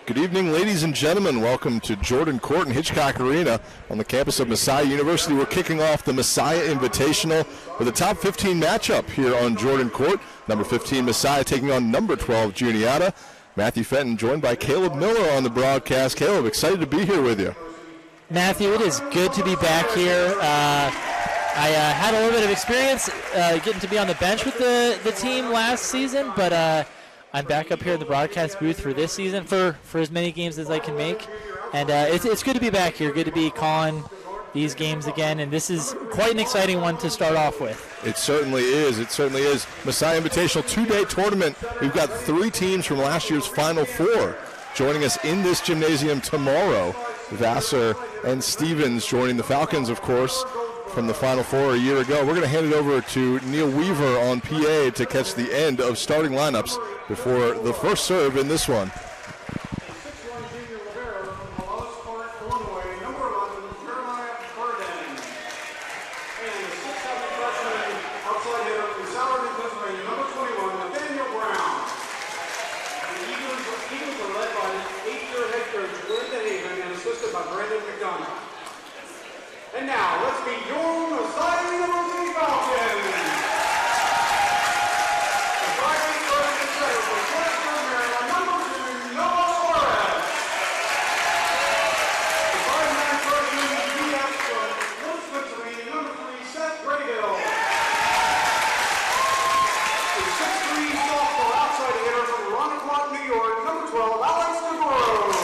Good evening, ladies and gentlemen. Welcome to Jordan Court and Hitchcock Arena on the campus of Messiah University. We're kicking off the Messiah Invitational with a top 15 matchup here on Jordan Court. Number 15, Messiah, taking on number 12, Juniata. Matthew Fenton joined by Caleb Miller on the broadcast. Caleb, excited to be here with you. Matthew, it is good to be back here. I had a little bit of experience getting to be on the bench with the team last season, but I'm back up here in the broadcast booth for this season for as many games as I can make. And it's good to be back here, good to be calling these games again, and this is quite an exciting one to start off with. It certainly is. It certainly is. Messiah Invitational two-day tournament. We've got 3 teams from last year's Final Four joining us in this gymnasium tomorrow. Vassar and Stevens joining the Falcons, of course, from the Final Four a year ago. We're going to hand it over to Neil Weaver on PA to catch the end of starting lineups before the first serve in this one. And now, let's meet your Messiah University Falcons. The driving first and center for Western Maryland, number 2, Noah Suarez. The 5'9" freshman DF from Woods, Pennsylvania, number 3, Seth Graybill. The 6'3" sophomore outside hitter from Ronnequan, New York, number 12, Alex Navarro.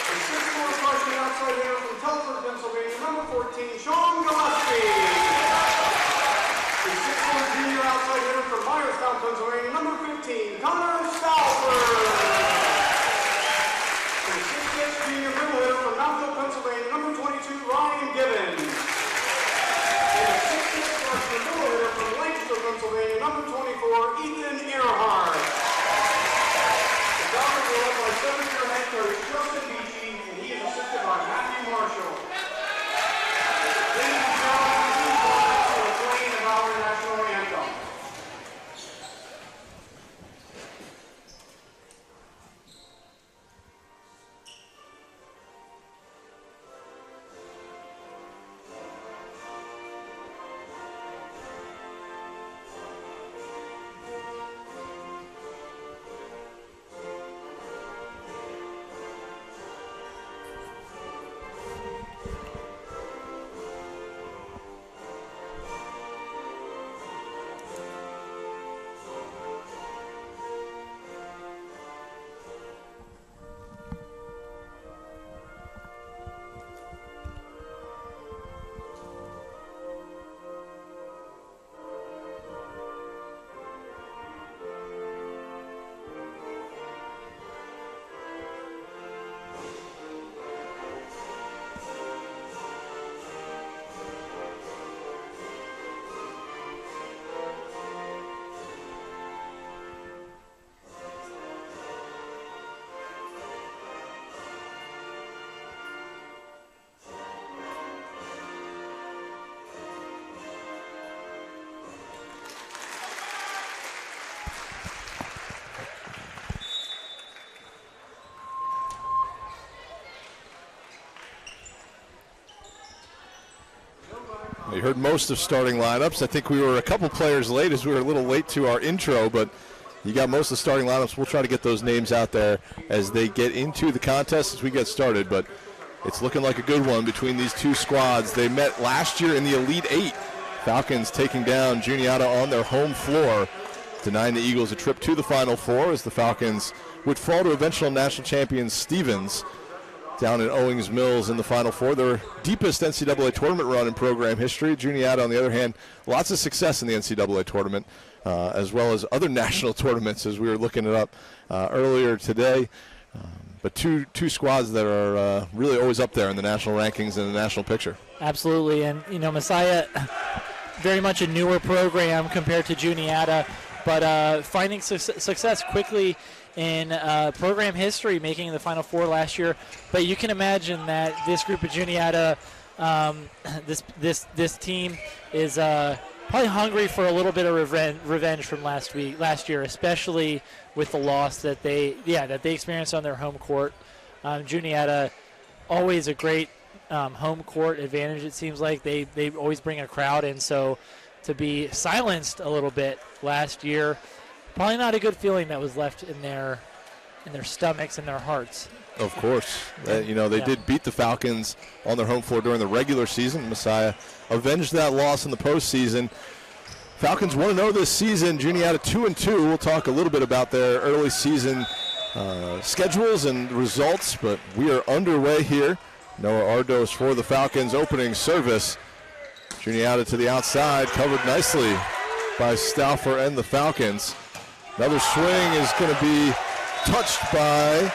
The 6'4" freshman outside hitter from Telford, Pennsylvania, number 14, Sean Gillespie. The 6'4" junior outside hitter from Myerstown, Pennsylvania, number 15, Connor Stalford. The 6'6" junior middle hitter from Mountville, Pennsylvania, number 22, Ryan Gibbons. And the 6'6" freshman middle hitter from Lancaster, Pennsylvania, number 24, Ethan Earhart. The Falcons are led by 7th-year head coach Justin Beachy, and he is assisted by Matthew Marshall. Ladies and gentlemen, please welcome to the playing of our national anthem. You heard most of starting lineups. I think we were a couple players late as we were a little late to our intro, but you got most of the starting lineups. We'll try to get those names out there as they get into the contest as we get started, but it's looking like a good one between these two squads. They met last year in the Elite Eight. Falcons taking down Juniata on their home floor, denying the Eagles a trip to the Final Four as the Falcons would fall to eventual national champions Stevens down in Owings Mills in the Final Four. Their deepest NCAA tournament run in program history. Juniata, on the other hand, lots of success in the NCAA tournament, as well as other national tournaments as we were looking it up earlier today. But two squads that are really always up there in the national rankings and the national picture. Absolutely, and Messiah, very much a newer program compared to Juniata, but finding success quickly in program history, making the Final Four last year. But you can imagine that this group of Juniata, this team is probably hungry for a little bit of revenge from last year, especially with the loss that they experienced on their home court. Juniata, always a great home court advantage. It seems like they always bring a crowd, and so to be silenced a little bit last year, probably not a good feeling that was left in their stomachs and their hearts. Of course. They did beat the Falcons on their home floor during the regular season. Messiah avenged that loss in the postseason. Falcons 1-0 this season. Juniata 2-2. We'll talk a little bit about their early season schedules and results, but we are underway here. Noah Ardos for the Falcons opening service. Juniata to the outside, covered nicely by Stauffer and the Falcons. Another swing is going to be touched by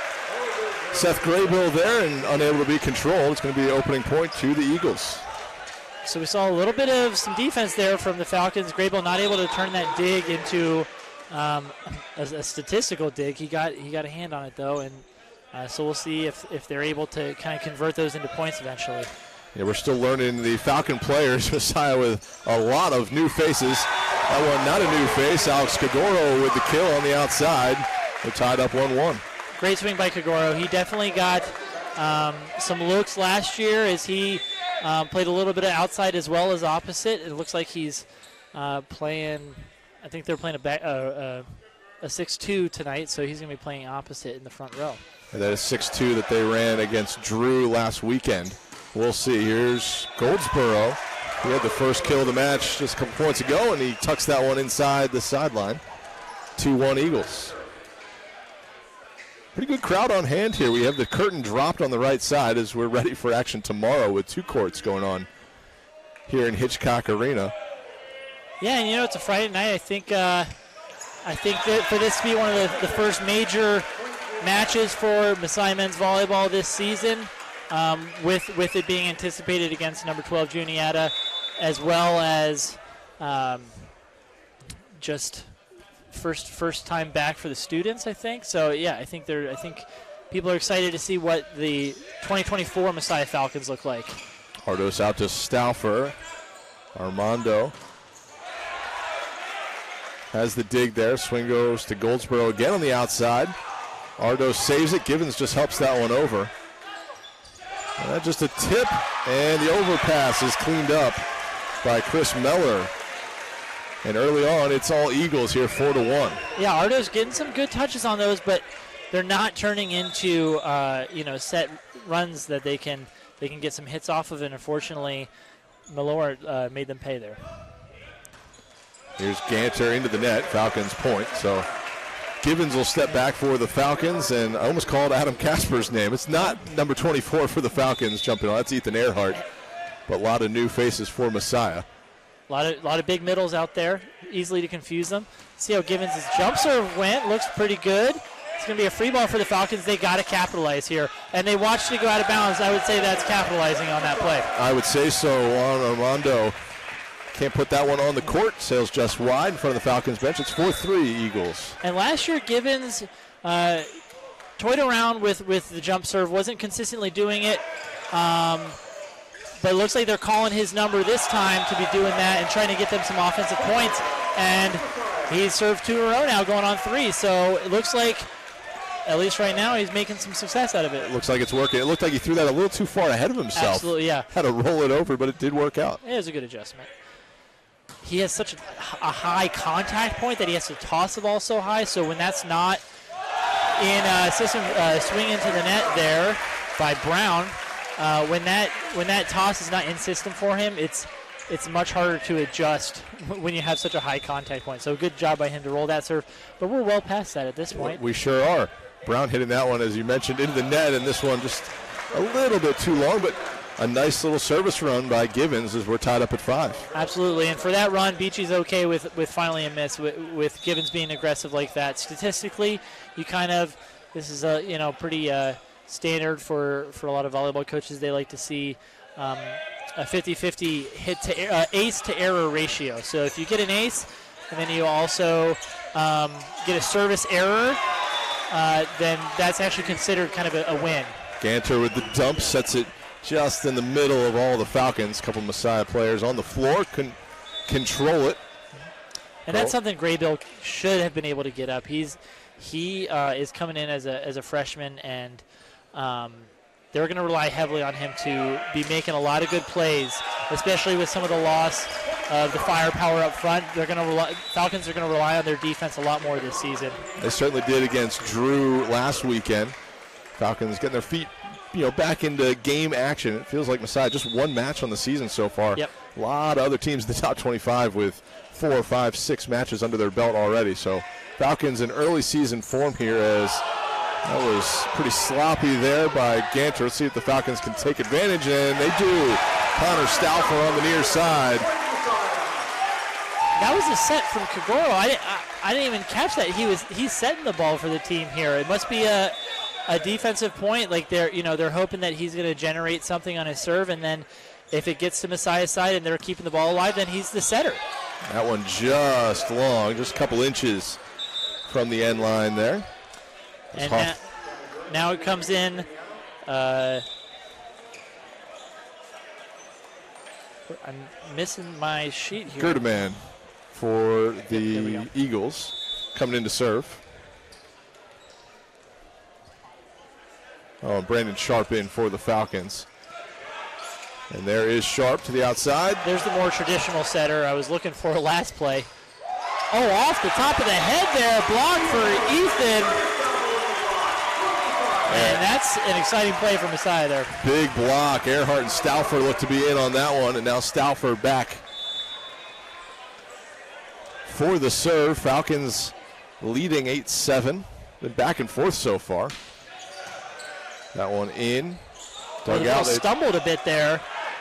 Seth Graybill there and unable to be controlled. It's going to be the opening point to the Eagles. So we saw a little bit of some defense there from the Falcons. Graybill not able to turn that dig into a statistical dig. He got a hand on it though, and so we'll see if they're able to kind of convert those into points eventually. Yeah, we're still learning the Falcon players. Messiah with a lot of new faces. That one not a new face. Alex Kagoro with the kill on the outside. We're tied up 1-1. Great swing by Kagoro. He definitely got some looks last year as he played a little bit of outside as well as opposite. It looks like he's playing, I think they're playing a 6-2 tonight, so he's going to be playing opposite in the front row. And that is 6-2 that they ran against Drew last weekend. We'll see. Here's Goldsboro. He had the first kill of the match just a couple points ago, and he tucks that one inside the sideline. 2-1 Eagles. Pretty good crowd on hand here. We have the curtain dropped on the right side as we're ready for action tomorrow with 2 courts going on here in Hitchcock Arena. Yeah, and it's a Friday night. I think that for this to be one of the first major matches for Messiah men's volleyball this season, with it being anticipated against number 12 Juniata, as well as just first time back for the students, I think. So yeah, I think people are excited to see what the 2024 Messiah Falcons look like. Ardos out to Stauffer. Armando has the dig there. Swing goes to Goldsboro again on the outside. Ardos saves it. Givens just helps that one over. Just a tip, and the overpass is cleaned up by Chris Meller. And early on, it's all Eagles here, 4-1. Yeah, Ardo's getting some good touches on those, but they're not turning into set runs that they can get some hits off of. And unfortunately, Mellor made them pay there. Here's Ganter into the net. Falcons point. So Givens will step back for the Falcons, and I almost called Adam Casper's name. It's not number 24 for the Falcons jumping on. That's Ethan Earhart. But a lot of new faces for Messiah. A lot of big middles out there, easily to confuse them. See how Givens' jump serve went. Looks pretty good. It's going to be a free ball for the Falcons. They got to capitalize here. And they watched it go out of bounds. I would say that's capitalizing on that play. I would say so. Juan Armando can't put that one on the court. Sails just wide in front of the Falcons bench. It's 4-3 Eagles. And last year, Givens toyed around with the jump serve. Wasn't consistently doing it. But it looks like they're calling his number this time to be doing that and trying to get them some offensive points. And he's served 2 in a row now, going on 3. So it looks like, at least right now, he's making some success out of it. It looks like it's working. It looked like he threw that a little too far ahead of himself. Absolutely, yeah. Had to roll it over, but it did work out. It was a good adjustment. He has such a high contact point that he has to toss the ball so high. So when that's not in system swing into the net there by Brown, when that toss is not in system for him, it's much harder to adjust when you have such a high contact point. So good job by him to roll that serve. But we're well past that at this point. We sure are. Brown hitting that one, as you mentioned, into the net, and this one just a little bit too long, but a nice little service run by Givens as we're tied up at 5. Absolutely, and for that run, Beachy's okay with finally a miss, with Givens being aggressive like that. Statistically, this is a pretty standard for a lot of volleyball coaches. They like to see a 50-50 hit to ace to error ratio. So if you get an ace and then you also get a service error, then that's actually considered kind of a win. Ganter with the dump sets it just in the middle of all the Falcons. A couple Messiah players on the floor. Couldn't control it. And that's something Graybill should have been able to get up. He is coming in as a freshman, and they're going to rely heavily on him to be making a lot of good plays, especially with some of the loss of the firepower up front. Falcons are going to rely on their defense a lot more this season. They certainly did against Drew last weekend. Falcons getting their feet, back into game action. It feels like Messiah just one match on the season so far. Yep. A lot of other teams in the top 25 with 4, 5, 6 matches under their belt already. So Falcons in early season form here, as that was pretty sloppy there by Ganter. Let's see if the Falcons can take advantage, and they do. Connor Stauffer on the near side. That was a set from Kagoro. I didn't even catch that. He's setting the ball for the team here. It must be a defensive point. Like they're hoping that he's going to generate something on his serve, and then if it gets to Messiah's side and they're keeping the ball alive, then he's the setter. That one just long, just a couple inches from the end line there. And now it comes in. I'm missing my sheet here. Gerdeman for the Eagles coming in to serve. Oh, Brandon Sharp in for the Falcons. And there is Sharp to the outside. There's the more traditional setter I was looking for last play. Oh, off the top of the head there, block for Ethan. And that's an exciting play for Messiah there. Big block. Earhart and Stauffer look to be in on that one, and now Stauffer back for the serve. Falcons leading 8-7. Been back and forth so far. That one in. Dug out. Stumbled a bit there,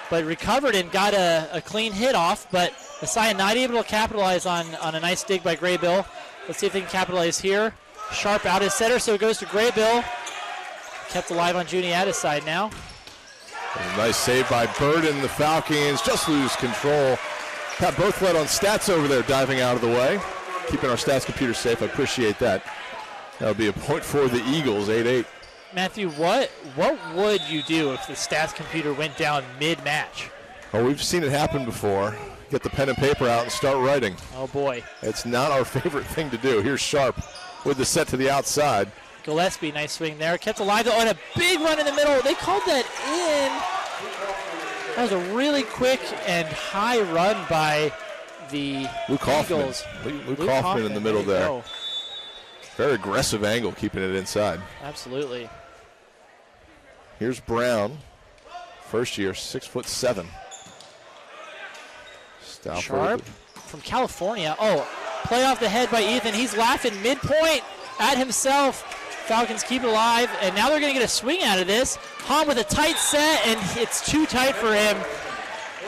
but recovered and got a clean hit off, but Messiah not able to capitalize on a nice dig by Graybill. Let's see if they can capitalize here. Sharp out his setter, so it goes to Graybill. Kept alive on Juniata's side now. A nice save by Burden. The Falcons just lose control. Pat Berthlet on stats over there, diving out of the way. Keeping our stats computer safe. I appreciate that. That'll be a point for the Eagles, 8-8. Matthew, what would you do if the stats computer went down mid-match? Well, we've seen it happen before. Get the pen and paper out and start writing. Oh, boy. It's not our favorite thing to do. Here's Sharp with the set to the outside. Gillespie, nice swing there. Kept alive, though, and a big run in the middle. They called that in. That was a really quick and high run by the Eagles. Luke Hoffman in the middle there. Go. Very aggressive angle, keeping it inside. Absolutely. Here's Brown. First year, 6'7". Sharp from California. Oh, play off the head by Ethan. He's laughing midpoint at himself. Falcons keep it alive, and now they're going to get a swing out of this. Hom with a tight set, and it's too tight for him.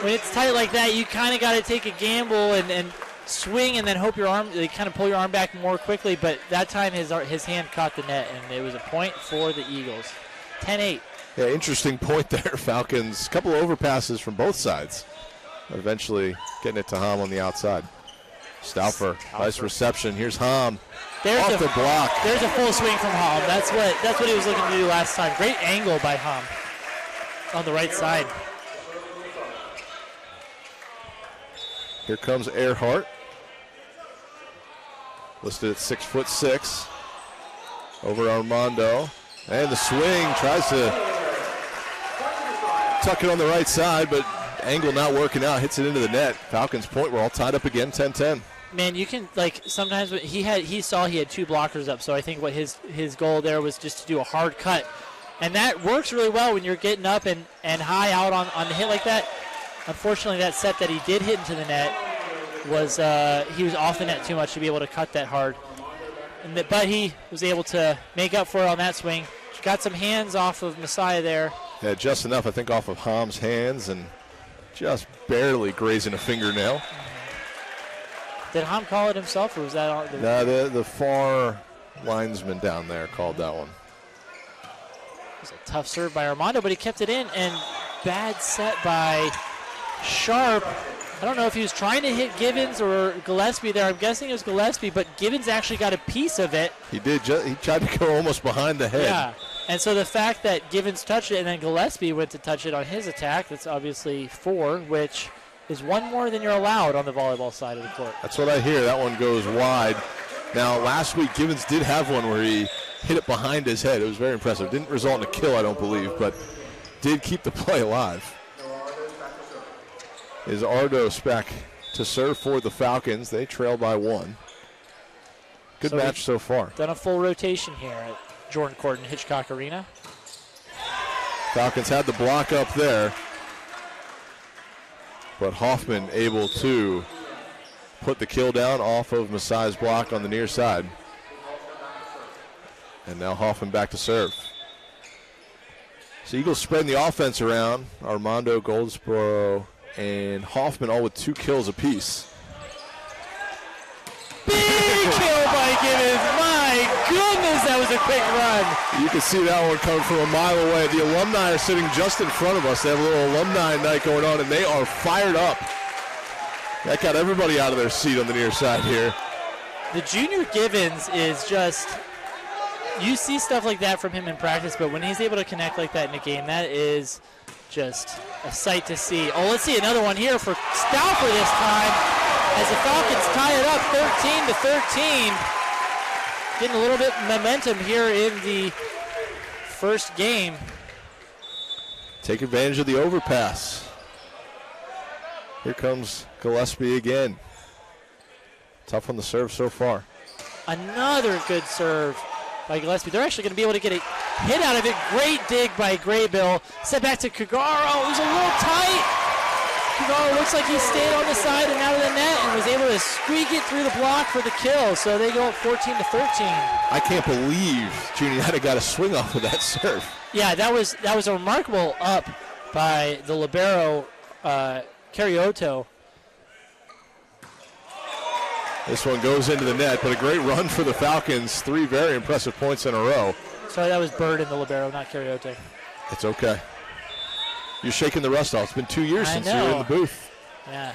When it's tight like that, you kind of got to take a gamble and swing and then hope your arm, they kind of pull your arm back more quickly, but that time his hand caught the net, and it was a point for the Eagles. 10-8. Yeah, interesting point there. Falcons, a couple of overpasses from both sides. Eventually getting it to Hom on the outside. Stauffer, nice reception. Here's Hom. Off the block. There's a full swing from Hom. That's what he was looking to do last time. Great angle by Hom on the right side. Here comes Earhart. Listed at 6'6". Over Armando. And the swing, tries to tuck it on the right side, but angle not working out. Hits it into the net. Falcons point. We're all tied up again, 10-10. Man, you can, sometimes he saw he had two blockers up, so I think what his goal there was just to do a hard cut. And that works really well when you're getting up and high out on the hit like that. Unfortunately, that set that he did hit into the net was he was off the net too much to be able to cut that hard. But he was able to make up for it on that swing. Got some hands off of Messiah there. Yeah, just enough, I think, off of Hom's hands and just barely grazing a fingernail. Did Hom call it himself, or was that all? No, the far linesman down there called that one. It was a tough serve by Armando, but he kept it in, and bad set by Sharp. I don't know if he was trying to hit Gibbons or Gillespie there. I'm guessing it was Gillespie, but Gibbons actually got a piece of it. He did. He tried to go almost behind the head. Yeah, and so the fact that Gibbons touched it and then Gillespie went to touch it on his attack, that's obviously 4, which is one more than you're allowed on the volleyball side of the court. That's what I hear. That one goes wide. Now, last week, Givens did have one where he hit it behind his head. It was very impressive. Didn't result in a kill, I don't believe, but did keep the play alive. Is Ardos back to serve for the Falcons. They trail by 1. Good match so far. Done a full rotation here at Jordan Court and Hitchcock Arena. Falcons had the block up there, but Hoffman able to put the kill down off of Masai's block on the near side. And now Hoffman back to serve. So Eagles spreading the offense around. Armando, Goldsboro, and Hoffman all with 2 kills apiece. Big kill by Givens. My goodness, that was a quick run. You can see that one coming from a mile away. The alumni are sitting just in front of us. They have a little alumni night going on, and they are fired up. That got everybody out of their seat on the near side here. The junior Givens is just, you see stuff like that from him in practice, but when he's able to connect like that in a game, that is just a sight to see. Oh, let's see another one here for Stauffer this time as the Falcons tie it up 13-13. Getting a little bit of momentum here in the first game. Take advantage of the overpass. Here comes Gillespie again. Tough on the serve so far. Another good serve by Gillespie. They're actually going to be able to get a hit out of it. Great dig by Graybill. Set back to Kagaro. It was a little tight. Kagaro looks like he stayed on the side and out of the net and was able to squeak it through the block for the kill. So they go up 14-13. I can't believe Juniata got a swing off of that serve. Yeah, that was a remarkable up by the libero, Carioto. This one goes into the net, but a great run for the Falcons. 3 very impressive points in a row. Sorry, that was Bird in the libero, not Carioto. It's okay. You're shaking the rust off. It's been 2 years since you were in the booth. Yeah.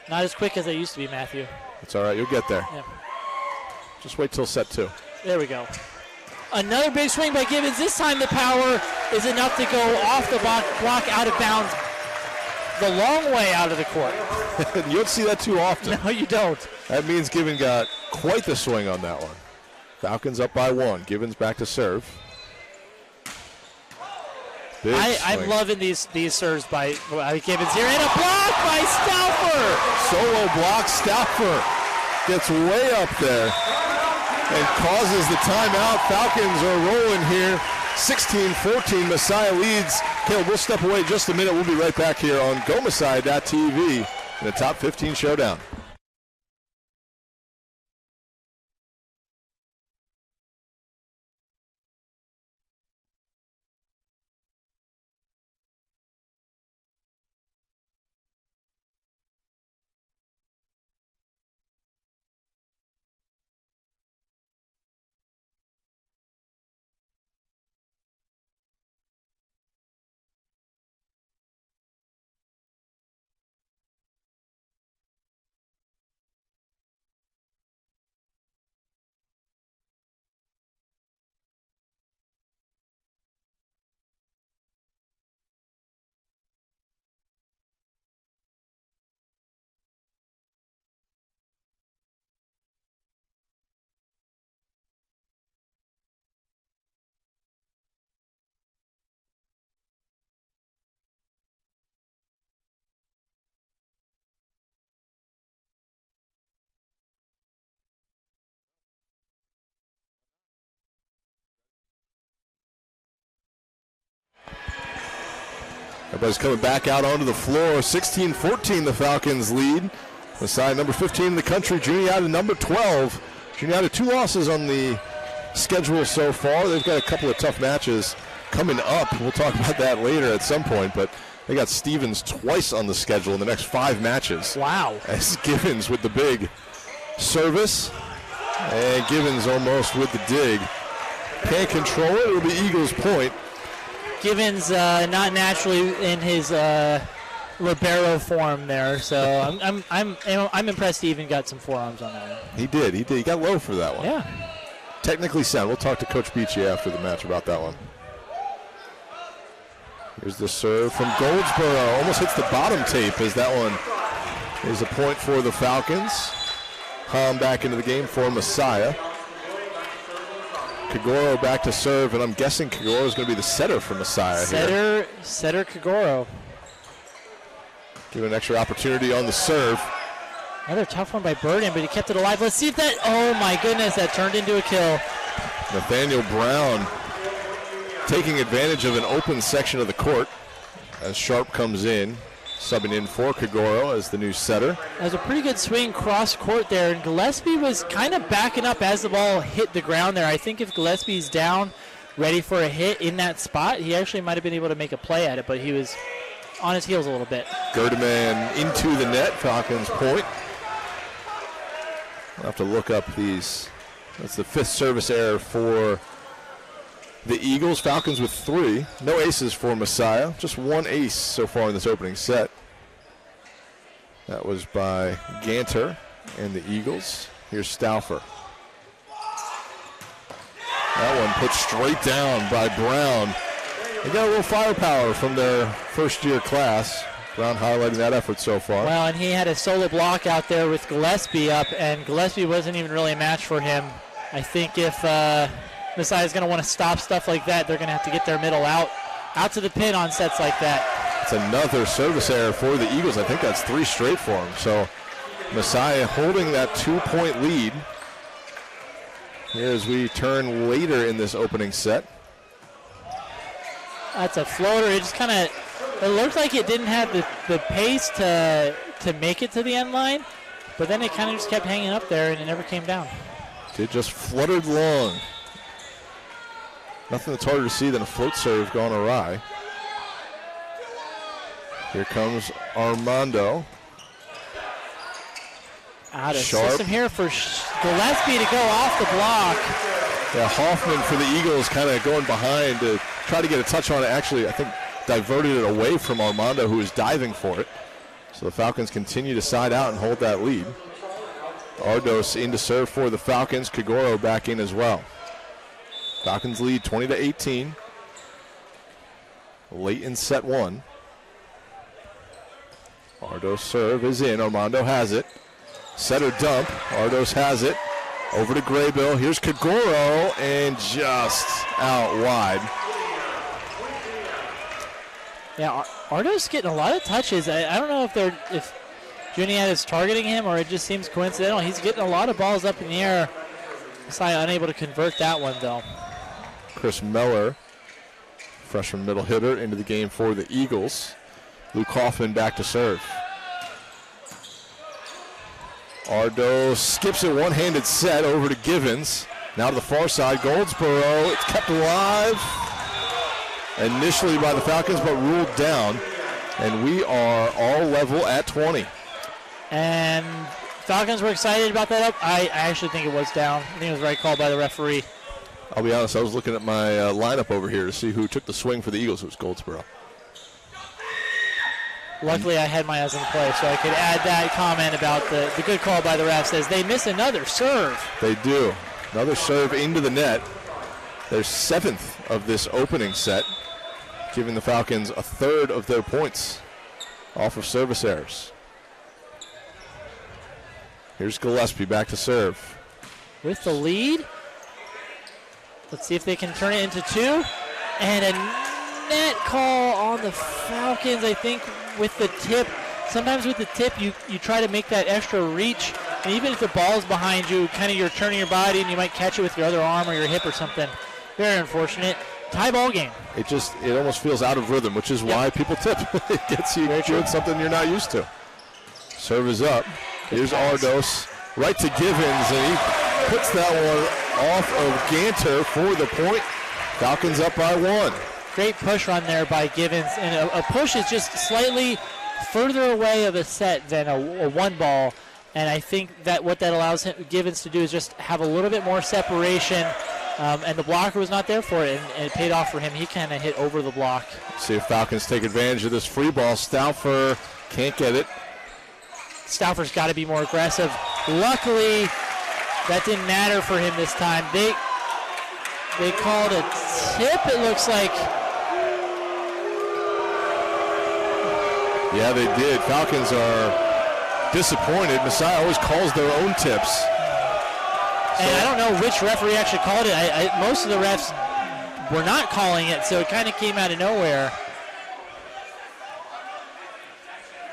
Not as quick as I used to be, Matthew. It's all right. You'll get there. Yeah. Just wait till set 2. There we go. Another big swing by Givens. This time the power is enough to go off the block out of bounds the long way out of the court. You don't see that too often. No, you don't. That means Givens got quite the swing on that one. Falcons up by 1. Givens back to serve. I'm loving these serves by Givens here. And a block by Stauffer. Solo block. Stauffer gets way up there and causes the timeout. Falcons are rolling here. 16-14, Messiah leads. Caleb, we'll step away just a minute. We'll be right back here on GoMessiah.tv in the Top 15 Showdown. Everybody's coming back out onto the floor. 16-14, the Falcons lead. The side number 15 in the country, Juniata number 12. Juniata 2 losses on the schedule so far. They've got a couple of tough matches coming up. We'll talk about that later at some point, but they got Stevens twice on the schedule in the next 5 matches. Wow. As Givens with the big service, and Givens almost with the dig. Can't control it. It'll be Eagles' point. Givens not naturally in his libero form there, so I'm impressed he even got some forearms on that one. He did. He got low for that one. Yeah. Technically sound. We'll talk to Coach Beachy after the match about that one. Here's the serve from Goldsboro. Almost hits the bottom tape as that one is a point for the Falcons. Hahn back into the game for Messiah. Kagoro back to serve, and I'm guessing Kagoro is going to be the setter for Messiah here. Setter Kagoro. Give an extra opportunity on the serve. Another tough one by Burden, but he kept it alive. Let's see if that, oh my goodness, that turned into a kill. Nathaniel Brown taking advantage of an open section of the court as Sharp comes in, subbing in for Kagoro as the new setter. That was a pretty good swing cross court there, and Gillespie was kind of backing up as the ball hit the ground there. I think if Gillespie's down, ready for a hit in that spot, he actually might have been able to make a play at it, but he was on his heels a little bit. Gerdeman into the net, Falcons point. I'll have to look up these. That's the 5th service error for the Eagles. Falcons with 3. No aces for Messiah. Just 1 ace so far in this opening set. That was by Ganter and the Eagles. Here's Stauffer. That one put straight down by Brown. They got a little firepower from their first-year class. Brown highlighting that effort so far. Well, and he had a solo block out there with Gillespie up, and Gillespie wasn't even really a match for him. I think if Messiah's going to want to stop stuff like that, they're going to have to get their middle out to the pin on sets like that. It's another service error for the Eagles. I think that's 3 straight for him. So Messiah holding that 2-point lead here as we turn later in this opening set. That's a floater. It just kind of, it looked like it didn't have the pace to make it to the end line, but then it kind of just kept hanging up there and it never came down. It just fluttered long. Nothing that's harder to see than a float serve gone awry. Here comes Armando. Out of Sharp. system here for Gillespie to go off the block. Yeah, Hoffman for the Eagles kind of going behind to try to get a touch on it. Actually, I think diverted it away from Armando, who was diving for it. So the Falcons continue to side out and hold that lead. Ardos in to serve for the Falcons. Kagoro back in as well. Falcons lead 20-18. Late in set 1. Ardos serve is in. Armando has it. Setter dump. Ardos has it. Over to Graybill. Here's Kagoro, and just out wide. Yeah, Ardo's getting a lot of touches. I don't know if Juniata is targeting him or it just seems coincidental. He's getting a lot of balls up in the air. Messiah unable to convert that one, though. Chris Meller, freshman middle hitter, into the game for the Eagles. Luke Hoffman back to serve. Ardo skips a one-handed set over to Givens. Now to the far side, Goldsboro. It's kept alive initially by the Falcons, but ruled down. And we are all level at 20. And Falcons were excited about that up. I actually think it was down. I think it was the right call by the referee. I'll be honest, I was looking at my lineup over here to see who took the swing for the Eagles. It was Goldsboro. Luckily, I had my eyes on the play, so I could add that comment about the good call by the refs as they miss another serve. They do. Another serve into the net. Their 7th of this opening set, giving the Falcons a third of their points off of service errors. Here's Gillespie back to serve. With the lead. Let's see if they can turn it into 2. And a net call on the Falcons, I think, with the tip. Sometimes with the tip, you try to make that extra reach. And even if the ball's behind you, kind of you're turning your body and you might catch it with your other arm or your hip or something. Very unfortunate. Tie ball game. It almost feels out of rhythm, which is why people tip. It gets you doing something you're not used to. Serve is up. Here's Ardos right to Givens, and he puts that one off of Ganter for the point. Falcons up by 1. Great push run there by Givens, and a push is just slightly further away of a set than a one ball, and I think that what that allows Givens to do is just have a little bit more separation, and the blocker was not there for it, and it paid off for him. He kind of hit over the block. See if Falcons take advantage of this free ball. Stauffer can't get it. Stauffer's got to be more aggressive. Luckily, that didn't matter for him this time. They called a tip, it looks like. Yeah, they did. Falcons are disappointed. Messiah always calls their own tips. And I don't know which referee actually called it. Most of the refs were not calling it, so it kind of came out of nowhere.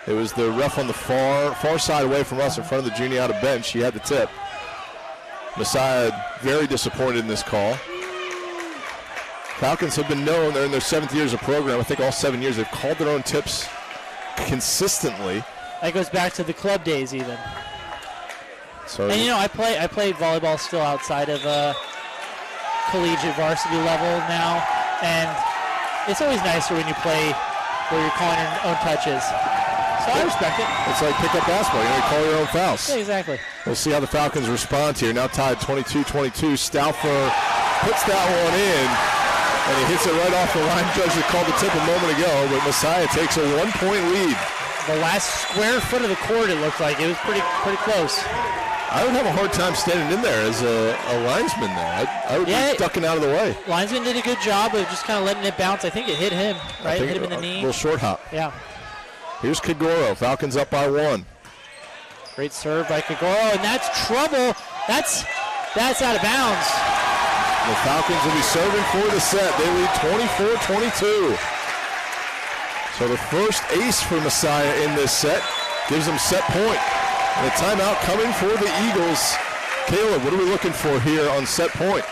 It was the ref on the far side away from us in front of the Juniata bench. He had the tip. Messiah very disappointed in this call. Falcons have been known, they're in their 7th years of program. I think all 7 years they've called their own tips consistently. That goes back to the club days even. So, and I played volleyball still outside of collegiate varsity level now, and it's always nicer when you play where you're calling your own touches. So I respect it. It's like pickup basketball. You call your own fouls. Yeah, exactly. We'll see how the Falcons respond here. Now tied 22-22. Stauffer puts that one in, and he hits it right off the line. Judge that called the tip a moment ago, but Messiah takes a 1-point lead. The last square foot of the court, it looked like. It was pretty close. I would have a hard time standing in there as a linesman there. I would be ducking out of the way. Linesman did a good job of just kind of letting it bounce. I think it hit him, right? Hit him in the knee. A little short hop. Yeah. Here's Kagoro. Falcons up by 1. Great serve by Kagoro, and that's trouble. That's out of bounds. The Falcons will be serving for the set. They lead 24-22. So the first ace for Messiah in this set gives them set point. And a timeout coming for the Eagles. Caleb, what are we looking for here on set point?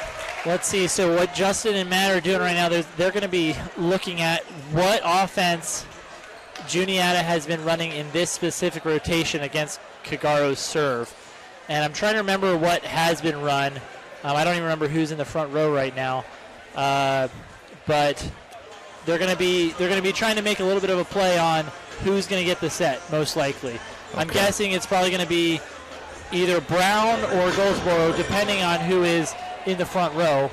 Let's see. So what Justin and Matt are doing right now, they're going to be looking at what offense Juniata has been running in this specific rotation against Kagaro's serve. And I'm trying to remember what has been run. I don't even remember who's in the front row right now. But they're going to be trying to make a little bit of a play on who's going to get the set, most likely. Okay. I'm guessing it's probably going to be either Brown or Goldsboro, depending on who is in the front row.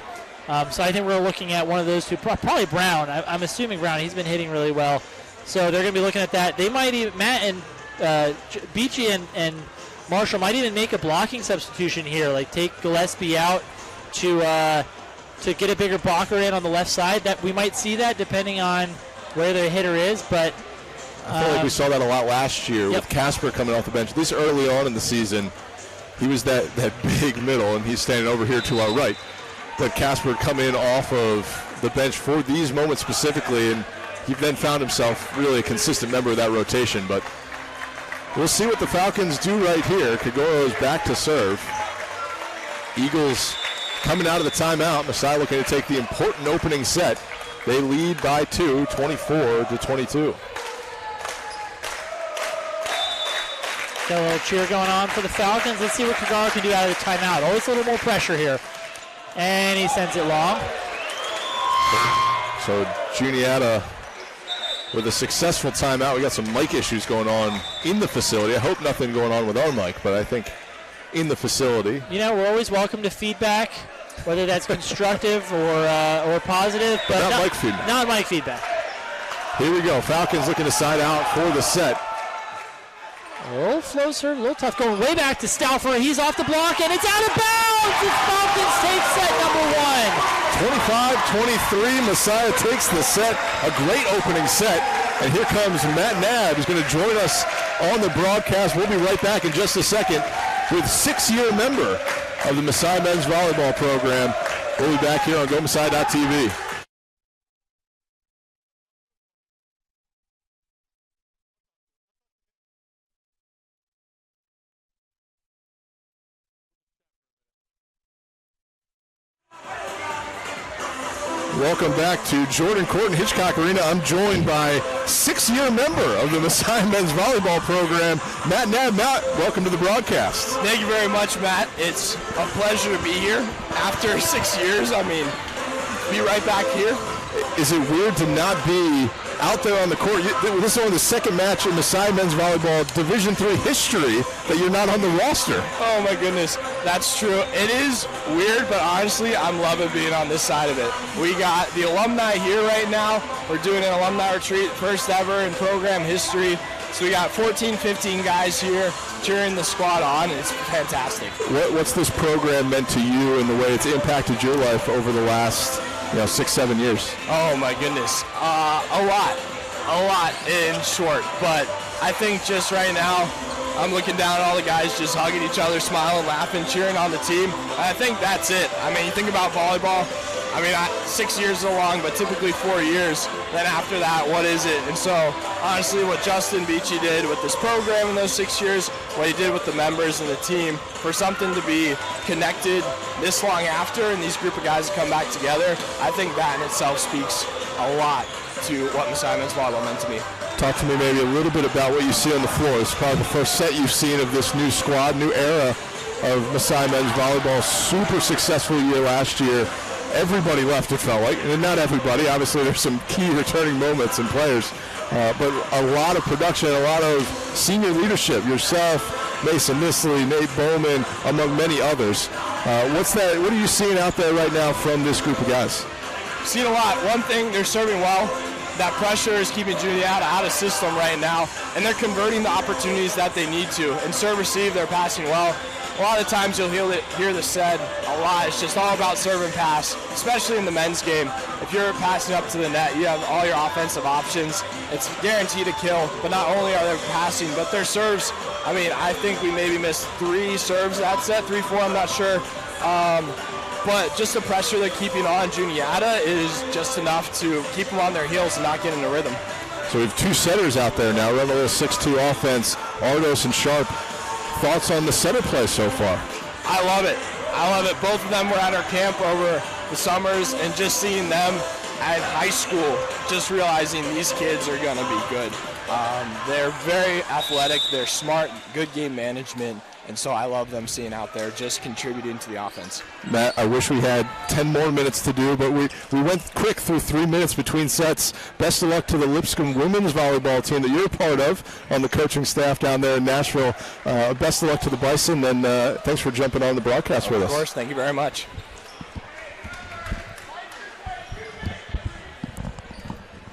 So I think we're looking at one of those two, probably Brown. I'm assuming Brown. He's been hitting really well. So they're going to be looking at that. They might even, Matt and Beachy and Marshall might even make a blocking substitution here, like take Gillespie out to get a bigger blocker in on the left side. That we might see that depending on where the hitter is, but I feel like we saw that a lot last year with Casper coming off the bench. At least early on in the season, he was that big middle, and he's standing over here to our right. But Casper would come in off of the bench for these moments specifically, and he then found himself really a consistent member of that rotation. But we'll see what the Falcons do right here. Kagoro is back to serve. Eagles coming out of the timeout. Messiah looking to take the important opening set. They lead by 2, 24-22. Got a little cheer going on for the Falcons. Let's see what Kagaro can do out of the timeout. Always a little more pressure here. And he sends it long. So Juniata with a successful timeout. We got some mic issues going on in the facility. I hope nothing going on with our mic, but I think in the facility. We're always welcome to feedback, whether that's constructive or positive. But not mic feedback. Not mic feedback. Here we go. Falcons looking to side out for the set. A little flow serve, a little tough. Going way back to Stauffer. He's off the block, and it's out of bounds. The Falcons take set number 1. 25-23. Messiah takes the set. A great opening set. And here comes Matt Nabb, who's going to join us on the broadcast. We'll be right back in just a second with 6-year member of the Messiah men's volleyball program. We'll be back here on GoMessiah.tv. Welcome back to Jordan Court and Hitchcock Arena. I'm joined by 6-year member of the Messiah men's volleyball program, Matt Nabb. Matt, welcome to the broadcast. Thank you very much, Matt. It's a pleasure to be here after 6 years. Be right back here. Is it weird to not be out there on the court? This is only the second match in Messiah men's volleyball Division III history that you're not on the roster. Oh my goodness, that's true. It is weird, but honestly, I'm loving being on this side of it. We got the alumni here right now. We're doing an alumni retreat, first ever in program history. So we got 14, 15 guys here cheering the squad on. It's fantastic. What's this program meant to you and the way it's impacted your life over the last 6-7 years? Oh my goodness, a lot. a lot in short, but I think just right now, I'm looking down at all the guys just hugging each other, smiling, laughing, cheering on the team. And I think that's it. I mean, you think about volleyball, 6 years is long, but typically 4 years. Then after that, what is it? And so, honestly, what Justin Beachy did with this program in those 6 years, what he did with the members and the team, for something to be connected this long after and these group of guys come back together, I think that in itself speaks a lot to what Messiah Men's Volleyball meant to me. Talk to me maybe a little bit about what you see on the floor. It's probably the first set you've seen of this new squad, new era of Messiah Men's Volleyball. Super successful year last year. Everybody left, it felt like. And not everybody. Obviously, there's some key returning moments and players. But a lot of production, a lot of senior leadership. Yourself, Mason Nisley, Nate Bowman, among many others. What are you seeing out there right now from this group of guys? Seen a lot. One thing, they're serving well. That pressure is keeping Juniata out of system right now, and they're converting the opportunities that they need to. And serve receive, they're passing well. A lot of times you'll hear this said a lot. It's just all about serve and pass, especially in the men's game. If you're passing up to the net, you have all your offensive options. It's guaranteed to kill, but not only are they passing, but their serves. I think we maybe missed 3 serves that set, 3, 4, I'm not sure. But just the pressure they're keeping on Juniata is just enough to keep them on their heels and not get in a rhythm. So we have 2 setters out there now, running a little 6-2 offense, Ardos and Sharp. Thoughts on the setter play so far? I love it. Both of them were at our camp over the summers, and just seeing them at high school, just realizing these kids are going to be good. They're very athletic, they're smart, good game management, and so I love them seeing out there just contributing to the offense. Matt, I wish we had 10 more minutes to do, but we went quick through 3 minutes between sets. Best of luck to the Lipscomb women's volleyball team that you're a part of on the coaching staff down there in Nashville. Best of luck to the Bison, and thanks for jumping on the broadcast with us. Of course, thank you very much.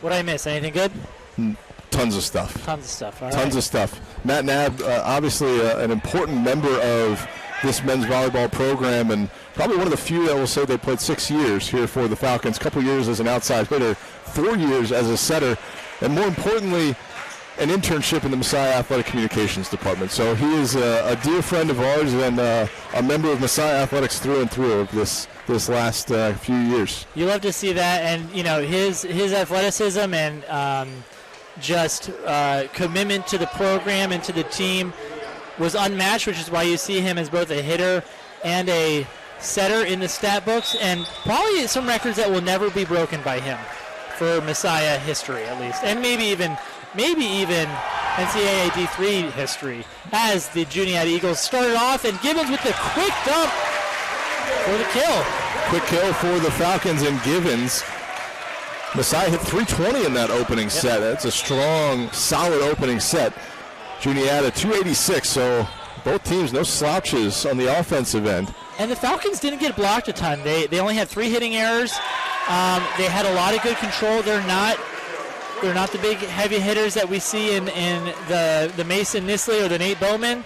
What did I miss? Anything good? Tons of stuff. All Tons right. of stuff. Matt Nabb, obviously an important member of this men's volleyball program, and probably one of the few that will say they played 6 years here for the Falcons, a couple years as an outside hitter, 4 years as a setter, and more importantly, an internship in the Messiah Athletic Communications Department. So he is a dear friend of ours and a member of Messiah Athletics through and through of this last few years. You love to see that, and his athleticism and just commitment to the program and to the team was unmatched, which is why you see him as both a hitter and a setter in the stat books, and probably some records that will never be broken by him for Messiah history, at least, and maybe even NCAA D3 history, as the Juniata Eagles started off, and Gibbons with the quick dump for the kill. Quick kill for the Falcons, and Gibbons. Messiah hit 320 in that opening set. That's a strong, solid opening set. Juniata 286, so both teams no slouches on the offensive end. And the Falcons didn't get blocked a ton. They only had 3 hitting errors. They had a lot of good control. They're not the big heavy hitters that we see in the Mason Nisley or the Nate Bowman.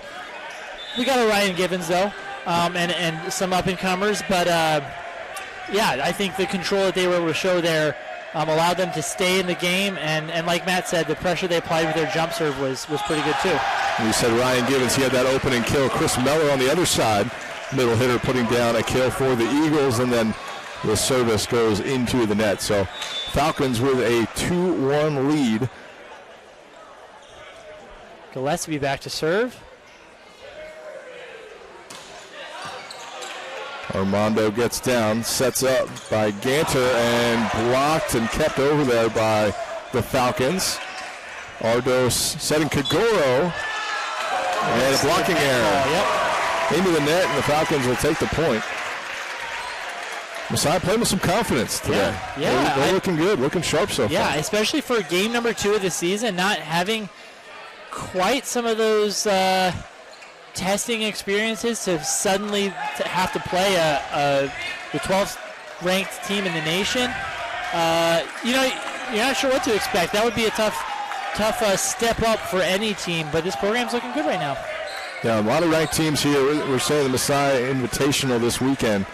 We got a Ryan Gibbons though, and some up and comers. But I think the control that they were able to show there allowed them to stay in the game, and like Matt said, the pressure they applied with their jump serve was pretty good too. You said Ryan Gibbons, he had that opening kill. Chris Meller on the other side, middle hitter, putting down a kill for the Eagles, and then the service goes into the net. So Falcons with a 2-1 lead. Gillespie back to serve. Armando gets down, sets up by Ganter, and blocked and kept over there by the Falcons. Ardos setting Kagoro, and a blocking error. Into the net, and the Falcons will take the point. Messiah playing with some confidence today. They're looking good, looking sharp so far. Yeah, especially for game number 2 of the season, not having quite some of those testing experiences to suddenly have to play the 12th ranked team in the nation. You're not sure what to expect. That would be a tough step up for any team, but this program's looking good right now. Yeah, a lot of ranked teams here. We're saying the Messiah Invitational this weekend.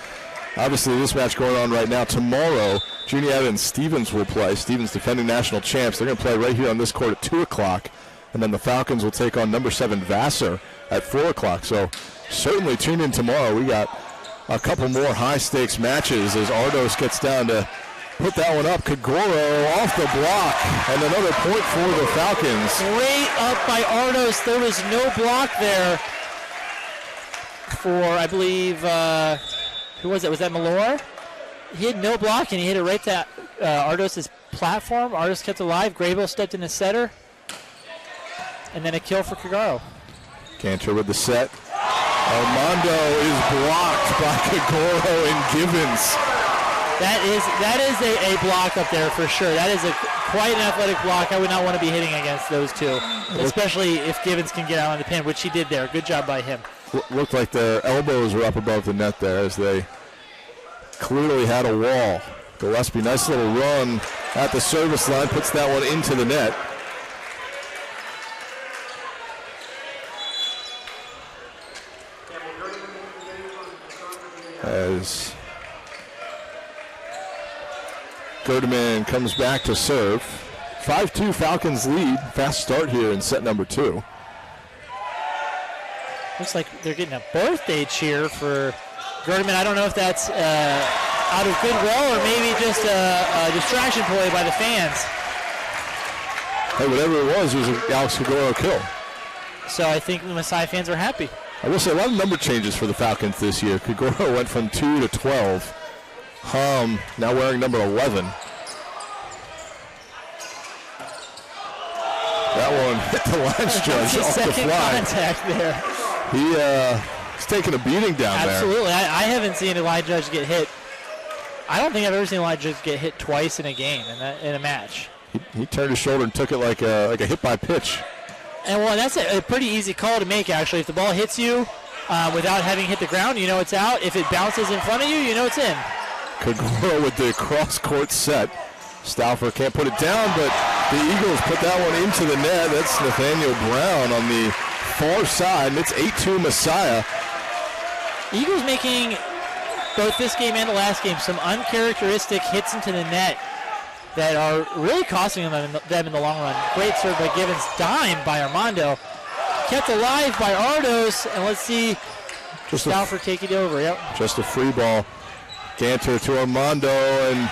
Obviously, this match going on right now. Tomorrow, Juniata and Stevens will play. Stevens defending national champs. They're going to play right here on this court at 2 o'clock. And then the Falcons will take on number 7 Vassar at 4 o'clock. So certainly tune in tomorrow. We got a couple more high-stakes matches as Ardos gets down to put that one up. Kagoro off the block. And another point for the Falcons. Great up by Ardos. There was no block there for, I believe, who was it? Was that Malor? He had no block, and he hit it right to Ardos' platform. Ardos kept alive. Graybill stepped in the setter. And then a kill for Kagaro. Cantor with the set. Armando is blocked by Kagoro and Givens. That is a block up there for sure. That is quite an athletic block. I would not want to be hitting against those two, especially if Givens can get out on the pin, which he did there. Good job by him. Looked like their elbows were up above the net there as they clearly had a wall. Gillespie, nice little run at the service line, puts that one into the net. As Gerdeman comes back to serve. 5-2 Falcons lead. Fast start here in set number 2. Looks like they're getting a birthday cheer for Gerdeman. I don't know if that's out of goodwill or maybe just a distraction play by the fans. Hey, whatever it was an Alex Kagoro kill. So I think the Messiah fans are happy. I will say a lot of number changes for the Falcons this year. Kagoro went from 2 to 12. Hom now wearing number 11. That one hit the line judge off the fly. Contact there. He's taking a beating down Absolutely. there. I haven't seen a line judge get hit. I don't think I've ever seen a line judge get hit twice in a game, in a match. He turned his shoulder and took it like a hit by pitch. And well, that's a pretty easy call to make, actually. If the ball hits you without having hit the ground, you know it's out. If it bounces in front of you, you know it's in. Kagoro with the cross-court set. Stauffer can't put it down, but the Eagles put that one into the net. That's Nathaniel Brown on the far side, and it's 8-2 Messiah. Eagles making both this game and the last game some uncharacteristic hits into the net that are really costing them in the long run. Great serve by Givens, dime by Armando. Kept alive by Ardos, and let's see Stauffer take it over. Yep. Just a free ball. Cantor to Armando, and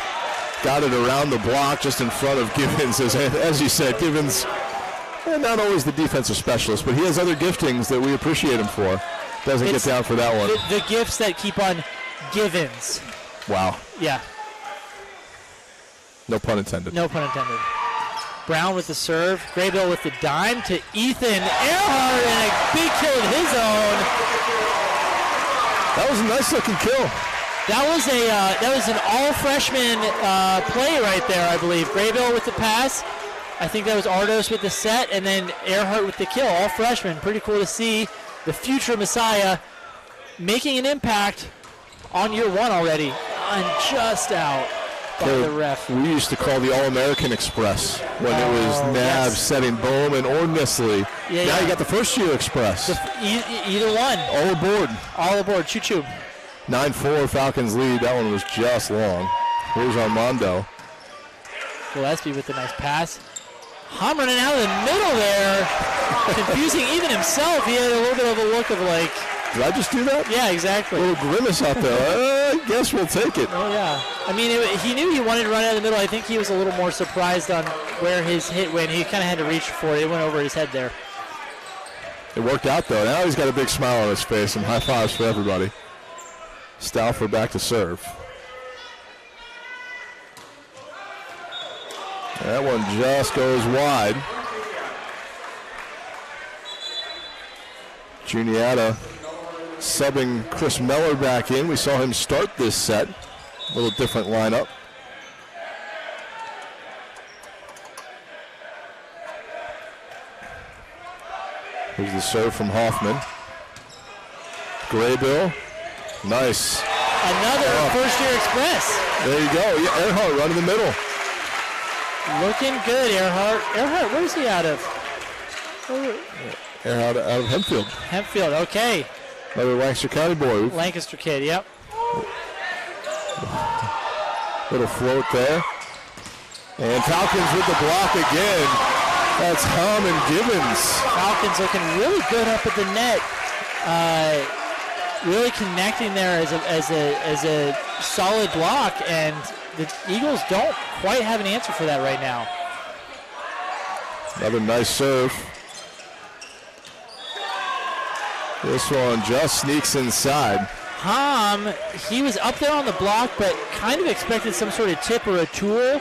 got it around the block just in front of Givens. As you said, Givens, not always the defensive specialist, but he has other giftings that we appreciate him for. Doesn't get down for that one. The gifts that keep on Givens. Wow. Yeah. No pun intended. No pun intended. Brown with the serve. Graybill with the dime to Ethan Earhart, and a big kill of his own. That was a nice looking kill. That was an all-freshman play right there, I believe. Graybill with the pass. I think that was Ardos with the set, and then Earhart with the kill. All freshmen. Pretty cool to see the future Messiah making an impact on year one already. And just out by the ref. We used to call the All-American Express when it was Nav setting Bowman or Nestle. Now you got the first-year Express. Either one. All aboard. All aboard. Choo-choo. 9-4 Falcons lead. That one was just long. Here's Armando. Gillespie with a nice pass. Hom running out of the middle there. Confusing even himself. He had a little bit of a look of like, did I just do that? Yeah, exactly. A little grimace out there. I guess we'll take it. Oh, yeah. I mean, he knew he wanted to run out of the middle. I think he was a little more surprised on where his hit went. He kind of had to reach for it. It went over his head there. It worked out, though. Now he's got a big smile on his face, and high fives for everybody. Stauffer back to serve. That one just goes wide. Juniata subbing Chris Meller back in. We saw him start this set. A little different lineup. Here's the serve from Hoffman. Graybill. Nice. Another first-year Express. There you go. Yeah, Earhart right in the middle. Looking good, Earhart. Earhart, where's he out of? Earhart out of Hempfield. Hempfield, okay. Another Lancaster County boy. Lancaster kid, yep. Little float there. And Falcons with the block again. That's Hom and Gibbons. Falcons looking really good up at the net. Really connecting there as a solid block, and the Eagles don't quite have an answer for that right now. Another nice serve. This one just sneaks inside. Hom, he was up there on the block, but kind of expected some sort of tip or a tool,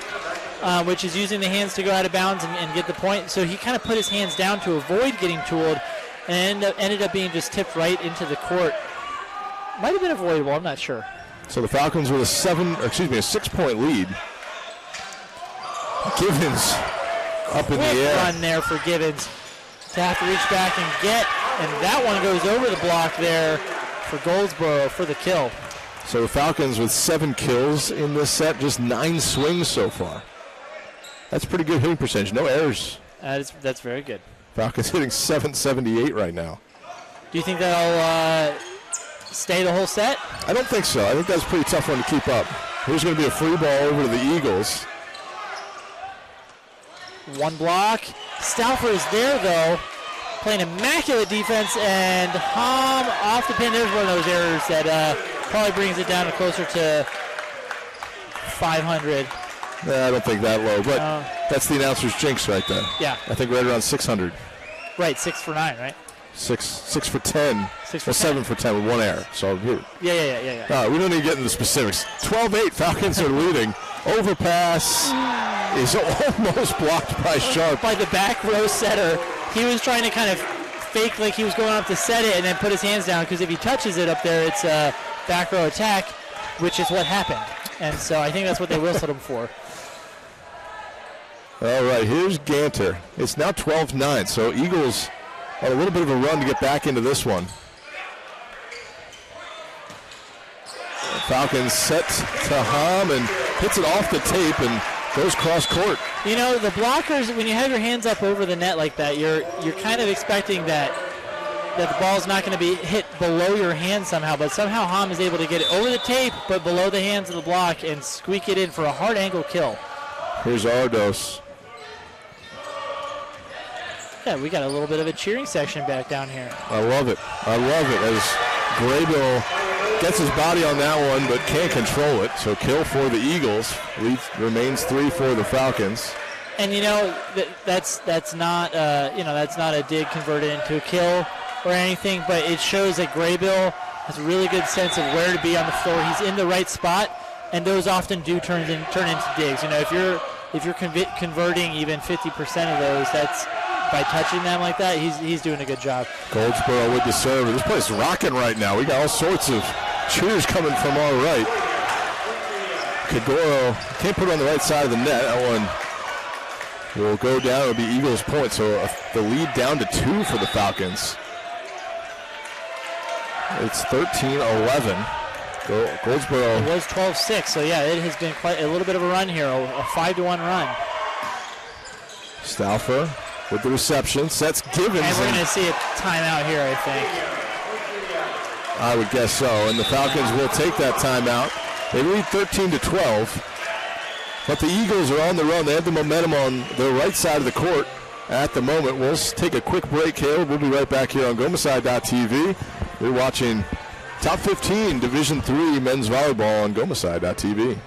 which is using the hands to go out of bounds and get the point. So he kind of put his hands down to avoid getting tooled, and ended up being just tipped right into the court. Might have been avoidable, I'm not sure. So the Falcons with a 6-point lead. Gibbons up in the air. Run there for Gibbons to have to reach back and get, and that one goes over the block there for Goldsboro for the kill. So the Falcons with 7 kills in this set, just 9 swings so far. That's pretty good hitting percentage, no errors. That's very good. Falcons hitting .778 right now. Do you think that'll stay the whole set? I don't think so. I think that's a pretty tough one to keep up. Here's going to be a free ball over to the Eagles. One block. Stauffer is there, though, playing immaculate defense, and Hom off the pin. There's one of those errors that probably brings it down to closer to 500. I don't think that low, but that's the announcer's jinx right there. Yeah. I think right around 600. Right, 6 for 9, right? 6 for 10. 6 for 10. 7 for 10 with 1 error. So here. Yeah. We don't need to get into the specifics. 12-8, Falcons are leading. Overpass is almost blocked by Sharp. By the back row setter. He was trying to kind of fake like he was going up to set it and then put his hands down, because if he touches it up there, it's a back row attack, which is what happened. And so I think that's what they whistled him for. All right, here's Ganter. It's now 12-9, so Eagles had a little bit of a run to get back into this one. Falcons set to Hom and hits it off the tape and goes cross court. You know, the blockers, when you have your hands up over the net like that, you're kind of expecting that the ball's not going to be hit below your hand somehow, but somehow Hom is able to get it over the tape but below the hands of the block and squeak it in for a hard angle kill. Here's Ardos. Yeah, we got a little bit of a cheering section back down here. I love it. As Graybill gets his body on that one but can't control it. So kill for the Eagles. Lead remains 3 for the Falcons. And you know that's not that's not a dig converted into a kill or anything, but it shows that Graybill has a really good sense of where to be on the floor. He's in the right spot, and those often do turn into digs. You know, if you're converting even 50% of those, that's by touching them like that. He's doing a good job. Goldsboro with the serve. This place is rocking right now. We got all sorts of cheers coming from our right. Kagoro can't put it on the right side of the net. That one will go down. It'll be Eagles' point. So the lead down to 2 for the Falcons. It's 13-11. Goldsboro. It was 12-6. So yeah, it has been quite a little bit of a run here, a 5-1 run. Stauffer with the reception, sets Gibbons. And we're going to see a timeout here, I think. I would guess so, and the Falcons will take that timeout. They lead 13-12, but the Eagles are on the run. They have the momentum on the right side of the court at the moment. We'll take a quick break here. We'll be right back here on Gomasai.tv. We're watching Top 15 Division III men's volleyball on Gomasai.tv.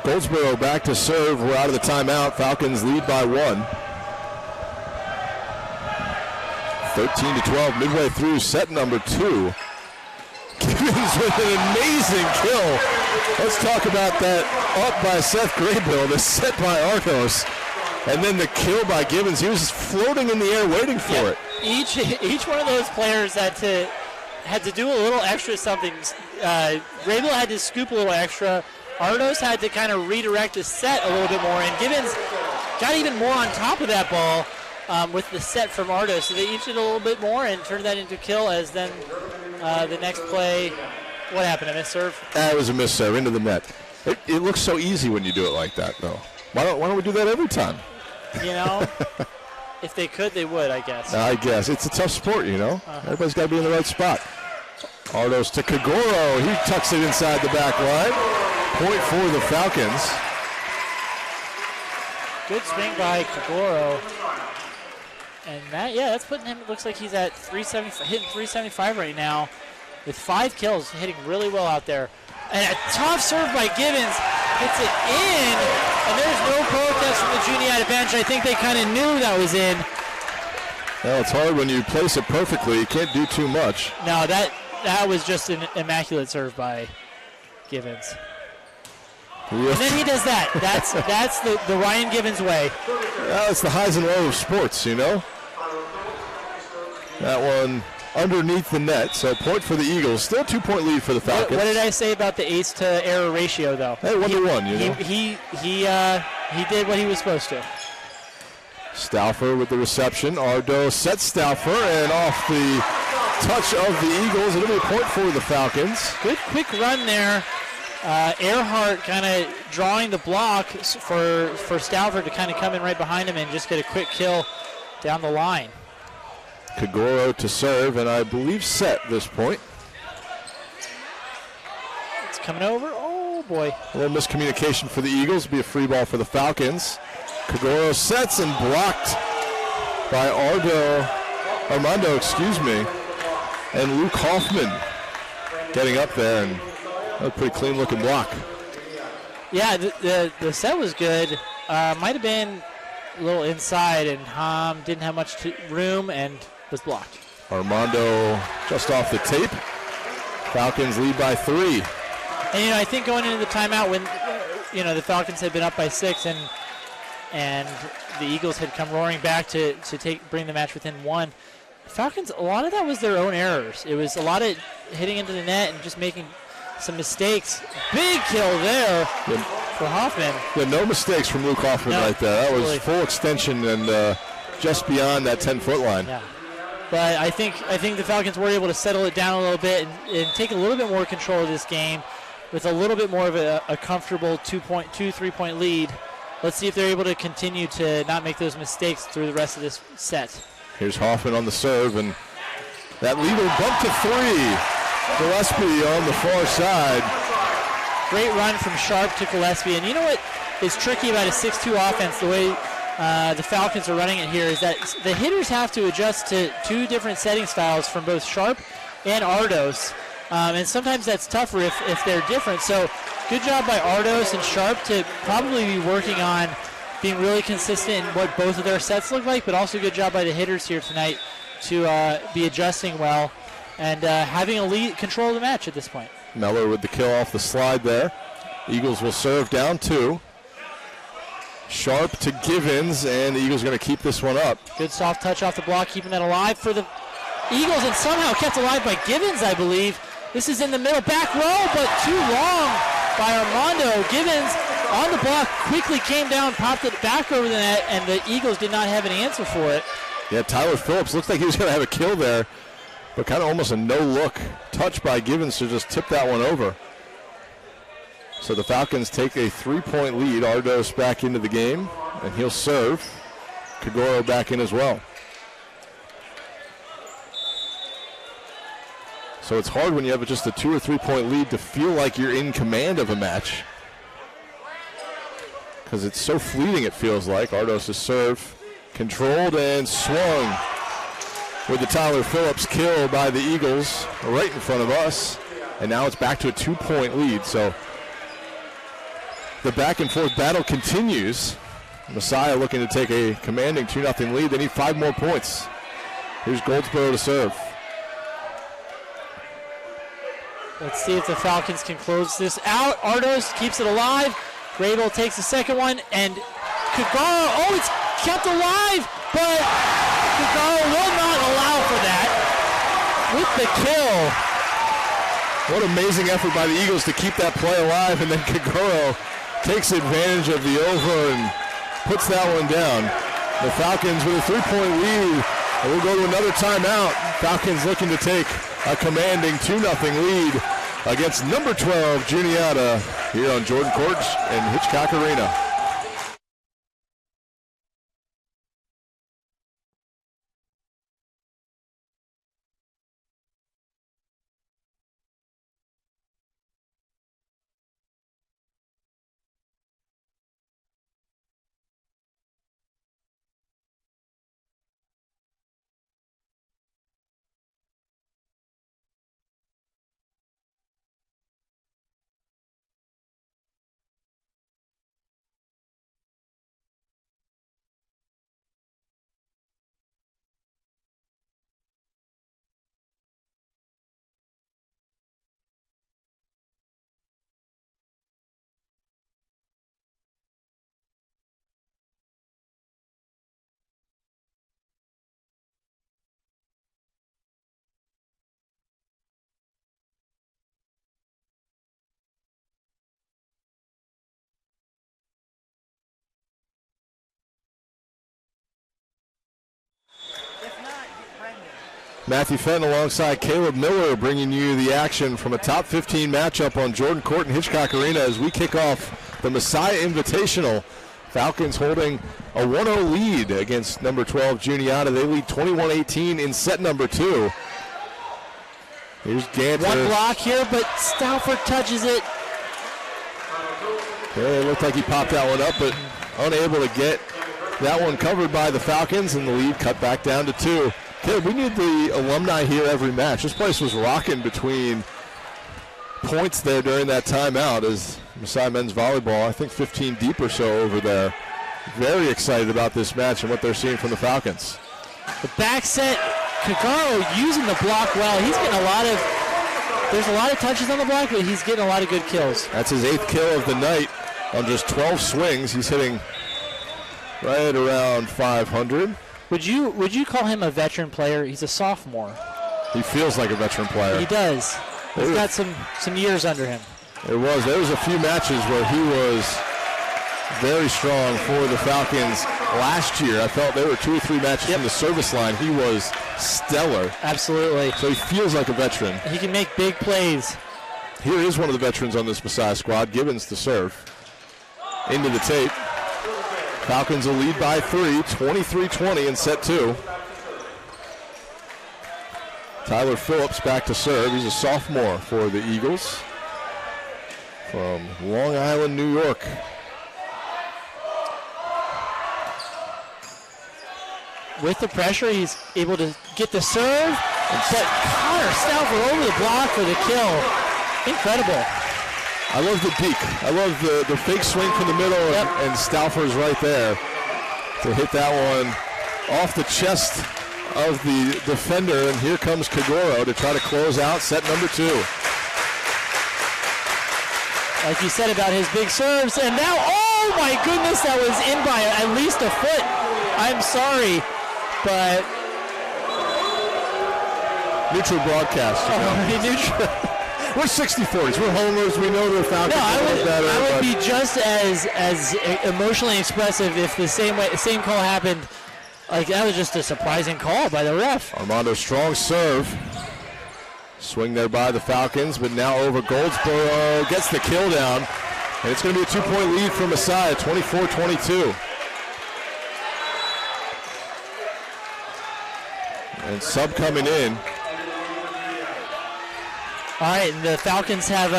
Goldsboro back to serve. We're out of the timeout. Falcons lead by 1. 13-12, midway through set number 2. Gibbons with an amazing kill. Let's talk about that up by Seth Graybill, the set by Argos, and then the kill by Gibbons. He was just floating in the air waiting for it. Each one of those players had to do a little extra something. Graybill had to scoop a little extra. Ardos had to kind of redirect the set a little bit more, and Gibbons got even more on top of that ball with the set from Ardos. So they each did a little bit more and turned that into a kill as then the next play, what happened, a miss serve? It was a miss serve into the net. It looks so easy when you do it like that, though. Why don't we do that every time? You know, if they could, they would, I guess. I guess. It's a tough sport, you know. Everybody's got to be in the right spot. Ardos to Kagoro. He tucks it inside the back line. Point for the Falcons. Good swing by Kagoro. And that's putting him, it looks like he's at 375, hitting 375 right now with 5 kills, hitting really well out there. And a tough serve by Gibbons, hits it in, and there's no protest from the Juniata bench. I think they kind of knew that was in. Well, it's hard when you place it perfectly. You can't do too much. No, that was just an immaculate serve by Gibbons. And then he does that. That's the Ryan Gibbons way. Well, it's the highs and lows of sports, you know. That one underneath the net, so point for the Eagles. Still 2-point lead for the Falcons. What did I say about the ace to error ratio, though? Hey, 1-to-1, you know. He did what he was supposed to. Stauffer with the reception. Ardo sets Stauffer, and off the touch of the Eagles, it'll be a point for the Falcons. Good quick run there. Earhart kind of drawing the block for Stauffer to kind of come in right behind him and just get a quick kill down the line. Kagoro to serve, and I believe set this point. It's coming over. Oh, boy. A little miscommunication for the Eagles. It'll be a free ball for the Falcons. Kagoro sets and blocked by Armando, and Luke Hoffman getting up there, and a pretty clean-looking block. Yeah, the set was good. Might have been a little inside, and didn't have much room and was blocked. Armando just off the tape. Falcons lead by 3. And, I think going into the timeout when, the Falcons had been up by 6 and the Eagles had come roaring back to bring the match within 1. Falcons, a lot of that was their own errors. It was a lot of hitting into the net and just making some mistakes. Big kill there for Hoffman. Yeah, no mistakes from Luke Hoffman right there. That was full extension and just beyond that 10-foot line. Yeah. But I think the Falcons were able to settle it down a little bit and take a little bit more control of this game with a little bit more of a comfortable 3-point lead. Let's see if they're able to continue to not make those mistakes through the rest of this set. Here's Hoffman on the serve, and that lead will bump to 3. Gillespie on the far side. Great run from Sharp to Gillespie. And you know what is tricky about a 6-2 offense, the way the Falcons are running it here, is that the hitters have to adjust to 2 different setting styles from both Sharp and Ardos. And sometimes that's tougher if they're different. So good job by Ardos and Sharp to probably be working on being really consistent in what both of their sets look like, but also good job by the hitters here tonight to be adjusting well and having a lead control of the match at this point. Meller with the kill off the slide there. Eagles will serve down 2. Sharp to Givens, and the Eagles going to keep this one up. Good soft touch off the block, keeping that alive for the Eagles, and somehow kept alive by Givens, I believe. This is in the middle, back row, but too long by Armando. Givens on the block, quickly came down, popped it back over the net, and the Eagles did not have an answer for it. Yeah, Tyler Phillips looks like he was going to have a kill there, but kind of almost a no-look touch by Givens to just tip that one over. So the Falcons take a 3-point lead. Ardos back into the game, and he'll serve. Kagoro back in as well. So it's hard when you have just a 2 or 3 point lead to feel like you're in command of a match, because it's so fleeting, it feels like. Ardos' serve controlled and swung with the Tyler Phillips kill by the Eagles right in front of us. And now it's back to a 2 point lead. So the back and forth battle continues. Messiah looking to take a commanding 2-0 lead. They need 5 more points. Here's Goldsboro to serve. Let's see if the Falcons can close this out. Ardos keeps it alive. Grable takes the second one, and Kagaro, oh, it's kept alive, but Kagaro will not allow for that with the kill. What amazing effort by the Eagles to keep that play alive, and then Kagaro takes advantage of the over and puts that one down. The Falcons with a 3-point lead, and we'll go to another timeout. Falcons looking to take a commanding 2-0 lead against number 12, Juniata, here on Jordan Court and Hitchcock Arena. Matthew Fenton alongside Caleb Miller bringing you the action from a top 15 matchup on Jordan Court and Hitchcock Arena as we kick off the Messiah Invitational. Falcons holding a 1-0 lead against number 12 Juniata. They lead 21-18 in set number 2. Here's Ganter. One block here, but Stauffer touches it. Yeah, it looked like he popped that one up, but unable to get that one covered by the Falcons, and the lead cut back down to 2. Caleb, we need the alumni here every match. This place was rocking between points there during that timeout as Messiah men's volleyball, I think 15 deep or so over there. Very excited about this match and what they're seeing from the Falcons. The back set, Kagaro using the block well. He's getting there's a lot of touches on the block, but he's getting a lot of good kills. That's his 8th kill of the night on just 12 swings. He's hitting right around 500. Would you call him a veteran player? He's a sophomore. He feels like a veteran player. He does. He's got some years under him. There was a few matches where he was very strong for the Falcons last year. I felt there were 2 or 3 matches from the service line. He was stellar. Absolutely. So he feels like a veteran. He can make big plays. Here is one of the veterans on this Messiah squad, Gibbons to serve. Into the tape. Falcons will lead by 3, 23-20 in set 2. Tyler Phillips back to serve. He's a sophomore for the Eagles from Long Island, New York. With the pressure, he's able to get the serve, but Connor Stauffer over the block for the kill. Incredible. I love the peak. I love the fake swing from the middle, and Stauffer's right there to hit that one off the chest of the defender, and here comes Kagoro to try to close out set number 2. Like you said about his big serves, and now, oh my goodness, that was in by at least a foot. I'm sorry, but... Neutral broadcast. Neutral. We're 60-40s. We're homers. We know the Falcons better. I would be just as emotionally expressive if the same call happened. Like, that was just a surprising call by the ref. Armando strong serve. Swing there by the Falcons, but now over Goldsboro. Gets the kill down. And it's going to be a 2-point lead for Messiah, 24-22. And sub coming in. All right, and the Falcons have,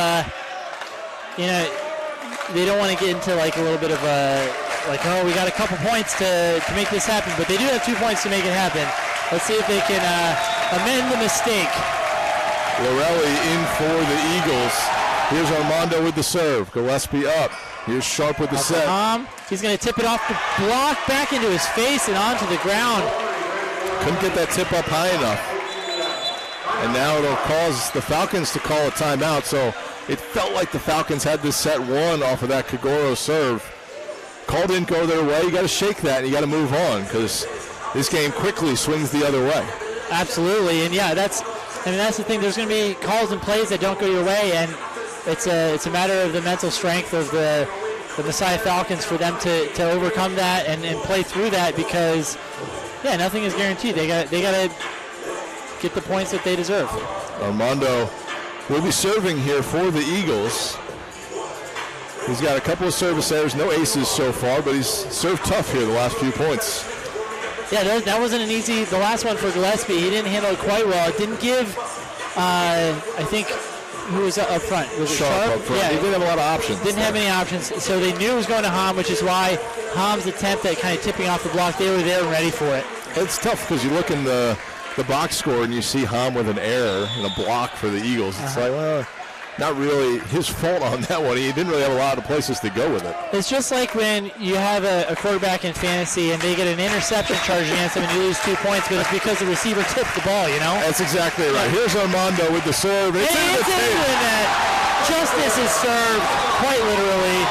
they don't want to get into like a little bit of oh, we got a couple points to make this happen, but they do have 2 points to make it happen. Let's see if they can amend the mistake. Lorelli in for the Eagles. Here's Armando with the serve. Gillespie up. Here's Sharp with the Off to set. Hom. He's going to tip it off the block, back into his face and onto the ground. Couldn't get that tip up high enough. And now it'll cause the Falcons to call a timeout. So it felt like the Falcons had this set won off of that Kagoro serve. Call didn't go their way. You got to shake that and you got to move on because this game quickly swings the other way. Absolutely, and yeah, that's the thing. There's going to be calls and plays that don't go your way, and it's a matter of the mental strength of the Messiah Falcons for them to overcome that and play through that because, yeah, nothing is guaranteed. They got to get the points that they deserve. Armando will be serving here for the Eagles. He's got a couple of service errors, no aces so far, but he's served tough here the last few points. Yeah, that wasn't an easy. The last one for Gillespie, he didn't handle it quite well. It didn't give. I think who was up front? Was it Sharp? Up front. Yeah, He didn't have a lot of options. Didn't have any options, so they knew it was going to Hom, which is why Hom's attempt at kind of tipping off the block, they were there and ready for it. It's tough because you look in the box score and you see Hom with an error and a block for the Eagles. It's like, well, not really his fault on that one. He didn't really have a lot of places to go with it. It's just like when you have a quarterback in fantasy and they get an interception charged against them and you lose 2 points, but it's because the receiver tipped the ball, you know? That's exactly right. Here's Armando with the serve. It's in the tape. That. Justice is served, quite literally.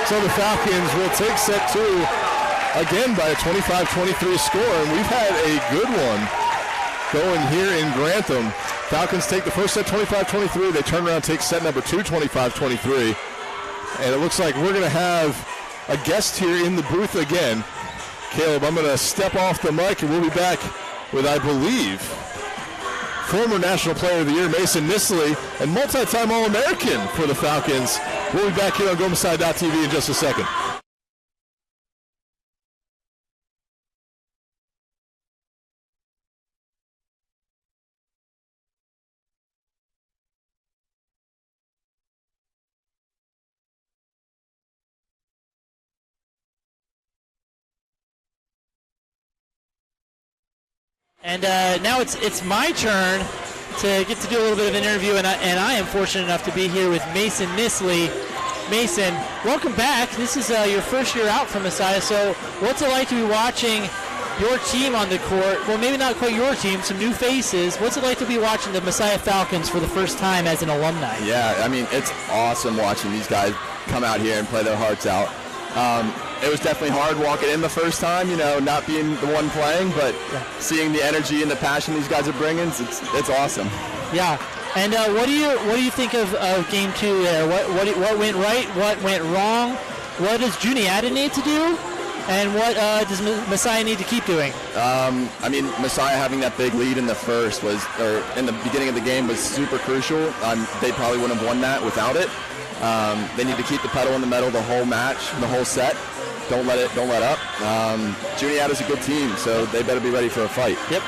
So the Falcons will take set 2 again by a 25-23 score, and we've had a good one going here in Grantham. Falcons take the first set 25-23. They turn around, take set number 2, 25-23. And it looks like we're going to have a guest here in the booth again. Caleb, I'm going to step off the mic, and we'll be back with, I believe, former National Player of the Year, Mason Nisley, and multi-time All-American for the Falcons. We'll be back here on GoMessiah.tv in just a second. And now it's my turn to get to do a little bit of an interview, and I am fortunate enough to be here with Mason Nisley. Mason, welcome back. This is your first year out from Messiah, so what's it like to be watching your team on the court? Well, maybe not quite your team, some new faces. What's it like to be watching the Messiah Falcons for the first time as an alumni? Yeah, I mean, it's awesome watching these guys come out here and play their hearts out. It was definitely hard walking in the first time, not being the one playing, but seeing the energy and the passion these guys are bringing, it's awesome. Yeah, and what do you think of game 2 there? What went right? What went wrong? What does Juniata need to do? And what does Messiah need to keep doing? I mean, Messiah having that big lead in the first in the beginning of the game was super crucial. They probably wouldn't have won that without it. They need to keep the pedal in the metal the whole match, the whole set. Don't let up. Juniata's a good team, so they better be ready for a fight. Yep.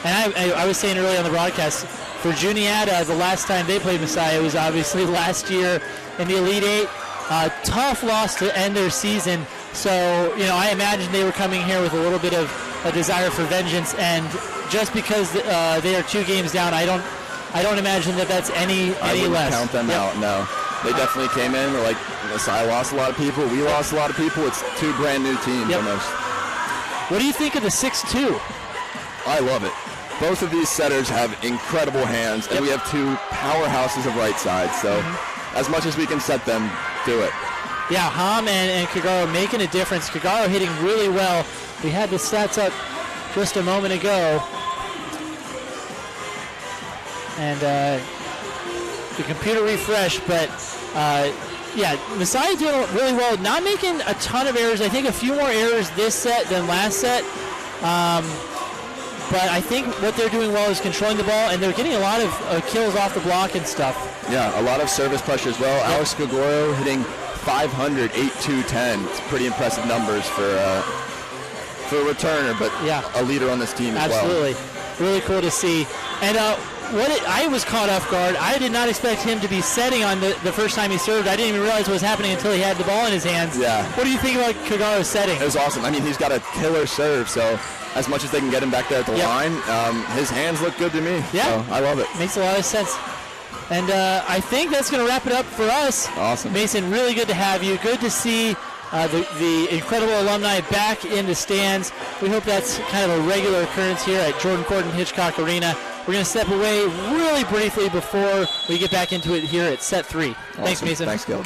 And I was saying earlier on the broadcast, for Juniata, the last time they played Messiah was obviously last year in the Elite Eight. Tough loss to end their season. So, I imagine they were coming here with a little bit of a desire for vengeance, and just because they are 2 games down, I don't imagine that's any I wouldn't less. count them out, no. They definitely came in. They're like, Messiah lost a lot of people. We lost a lot of people. It's 2 brand new teams almost. What do you think of the 6-2? I love it. Both of these setters have incredible hands, and we have 2 powerhouses of right sides. So as much as we can set them, do it. Yeah, Hom and Kagaro making a difference. Kagaro hitting really well. We had the stats up just a moment ago. And the computer refreshed, but Messiah doing really well. Not making a ton of errors. I think a few more errors this set than last set. But I think what they're doing well is controlling the ball, and they're getting a lot of kills off the block and stuff. Yeah, a lot of service pressure as well. Yep. Alex Kagoro hitting 500, 8-2-10. It's pretty impressive numbers for a returner, but a leader on this team as well. Absolutely. Really cool to see. And I was caught off guard. I did not expect him to be setting on the first time he served. I didn't even realize what was happening until he had the ball in his hands. Yeah. What do you think about Kagaro's setting? It was awesome. I mean, he's got a killer serve, so as much as they can get him back there at the line, his hands look good to me. Yeah. So I love it. Makes a lot of sense. And I think that's going to wrap it up for us. Awesome. Mason, really good to have you. Good to see the incredible alumni back in the stands. We hope that's kind of a regular occurrence here at Jordan Gordon Hitchcock Arena. We're going to step away really briefly before we get back into it here at set 3. Awesome. Thanks, Mason. Thanks, Gil.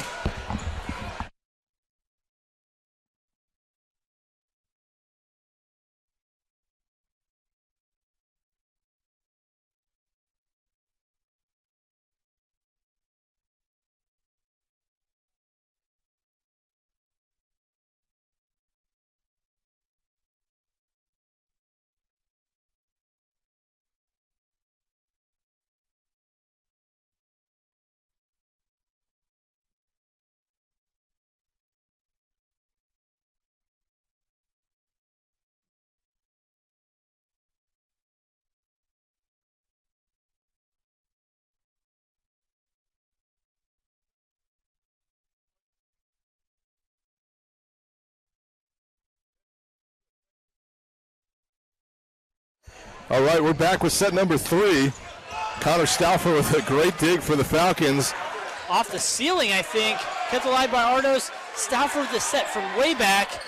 All right, we're back with set number 3. Connor Stauffer with a great dig for the Falcons. Off the ceiling, I think. Kept alive by Ardos. Stauffer with the set from way back.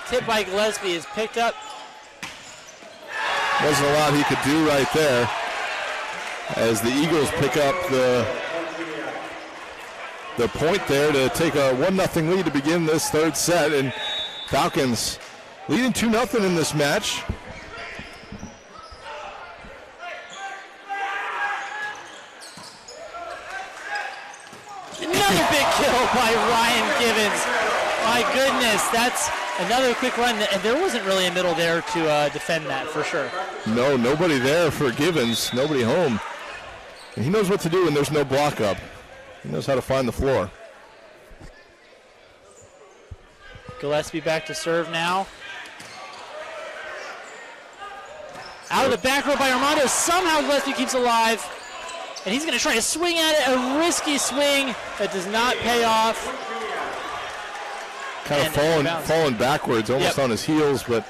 Tip by Gillespie is picked up. Wasn't a lot he could do right there as the Eagles pick up the point there to take a 1-0 lead to begin this third set. And Falcons leading 2-0 in this match. Another big kill by Ryan Givens. My goodness, that's another quick run, and there wasn't really a middle there to defend that for sure. No, nobody there for Givens, nobody home. And he knows what to do when there's no block up. He knows how to find the floor. Gillespie back to serve now. Out of the back row by Armando. Somehow Gillespie keeps alive. And he's going to try to swing at it. A risky swing that does not pay off. Kind of falling backwards, almost on his heels, but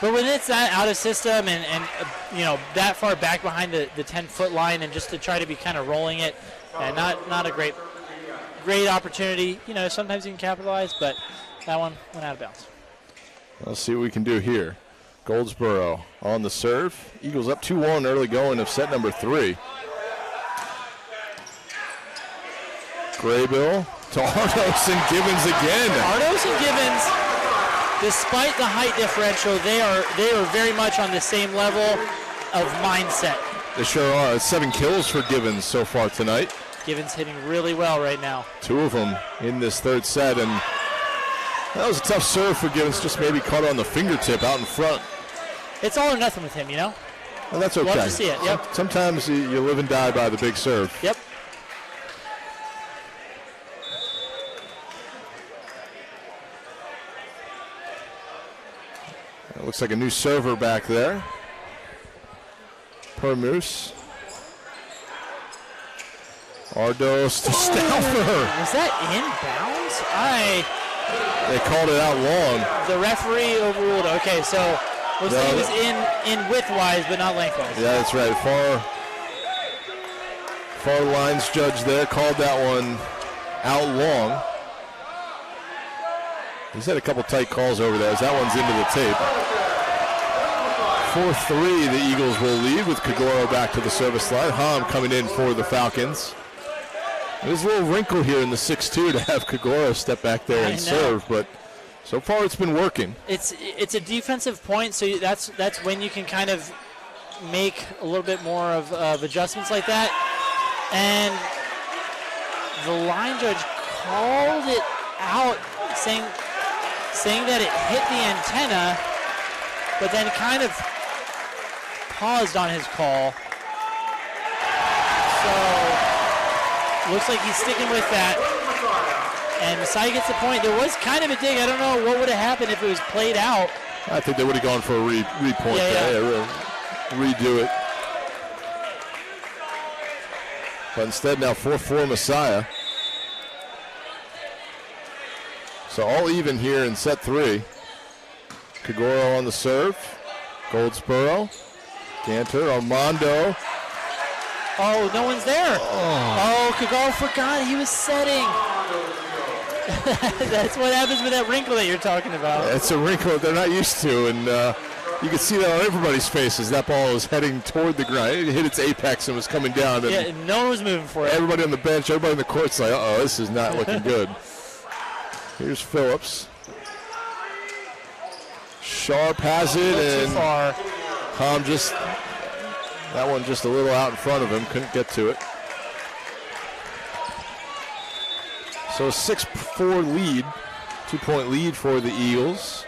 when it's that out of system and you know, that far back behind the 10-foot line, and just to try to be kind of rolling it, and not a great opportunity. You know, sometimes you can capitalize, but that one went out of bounds. Let's see what we can do here. Goldsboro on the serve. Eagles up 2-1 early going of set number 3. Graybill to Ardos and Givens again. Ardos and Givens, despite the height differential, they are very much on the same level of mindset. They sure are. It's 7 kills for Givens so far tonight. Givens hitting really well right now. 2 of them in this third set, and that was a tough serve for Givens, just maybe caught on the fingertip out in front. It's all or nothing with him, you know? And that's okay. Love to see it, yep. Sometimes you live and die by the big serve. Yep. It looks like a new server back there. Permoose. Ardos to Stauffer. Was that inbounds? They called it out long. The referee overruled. Okay, so looks like it was in widthwise, but not lengthwise. Yeah, that's right. Far lines judge there called that one out long. He's had a couple tight calls over there as that one's into the tape. 4-3, the Eagles will lead with Kagoro back to the service line. Hom coming in for the Falcons. There's a little wrinkle here in the 6-2 to have Kagoro step back there and serve, but so far it's been working. It's a defensive point, so that's when you can kind of make a little bit more of adjustments like that. And the line judge called it out, saying that it hit the antenna, but then kind of paused on his call. So looks like he's sticking with that. And Messiah gets the point. There was kind of a dig. I don't know what would have happened if it was played out. I think they would have gone for a re-point there. Yeah, redo it. But instead now 4-4 Messiah. So all even here in set 3. Kagoro on the serve. Goldsboro. Ganter, Armando. Oh, no one's there. Oh, Kagol forgot he was setting. That's what happens with that wrinkle that you're talking about. It's a wrinkle they're not used to, and you can see that on everybody's faces. That ball was heading toward the ground. It hit its apex and was coming down. And yeah, no one was moving for it. Everybody on the bench, everybody in the court's like, uh-oh, this is not looking good. Here's Phillips. Sharp has it, and too far. Hom that one just a little out in front of him, couldn't get to it. So a 6-4 lead, 2-point lead for the Eagles.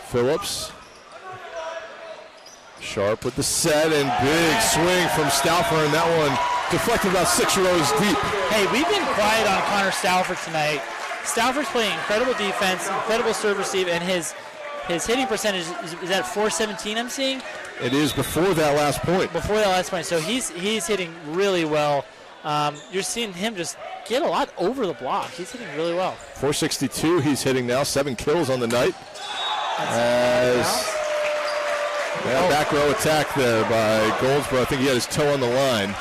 Phillips. Sharp with the set, and big swing from Stauffer, and that one deflected about 6 rows deep. Hey, we've been quiet on Connor Stauffer tonight. Stauffer's playing incredible defense, incredible serve receive, and his hitting percentage is at .417, I'm seeing. It is before that last point. Before that last point, so he's hitting really well. You're seeing him just get a lot over the block. He's hitting really well. .462 he's hitting now, 7 kills on the night. Back row attack there by Goldsboro. I think he had his toe on the line.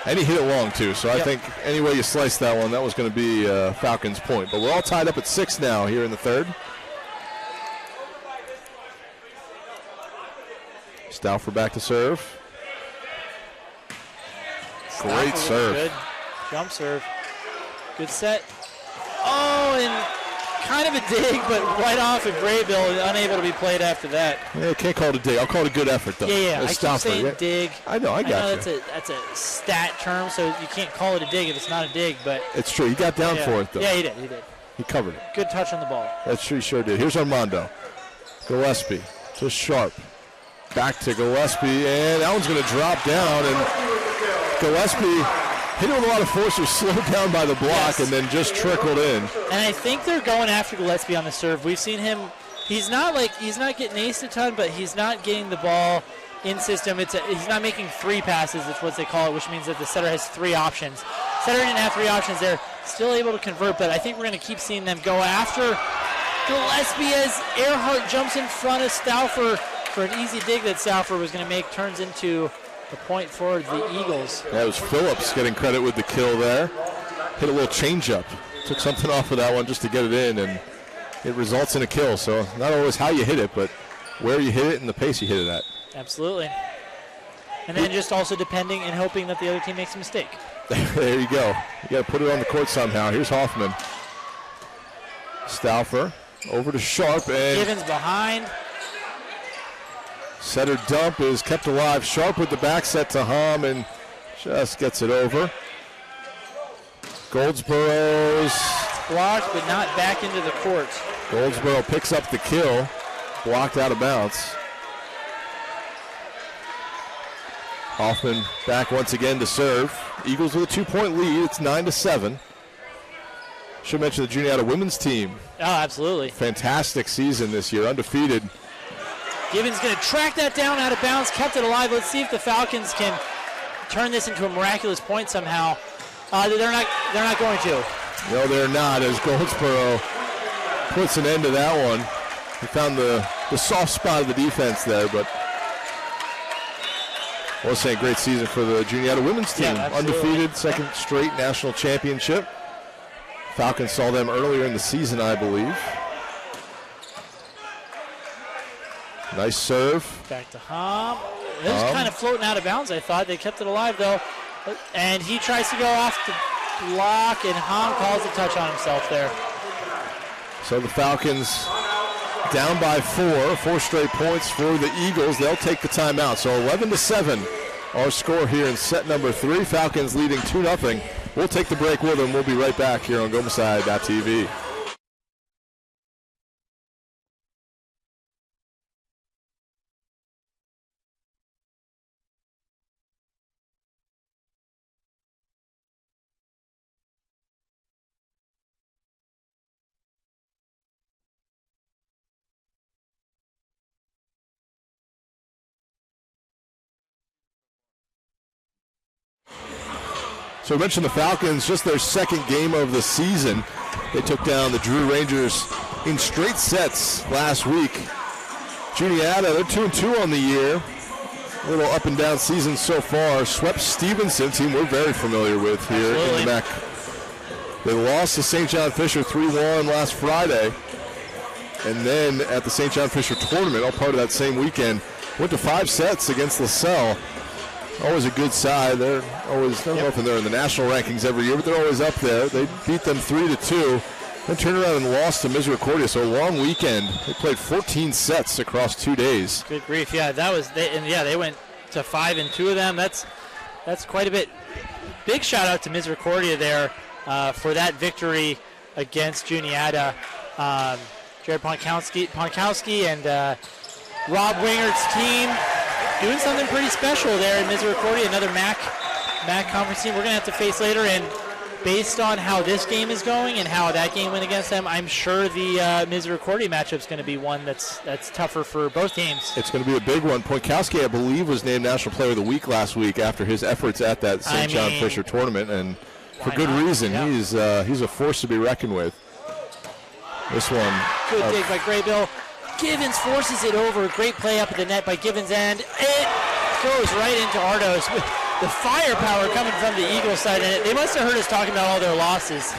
And he hit it long, too. So I think any way you slice that one, that was going to be Falcons' point. But we're all tied up at 6 now here in the third. Stauffer back to serve. Great serve. Good jump serve. Good set. Oh, and kind of a dig, but right off of Graybill, unable to be played after that. Yeah, I can't call it a dig. I'll call it a good effort, though. Yeah. I keep saying dig. I know, I got you. That's a stat term, so you can't call it a dig if it's not a dig. But it's true. He got down for it, though. Yeah, he did. He covered it. Good touch on the ball. That's true. He sure did. Here's Armando. Gillespie to Sharp. Back to Gillespie, and that one's going to drop down, and Gillespie hit it with a lot of force, was slowed down by the block, and then just trickled in. And I think they're going after Gillespie on the serve. We've seen him. He's not getting aced a ton, but he's not getting the ball in system. He's not making 3 passes. It's what they call it, which means that the setter has 3 options. Setter didn't have 3 options. They're still able to convert, but I think we're going to keep seeing them go after Gillespie as Earhart jumps in front of Stauffer for an easy dig that Stauffer was going to make, turns into a point for the Eagles. That was Phillips getting credit with the kill there. Hit a little changeup. Took something off of that one just to get it in, and it results in a kill. So not always how you hit it, but where you hit it and the pace you hit it at. Absolutely. And then just also depending and hoping that the other team makes a mistake. There you go. You got to put it on the court somehow. Here's Hoffman. Stauffer over to Sharp, and Givens behind. Setter dump is kept alive. Sharp with the back set to Hom, and just gets it over. Goldsboro's blocked, but not back into the court. Goldsboro picks up the kill. Blocked out of bounds. Hoffman back once again to serve. Eagles with a 2-point lead. It's 9-7. Should mention the Juniata women's team. Oh, absolutely. Fantastic season this year, undefeated. Givens going to track that down out of bounds, kept it alive. Let's see if the Falcons can turn this into a miraculous point somehow. They're not going to. No, they're not, as Goldsboro puts an end to that one. He found the soft spot of the defense there, but I was saying great season for the Juniata women's team. Yeah, undefeated, second straight national championship. Falcons saw them earlier in the season, I believe. Nice serve. Back to Hom. It was kind of floating out of bounds, I thought. They kept it alive, though. And he tries to go off the block, and Hom calls a touch on himself there. So the Falcons down by 4 straight points for the Eagles. They'll take the timeout. So 11-7, our score here in set number 3. Falcons leading 2-0. We'll take the break with them. We'll be right back here on GoMasai.tv. So we mentioned the Falcons, just their second game of the season. They took down the Drew Rangers in straight sets last week. Juniata, they're 2-2 on the year. A little up and down season so far. Swept Stevenson, team we're very familiar with here in the MAC. They lost to St. John Fisher 3-1 last Friday. And then at the St. John Fisher tournament, all part of that same weekend, went to 5 sets against LaSalle. Always a good side. They're always, I don't know if they're in the national rankings every year, but they're always up there. They beat them 3-2, then turned around and lost to Misericordia. So a long weekend. They played 14 sets across 2 days. Good grief, yeah. They went to 5 in 2 of them. That's quite a bit. Big shout out to Misericordia there for that victory against Juniata. Jared Ponkowski and Rob Wingert's team doing something pretty special there in Misericordia, another MAC conference team we're going to have to face later. And based on how this game is going and how that game went against them, I'm sure the Misericordia matchup is going to be one that's tougher for both teams. It's going to be a big one. Ponkowski, I believe, was named National Player of the Week last week after his efforts at that St. John Fisher tournament, and for good reason. Yeah. He's a force to be reckoned with. This one. Good dig by Graybill. Givens forces it over. Great play up at the net by Givens, and it goes right into Ardos with the firepower coming from the Eagles side. And they must have heard us talking about all their losses.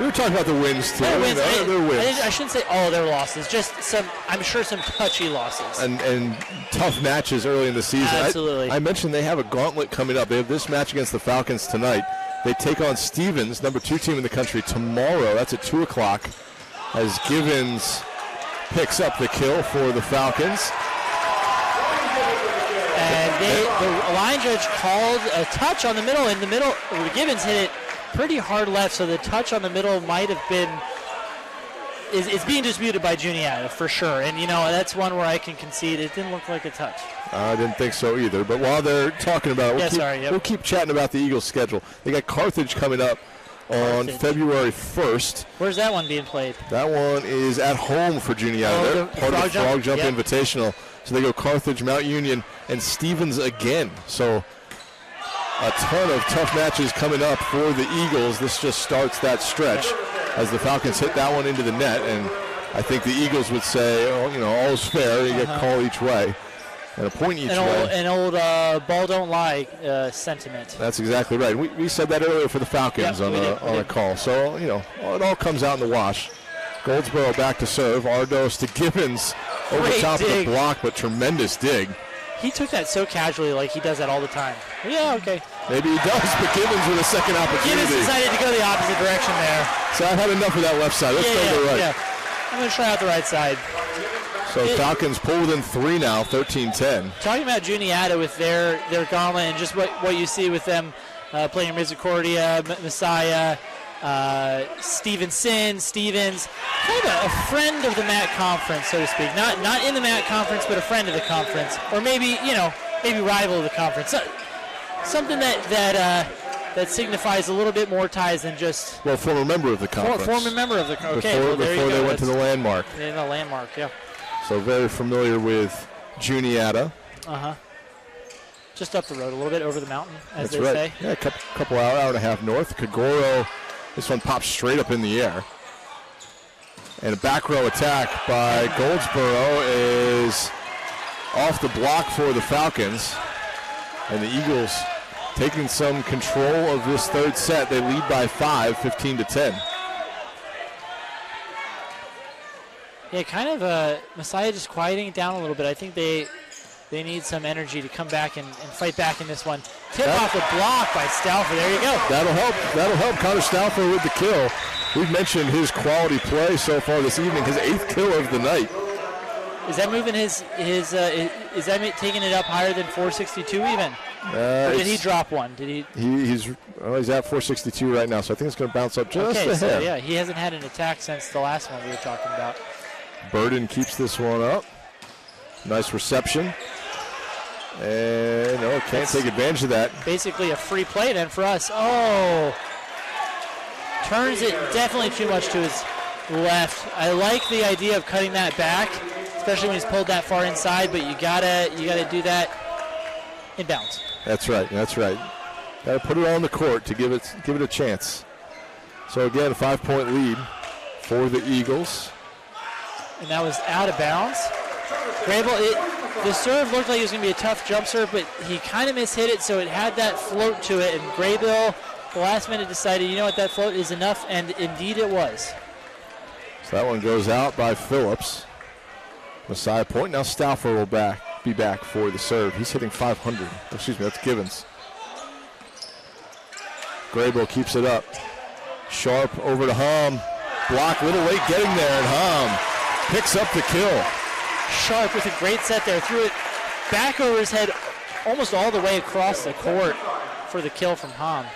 We were talking about the wins, too. Their wins. Their wins. I shouldn't say all their losses, just some, I'm sure some touchy losses. And tough matches early in the season. Absolutely. I mentioned they have a gauntlet coming up. They have this match against the Falcons tonight. They take on Stevens, number 2 team in the country, tomorrow. That's at 2 o'clock as Givens picks up the kill for the Falcons. And the line judge called a touch on the middle. In the middle, Givens hit it pretty hard left, so the touch on the middle might have been is being disputed by Juniata for sure. And, that's one where I can concede. It didn't look like a touch. I didn't think so either. But while they're talking about it, we'll keep chatting about the Eagles' schedule. They got Carthage coming up on February 1st. Where's that one being played? That one is at home for Juniata. They're part of the Frog Jump Invitational. So they go Carthage, Mount Union, and Stevens again. So a ton of tough matches coming up for the Eagles. This just starts that stretch as the Falcons hit that one into the net. And I think the Eagles would say, all is fair. You get a call each way and a point each way. An old ball don't lie sentiment. That's exactly right. We said that earlier for the Falcons on a call. So, it all comes out in the wash. Goldsboro back to serve. Ardos to Gibbons over the top of the block, but tremendous dig. He took that so casually, like he does that all the time. Yeah, okay. Maybe he does, but Gibbons with a second opportunity. Gibbons decided to go the opposite direction there. So I've had enough of that left side. Let's go to the right. Yeah. I'm going to try out the right side. So Falcons pull within 3 now, 13-10. Talking about Juniata with their gauntlet and just what you see with them playing Misericordia, Messiah, Stevens, kind of a friend of the MAC conference, so to speak. Not in the MAC conference, but a friend of the conference, or maybe rival of the conference. Something that signifies a little bit more ties than just. Former member of the conference. Former member of the conference. Okay, before they went to the landmark. In the landmark, yeah. So very familiar with Juniata. Just up the road a little bit, over the mountain, as That's they right. say. Yeah, a couple hour and a half north. Kagoro, this one pops straight up in the air. And a back row attack by Goldsboro is off the block for the Falcons. And the Eagles taking some control of this third set. They lead by 5, 15-10. Yeah, kind of Messiah just quieting it down a little bit. I think they need some energy to come back and fight back in this one. Tip off the block by Stauffer. There you go. That'll help Connor Stauffer with the kill. We've mentioned his quality play so far this evening, his 8th kill of the night. Is that moving is that taking it up higher than 462 even? Or did he drop one? He's at 462 right now, so I think it's going to bounce up just a hair. So yeah, he hasn't had an attack since the last one we were talking about. Burden keeps this one up. Nice reception. And can't take advantage of that. Basically a free play then for us. Oh, turns it definitely too much to his left. I like the idea of cutting that back, especially when he's pulled that far inside, but you gotta do that inbounds. That's right. Gotta put it on the court to give it a chance. So again, a 5-point lead for the Eagles. And that was out of bounds. Grable, The serve looked like it was going to be a tough jump serve, but he kind of mishit it, so it had that float to it. And Graybill, the last minute, decided, you know what, that float is enough, and indeed it was. So that one goes out by Phillips. Messiah point. Now Stauffer will be back for the serve. He's hitting 500. Excuse me, that's Givens. Graybill keeps it up. Sharp over to Hom. Block a little late getting there, and Hom picks up the kill. Sharp with a great set there. Threw it back over his head almost all the way across the court for the kill from Hom.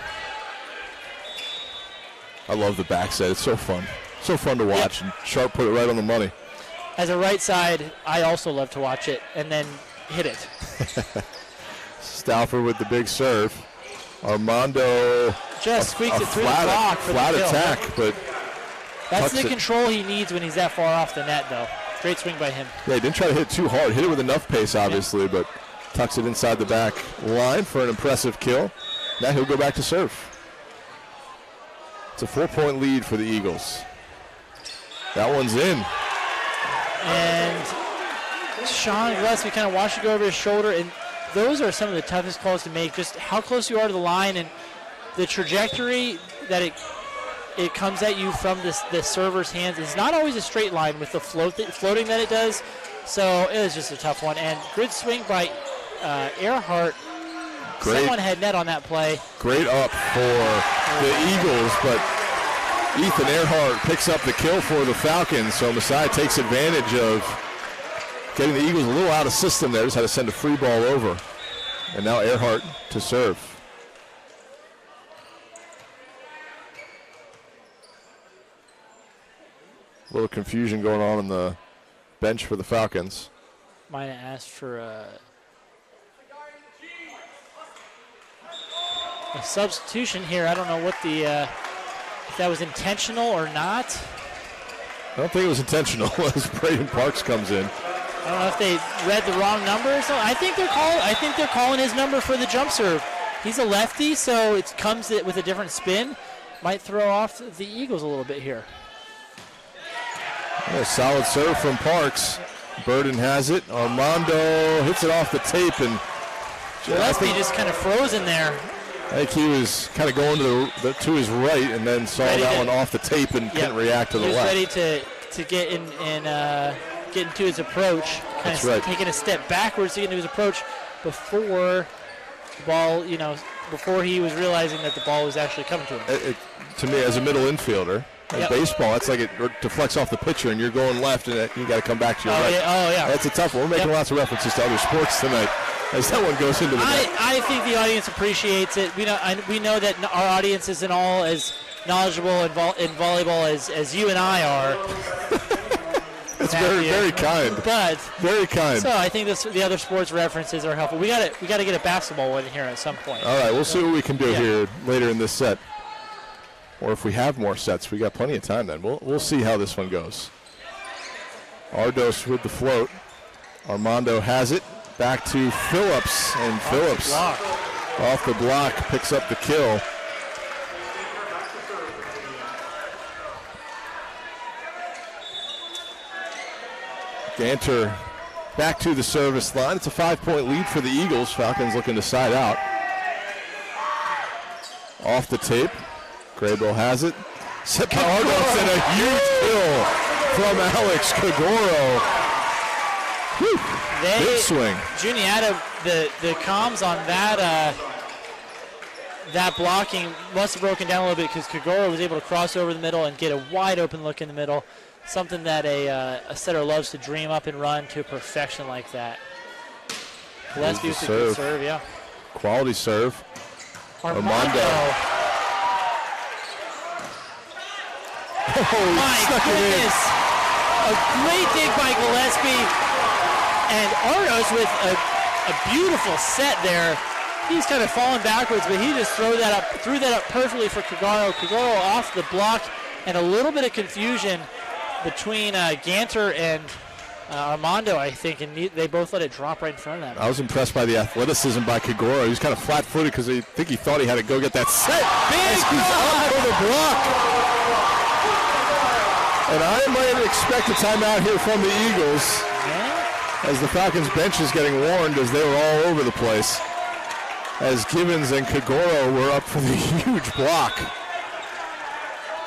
I love the back set. It's so fun. So fun to watch, and Sharp put it right on the money. As a right side, I also love to watch it and then hit it. Stauffer with the big serve. Armando just squeaks it through the flat, block for flat the kill. attack, but that's the control he needs when he's that far off the net, though. Great swing by him. Yeah, he didn't try to hit it too hard. Hit it with enough pace, obviously, but tucks it inside the back line for an impressive kill. Now he'll go back to serve. It's a 4-point lead for the Eagles. That one's in. And Sean Gillespie kind of watched it go over his shoulder, and those are some of the toughest calls to make, just how close you are to the line and the trajectory that it comes at you from the server's hands is not always a straight line with the floating that it does. So it was just a tough one. And good swing by Earhart. Great. Someone had net on that play. Great up for the Eagles, but Ethan Earhart picks up the kill for the Falcons. So Messiah takes advantage of getting the Eagles a little out of system there. Just had to send a free ball over. And now Earhart to serve. A little confusion going on the bench for the Falcons. Might have asked for a substitution here. I don't know what if that was intentional or not. I don't think it was intentional as Braden Parks comes in. I don't know if they read the wrong number or something. I think they're calling his number for the jump serve. He's a lefty, so it comes with a different spin. Might throw off the Eagles a little bit here. Yeah, solid serve from Parks. Burden has it. Armando hits it off the tape, and Gillespie just kind of frozen there. I think he was kind of going to his right, and then saw that one off the tape and couldn't react to the left. He was ready to get in and get into his approach, kind of taking a step backwards to get into his approach before the ball, before he was realizing that the ball was actually coming to him. To me, as a middle infielder, in baseball, it's like it deflects off the pitcher, and you're going left, and you got to come back to your right. Yeah. That's a tough one. We're making lots of references to other sports tonight as that one goes into the net. I think the audience appreciates it. We know that our audience isn't all as knowledgeable in volleyball as you and I are. It's very, very kind. But very kind. So I think the other sports references are helpful. We got to get a basketball one here at some point. All right, we'll see what we can do here later in this set. Or if we have more sets, we got plenty of time then. We'll see how this one goes. Ardos with the float. Armando has it. Back to Phillips. And Phillips off the block picks up the kill. Ganter back to the service line. It's a 5-point lead for the Eagles. Falcons looking to side out. Off the tape. Graybill has it. Ardos and a huge kill from Alex Kagoro. Big swing. Juniata, the comms on that blocking must have broken down a little bit because Kagoro was able to cross over the middle and get a wide open look in the middle. Something that a setter loves to dream up and run to perfection like that. Gillespie with a good serve, yeah. Quality serve. Armando. My goodness. A great dig by Gillespie. And Ardos with a beautiful set there. He's kind of falling backwards, but he just threw that up perfectly for Kagoro. Kagoro off the block, and a little bit of confusion between Ganter and Armando, I think, and they both let it drop right in front of them. I was impressed by the athleticism by Kagoro. He was kind of flat-footed because I think he thought he had to go get that set. Big he's up for the block. And I might expect a timeout here from the Eagles. Yeah. as the Falcons bench is getting warned as they were all over the place, as Givens and Kagoro were up for the huge block.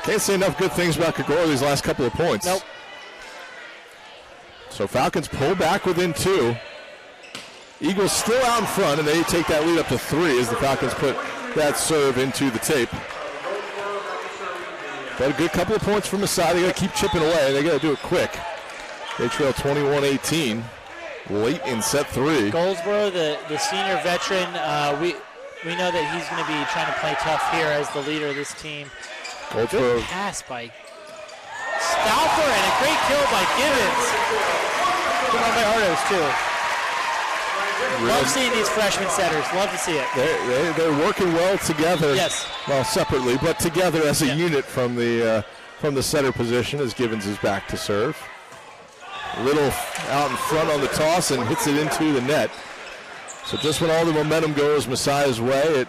Can't say enough good things about Kagoro these last couple of points. Nope. So Falcons pull back within 2. Eagles still out in front, and they take that lead up to 3 as the Falcons put that serve into the tape. But a good couple of points from Masai. They got to keep chipping away. They got to do it quick. They trail 21-18 late in set 3. Goldsboro, the senior veteran, we know that he's going to be trying to play tough here as the leader of this team. Goldsboro. Good pass by Stauffer and a great kill by Givens. Good one by Ardos, too. Love seeing these freshman setters. Love to see it. They're working well together. Yes. Well, separately, but together as a unit from the setter position as Givens is back to serve. Little out in front on the toss and hits it into the net. So just when all the momentum goes Messiah's way, it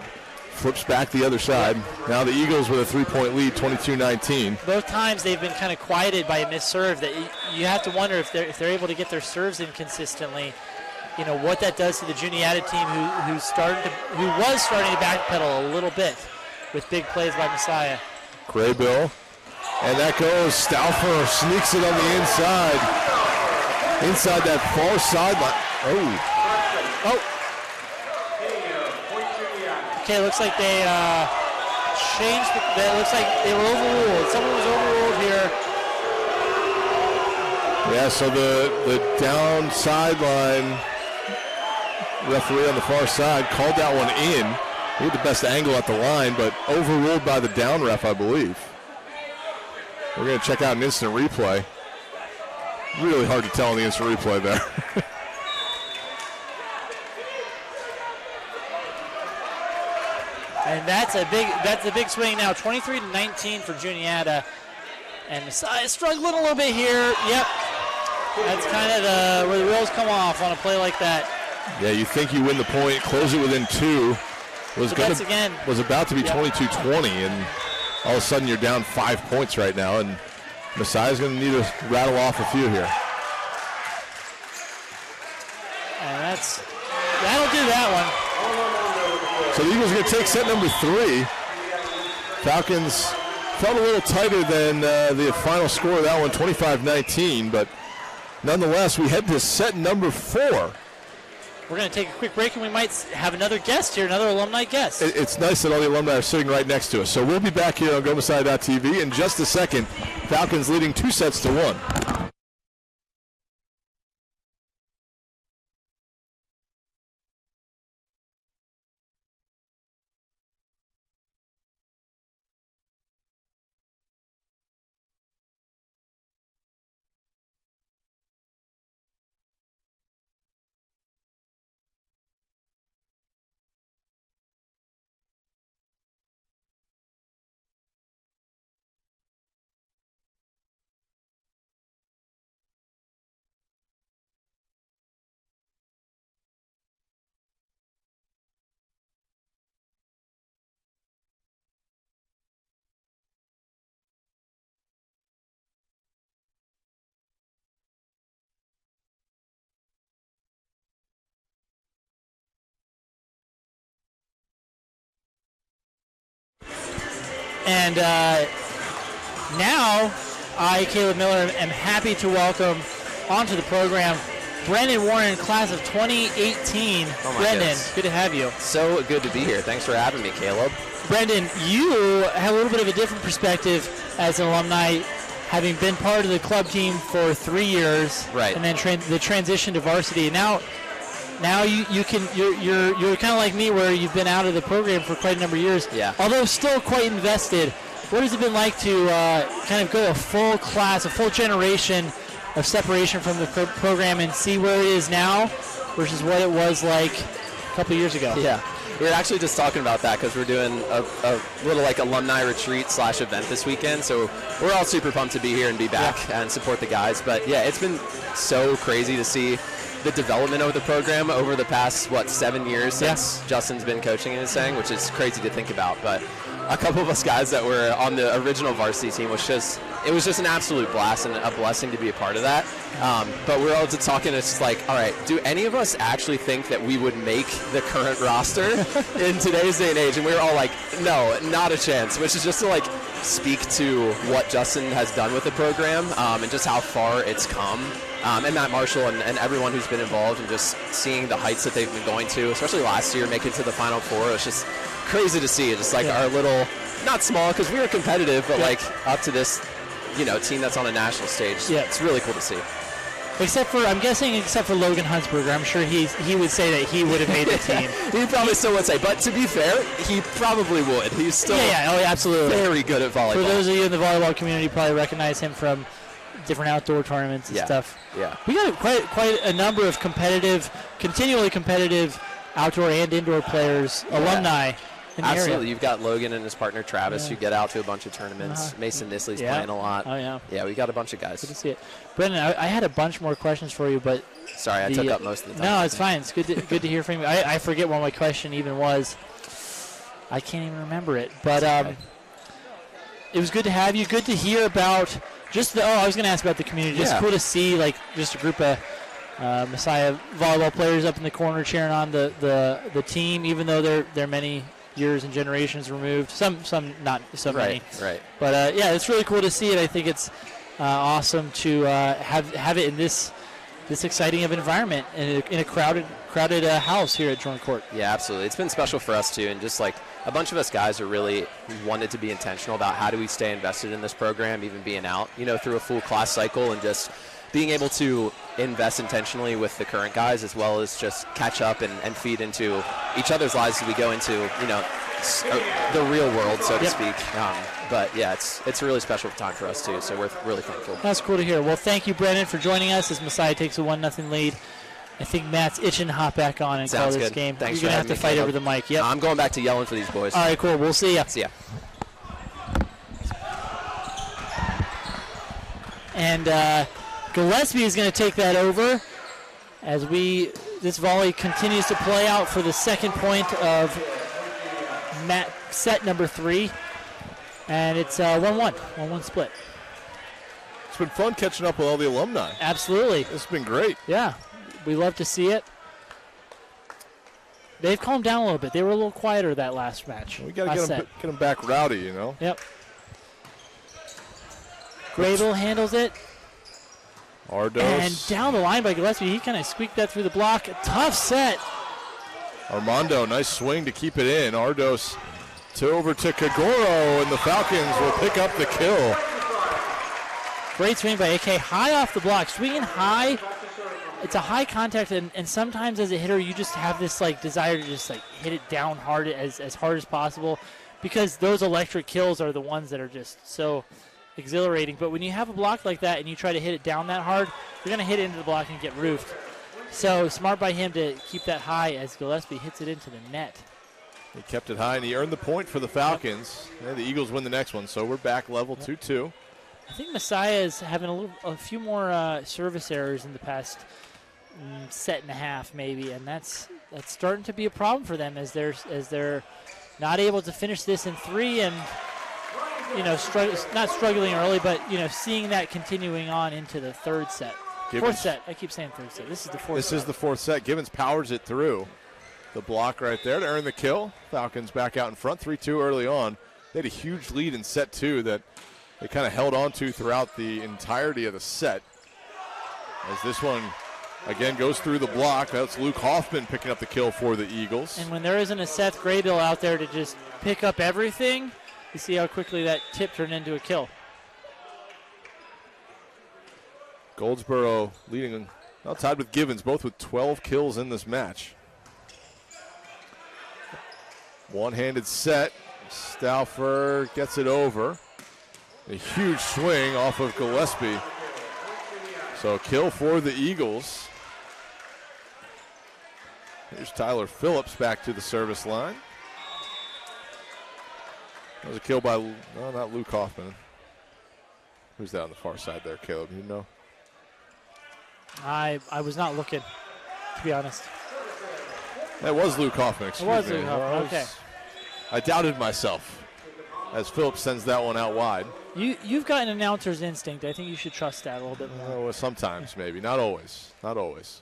flips back the other side. Now the Eagles with a 3-point lead, 22-19. Both times they've been kind of quieted by a missed serve. That you have to wonder if they're able to get their serves in consistently. You know what that does to the Juniata team, who was starting to backpedal a little bit with big plays by Messiah. Graybill, and that goes. Stauffer sneaks it on the inside that far sideline. Oh. Okay, looks like they changed. It looks like they were overruled. Someone was overruled here. Yeah, so the down sideline referee on the far side called that one in. He had the best angle at the line, but overruled by the down ref, I believe. We're going to check out an instant replay. Really hard to tell in the instant replay there. And that's a big swing now, 23-19 for Juniata. And Messiah struggling a little bit here. Yep. That's kind of where the wheels come off on a play like that. Yeah, you think you win the point, close it within 2. Was about to be 22-20, and all of a sudden you're down 5 points right now, and Messiah's going to need to rattle off a few here. And that'll do that one. So the Eagles are going to take set number 3. Falcons felt a little tighter than the final score of that one, 25-19, but nonetheless, we head to set number 4. We're going to take a quick break, and we might have another guest here, another alumni guest. It's nice that all the alumni are sitting right next to us. So we'll be back here on GoMessiah.tv in just a second. Falcons leading 2-1. And now I, Caleb Miller, am happy to welcome onto the program Brendan Warren, class of 2018. Oh my Brendan, goodness. good to have you. So good to be here. Thanks for having me, Caleb. Brendan, you have a little bit of a different perspective as an alumni, having been part of the club team for 3 years, Right. and then the transition to varsity. Now you're kind of like me, where you've been out of the program for quite a number of years. Yeah. Although still quite invested. What has it been like to kind of go a full class, a full generation of separation from the program and see where it is now versus what it was like a couple of years ago? Yeah. We were actually just talking about that because we're doing a little like alumni retreat / event this weekend. So we're all super pumped to be here and be back and support the guys. But yeah, it's been so crazy to see the development of the program over the past, 7 years since Justin's been coaching and saying, which is crazy to think about. But a couple of us guys that were on the original varsity team was just, it was just an absolute blast and a blessing to be a part of that. But we're all talking, it's just like, all right, do any of us actually think that we would make the current roster in today's day and age? And we were all like, no, not a chance, which is just to like speak to what Justin has done with the program and just how far it's come. And Matt Marshall and everyone who's been involved, and just seeing the heights that they've been going to, especially last year, making it to the Final Four. It's just crazy to see. Just like our little, not small because we were competitive, but like up to this, team that's on a national stage. Yeah, it's really cool to see. Except for Logan Huntsberger, I'm sure he would say that he would have made the team. He probably still would say, but to be fair, he probably would. He's still absolutely very good at volleyball. For those of you in the volleyball community, you probably recognize him from different outdoor tournaments and stuff. Yeah, we got quite a number of continually competitive outdoor and indoor players, alumni. Absolutely. You've got Logan and his partner Travis who get out to a bunch of tournaments. Mason Nisley's playing a lot. Oh, yeah. Yeah, we got a bunch of guys. Good to see it. Brendan, I had a bunch more questions for you, but... Sorry, I took up most of the time. No, it's fine. It's good to hear from you. I forget what my question even was. I can't even remember it. But it was good to have you. Good to hear about I was going to ask about the community. Just cool to see, like, just a group of Messiah volleyball players up in the corner cheering on the team, even though they're many years and generations removed. Some not so many. Right. But it's really cool to see it. I think it's awesome to have it in this exciting of environment in a crowded house here at Joint Court. Yeah, absolutely. It's been special for us too, and just like a bunch of us guys are really wanted to be intentional about how do we stay invested in this program, even being out, through a full class cycle, and just being able to invest intentionally with the current guys, as well as just catch up and feed into each other's lives as we go into, the real world, so to speak. But yeah, it's a really special time for us too, so we're really thankful. That's cool to hear. Well, thank you, Brendan, for joining us as Messiah takes a 1-0 lead. I think Matt's itching to hop back on and call this game. Thanks. You're going to have to fight over the mic. Yep. I'm going back to yelling for these boys. All right, cool. We'll see ya. See ya. And Gillespie is going to take that over as this volley continues to play out for the second point of set number 3. And it's 1-1 split. It's been fun catching up with all the alumni. Absolutely. It's been great. Yeah, we love to see it. They've calmed down a little bit. They were a little quieter that last match. We got to get them back rowdy, Yep. Grable handles it. Ardos. And down the line by Gillespie. He kind of squeaked that through the block. Tough set. Armando, nice swing to keep it in. Ardos over to Kagoro, and the Falcons will pick up the kill. Great swing by AK. High off the block. Swinging high. It's a high contact, and sometimes as a hitter, you just have this desire to just hit it down hard as hard as possible, because those electric kills are the ones that are just so exhilarating. But when you have a block like that and you try to hit it down that hard, you're going to hit it into the block and get roofed. So smart by him to keep that high as Gillespie hits it into the net. He kept it high, and he earned the point for the Falcons. Yep. And the Eagles win the next one, so we're back level 2-2. I think Messiah is having a few more service errors in the past set and a half, maybe, and that's starting to be a problem for them as they're not able to finish this in 3, and not struggling early, but seeing that continuing on into the third set. Fourth set. I keep saying third set. This is the fourth. This is the fourth set. Givens powers it through. The block right there to earn the kill. Falcons back out in front, 3-2 early on. They had a huge lead in set 2 that they kind of held on to throughout the entirety of the set. As this one, again, goes through the block. That's Luke Hoffman picking up the kill for the Eagles. And when there isn't a Seth Graybill out there to just pick up everything, you see how quickly that tip turned into a kill. Goldsboro leading, tied with Givens, both with 12 kills in this match. One-handed set. Stauffer gets it over. A huge swing off of Gillespie. So kill for the Eagles. Here's Tyler Phillips back to the service line. That was a kill by, not Luke Hoffman. Who's that on the far side there, Caleb? You know? I was not looking, to be honest. That was Luke Hoffman, excuse me. It was Luke Hoffman, okay. I doubted myself. as Phillips sends that one out wide. You've got an announcer's instinct. I think you should trust that a little bit more. Well, sometimes, maybe. Not always. Not always.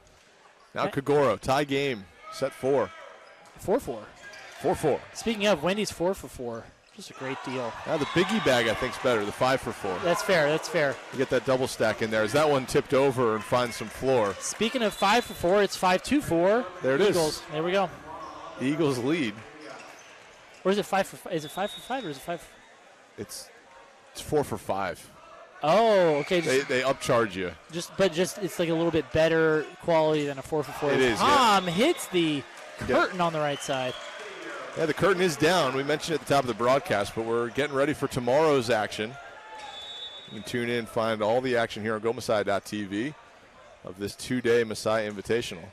Now Kagoro, tie game, set 4. 4-4. 4-4. Speaking of, Wendy's 4 for 4. Just a great deal. Now the biggie bag, I think, is better, the 5 for 4. That's fair. That's fair. You get that double stack in there. As that one tipped over and finds some floor. Speaking of 5 for 4, it's 5-2-4. There it Eagles. is. There we go. The Eagles lead. Or is it 5 for 5? Is it 5 for 5 or is it 5? It's 4 for 5. Oh, okay. They upcharge you. But it's like a little bit better quality than a 4 for 4. It is. Tom hits the curtain on the right side. Yeah, the curtain is down. We mentioned at the top of the broadcast, but we're getting ready for tomorrow's action. You can tune in, find all the action here on GoMessiah.tv of this 2-day Messiah Invitational.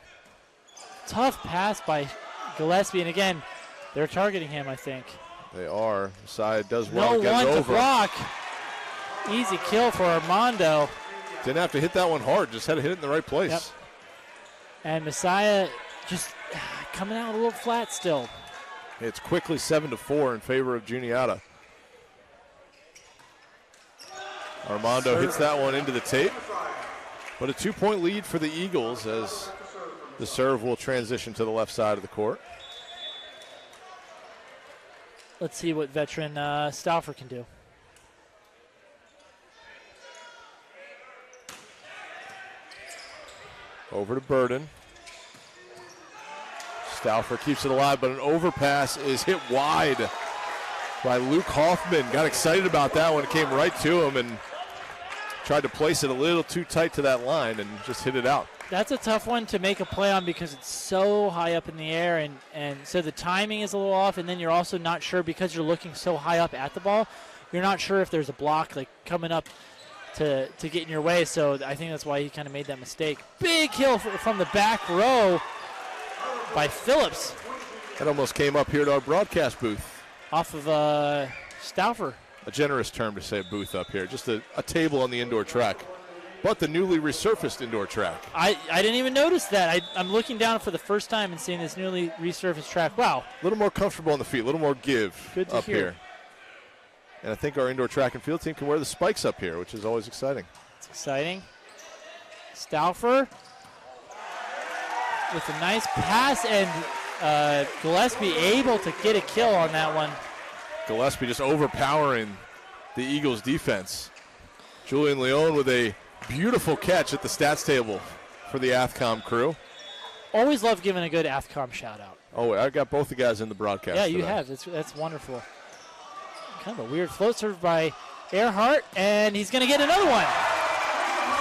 Tough pass by Gillespie, and again, they're targeting him, I think. They are. Messiah does well No getting one to over. block. Easy kill for Armando. Didn't have to hit that one hard, just had to hit it in the right place. Yep. And Messiah just coming out a little flat still. It's quickly 7-4 in favor of Juniata. Armando hits that one into the tape. But a 2-point lead for the Eagles as the serve will transition to the left side of the court. Let's see what veteran Stauffer can do. Over to Burden. Stauffer keeps it alive, but an overpass is hit wide by Luke Hoffman. Got excited about that one. It came right to him and tried to place it a little too tight to that line and just hit it out. That's a tough one to make a play on because it's so high up in the air, and so the timing is a little off, and then you're also not sure because you're looking so high up at the ball, you're not sure if there's a block like coming up to get in your way, so I think that's why he kind of made that mistake. Big kill from the back row by Phillips. That almost came up here to our broadcast booth. Off of Stauffer. A generous term to say a booth up here. Just a table on the indoor track. But the newly resurfaced indoor track. I didn't even notice that. I'm looking down for the first time and seeing this newly resurfaced track. Wow. A little more comfortable on the feet, a little more give Good to up hear. here. And I think our indoor track and field team can wear the spikes up here, which is always exciting. It's exciting. Stauffer with a nice pass, and Gillespie able to get a kill on that one. Gillespie just overpowering the Eagles defense. Julian Leon with a beautiful catch at the stats table for the AFCOM crew. Always love giving a good AFCOM shout out. Oh, I got both the guys in the broadcast. Yeah, you today. have. That's wonderful. Kind of a weird float serve by Earhart, and he's going to get another one.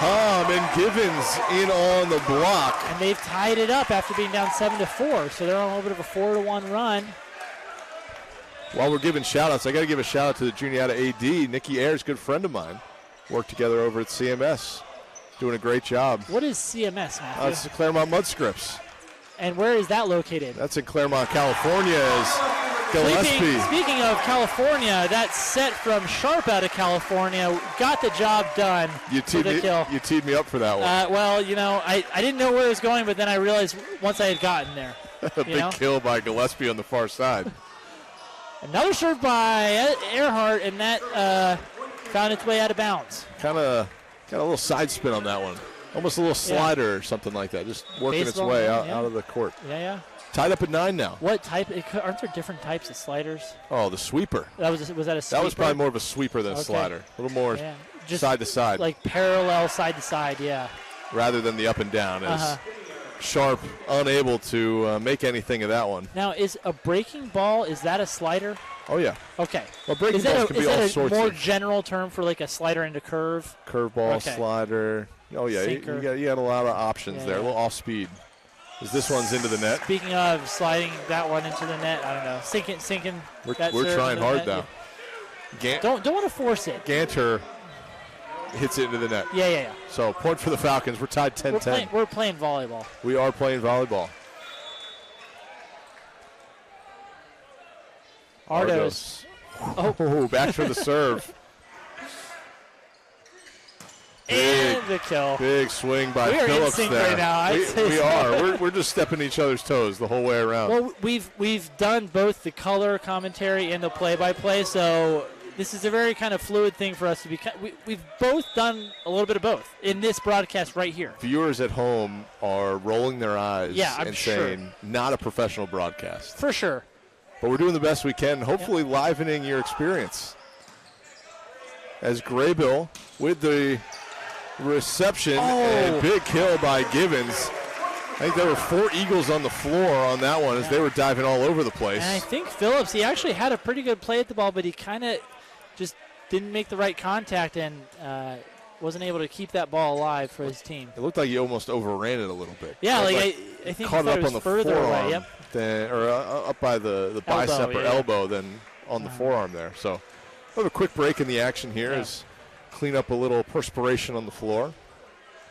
Hom and Givens in on the block. And they've tied it up after being down 7-4, so they're on a little bit of a 4-1 run. While we're giving shout-outs, I got to give a shout-out to the Juniata AD. Nikki Ayers, good friend of mine. Worked together over at CMS. Doing a great job. What is CMS, Matthew? It's the Claremont Mud Scripts. And where is that located? That's in Claremont, California. As Gillespie. Speaking of California, that set from Sharp out of California got the job done. You for the kill. You teed me up for that one. Well, you know, I didn't know where it was going, but then I realized once I had gotten there. A big kill by Gillespie on the far side. Another serve by Earhart, and that found its way out of bounds. Kind of got a little side spin on that one. Almost a little slider or something like that. Just working Baseball, its way yeah. out of the court. Yeah. Tied up at 9 now. What type? Aren't there different types of sliders? Oh, the sweeper. Was that a sweeper? That was probably more of a sweeper than a slider. A little more just side to side. Like parallel side to side, yeah. Rather than the up and down. As Sharp unable to make anything of that one. Now, is a breaking ball, is that a slider? Oh, yeah. Okay. Well, breaking balls can be all sorts is that a more of general term for like a slider into curve? Curveball, slider. Oh, yeah. You got a lot of options there. A little off speed. As this one's into the net. Speaking of sliding that one into the net, I don't know. Sinking. We're trying hard now. Don't want to force it. Ganter hits it into the net. Yeah. So, point for the Falcons. We're tied 10-10. We're playing volleyball. We are playing volleyball. Ardos. Oh, back for the serve. Big the kill. Big swing by We are in Phillips sync there. right now, I'd say We so. are. We're just stepping each other's toes the whole way around. Well, we've done both the color commentary and the play-by-play, so this is a very kind of fluid thing for us to be. We've both done a little bit of both in this broadcast right here. Viewers at home are rolling their eyes I'm and sure. saying, not a professional broadcast. For sure. But we're doing the best we can, hopefully livening your experience. As Graybill with the reception, and big kill by Givens. I think there were 4 Eagles on the floor on that one as they were diving all over the place. And I think Phillips, he actually had a pretty good play at the ball, but he kind of just didn't make the right contact and wasn't able to keep that ball alive for his team. It looked like he almost overran it a little bit. Yeah, It like looked I think caught he thought up it was on the further forearm away. Yep. or up by the bicep or yeah. elbow than on the forearm there. So we'll have a quick break in the action here as clean up a little perspiration on the floor.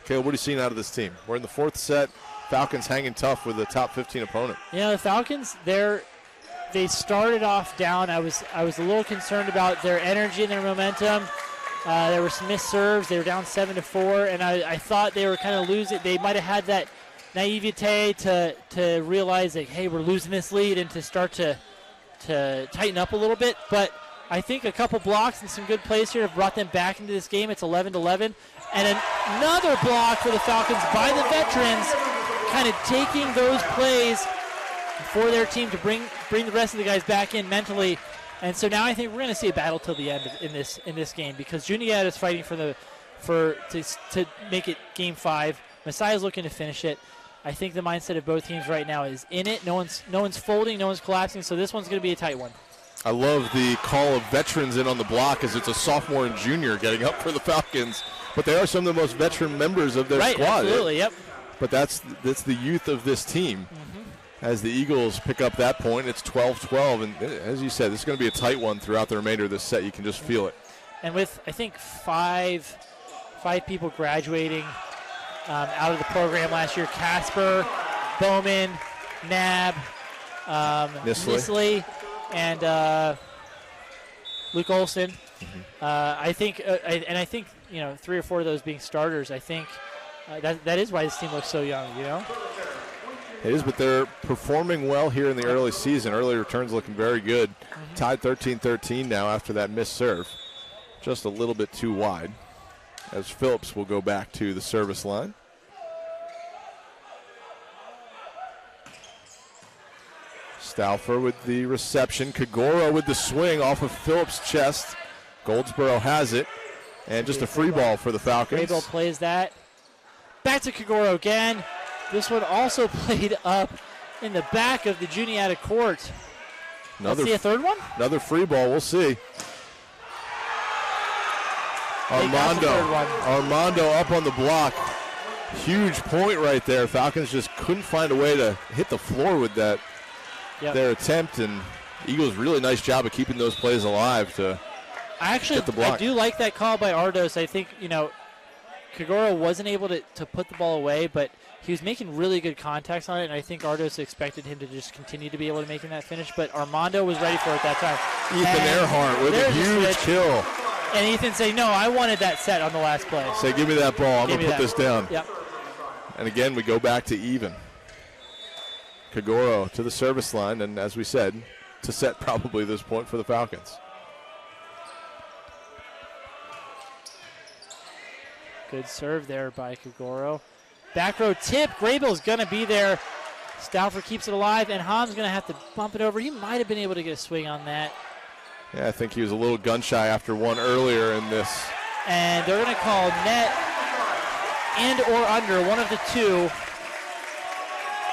Caleb, what are you seeing out of this team? We're in the 4th set. Falcons hanging tough with a top 15 opponent. Yeah, the Falcons, they started off down. I was a little concerned about their energy and their momentum. There were some missed serves. They were down 7-4, and I thought they were kind of losing. They might have had that naivete to realize that, hey, we're losing this lead, and to start to tighten up a little bit. But I think a couple blocks and some good plays here have brought them back into this game. It's 11-11. And another block for the Falcons by the veterans, kind of taking those plays for their team to bring the rest of the guys back in mentally. And so now I think we're going to see a battle till the end in this game, because Juniata is fighting to make it game 5. Messiah's looking to finish it. I think the mindset of both teams right now is in it. No one's folding, no one's collapsing, so this one's going to be a tight one. I love the call of veterans in on the block as it's a sophomore and junior getting up for the Falcons. But they are some of the most veteran members of their squad. Absolutely, yep. But that's the youth of this team. As the Eagles pick up that point, it's 12-12. And as you said, this is going to be a tight one throughout the remainder of this set. You can just feel it. And with, I think, five people graduating out of the program last year, Casper, Bowman, Nab, Nisley, and Luke Olson. I think 3 or 4 of those being starters. I think that is why this team looks so young. It is, but they're performing well here in the early season. Early returns looking very good. Tied 13-13 now after that missed serve. Just a little bit too wide, as Phillips will go back to the service line. Stauffer with the reception. Kagoro with the swing off of Phillips' chest. Goldsboro has it. And just a free ball for the Falcons. Graybill plays that. Back to Kagoro again. This one also played up in the back of the Juniata court. Let's see a third one? Another free ball. We'll see. Armando up on the block. Huge point right there. Falcons just couldn't find a way to hit the floor with that. Their attempt, and Eagles really nice job of keeping those plays alive to get the block. I do like that call by Ardos. I think, Kagoro wasn't able to put the ball away, but he was making really good contacts on it, and I think Ardos expected him to just continue to be able to make that finish, but Armando was ready for it that time. Ethan Earhart with a huge kill. And Ethan said, no, I wanted that set on the last play. Say, give me that ball. I'm going to put this down. Yep. And again, we go back to even. Kagoro to the service line, and as we said, to set probably this point for the Falcons. Good serve there by Kagoro. Back row tip. Graybill's going to be there. Stauffer keeps it alive, and Ham's going to have to bump it over. He might have been able to get a swing on that. Yeah, I think he was a little gun shy after one earlier in this. And they're going to call net and or under, one of the two.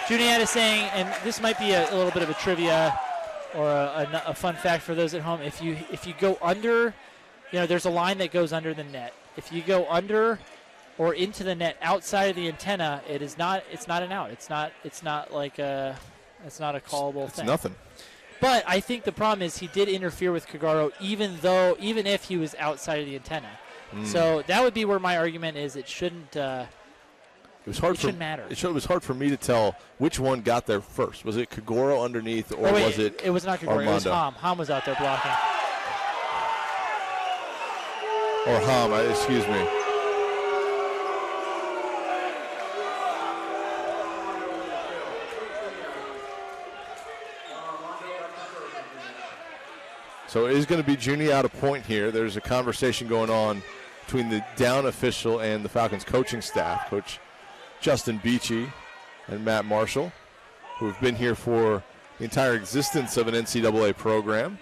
Juniata saying, and this might be a little bit of a trivia or a fun fact for those at home, if you go under, there's a line that goes under the net. If you go under or into the net outside of the antenna, it's not an out. It's not a callable thing. It's nothing. But I think the problem is he did interfere with Kagoro even if he was outside of the antenna. So that would be where my argument is. It shouldn't. It shouldn't matter. It was hard for me to tell which one got there first. Was it Kagoro underneath, or was it? It was not Kagoro. Armando? It was Ham. Ham was out there blocking. Or Ham, excuse me. So it is going to be Juniata point here. There's a conversation going on between the down official and the Falcons coaching staff, Coach Justin Beachy and Matt Marshall, who have been here for the entire existence of an NCAA program.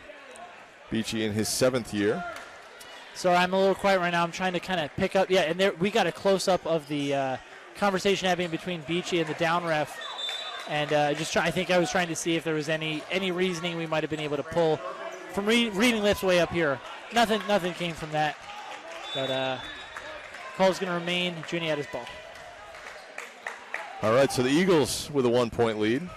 Beachy in his 7th year. So I'm a little quiet right now. I'm trying to kind of pick up. Yeah, and there we got a close-up of the conversation happening between Beachy and the down ref. And I think I was trying to see if there was any reasoning we might have been able to pull from reading lips way up here. Nothing came from that. But call's going to remain Juniata's ball. All right, so the Eagles with a 1-point lead.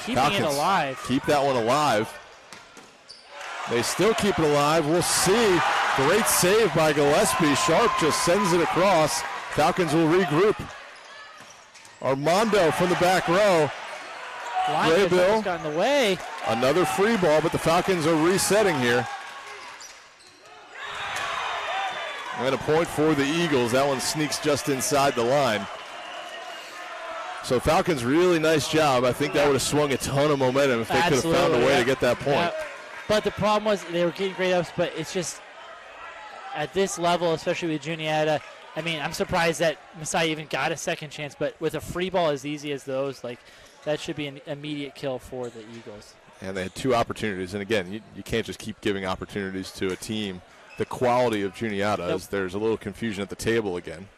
Keeping Falcons it alive. Keep that one alive. They still keep it alive. We'll see. Great save by Gillespie. Sharp just sends it across. Falcons will regroup. Armando from the back row. Graybill got in the way. Another free ball, but the Falcons are resetting here. And a point for the Eagles. That one sneaks just inside the line. So Falcons, really nice job. I think that would have swung a ton of momentum if they could have found a way to get that point. Yeah. But the problem was they were getting great ups, but it's just at this level, especially with Juniata, I mean, I'm surprised that Messiah even got a second chance, but with a free ball as easy as those, like, that should be an immediate kill for the Eagles. And they had 2 opportunities. And again, you can't just keep giving opportunities to a team the quality of Juniata. Nope. There's a little confusion at the table again.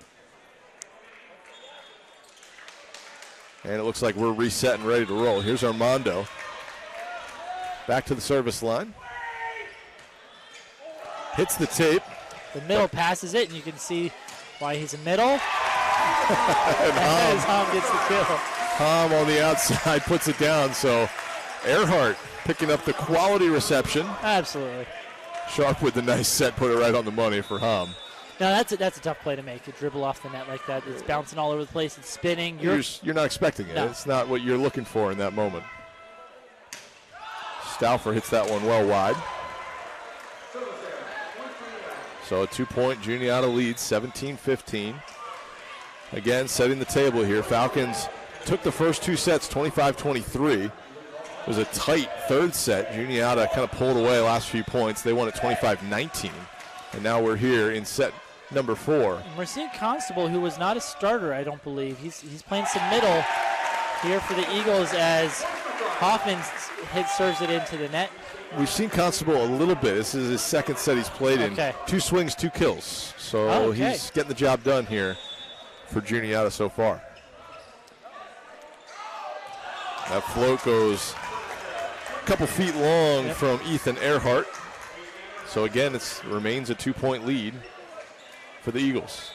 And it looks like we're reset and ready to roll. Here's Armando. Back to the service line. Hits the tape. The middle passes it, and you can see why he's a middle. And Hom gets the kill. Hom on the outside puts it down. So Earhart picking up the quality reception. Absolutely. Sharp with the nice set, put it right on the money for Hom. No, that's a tough play to make. A dribble off the net like that. It's bouncing all over the place. It's spinning. You're not expecting it. No. It's not what you're looking for in that moment. Stauffer hits that one well wide. So a 2-point Juniata lead, 17-15. Again, setting the table here. Falcons took the first 2 sets, 25-23. It was a tight third set. Juniata kind of pulled away last few points. They won at 25-19. And now we're here in set number 4. And we're seeing Constable, who was not a starter, I don't believe. He's playing some middle here for the Eagles as Hoffman serves it into the net. We've seen Constable a little bit. This is his second set he's played in. 2 swings, 2 kills. So he's getting the job done here for Juniata so far. That float goes a couple feet long from Ethan Earhart. So again, it remains a 2-point lead for the Eagles.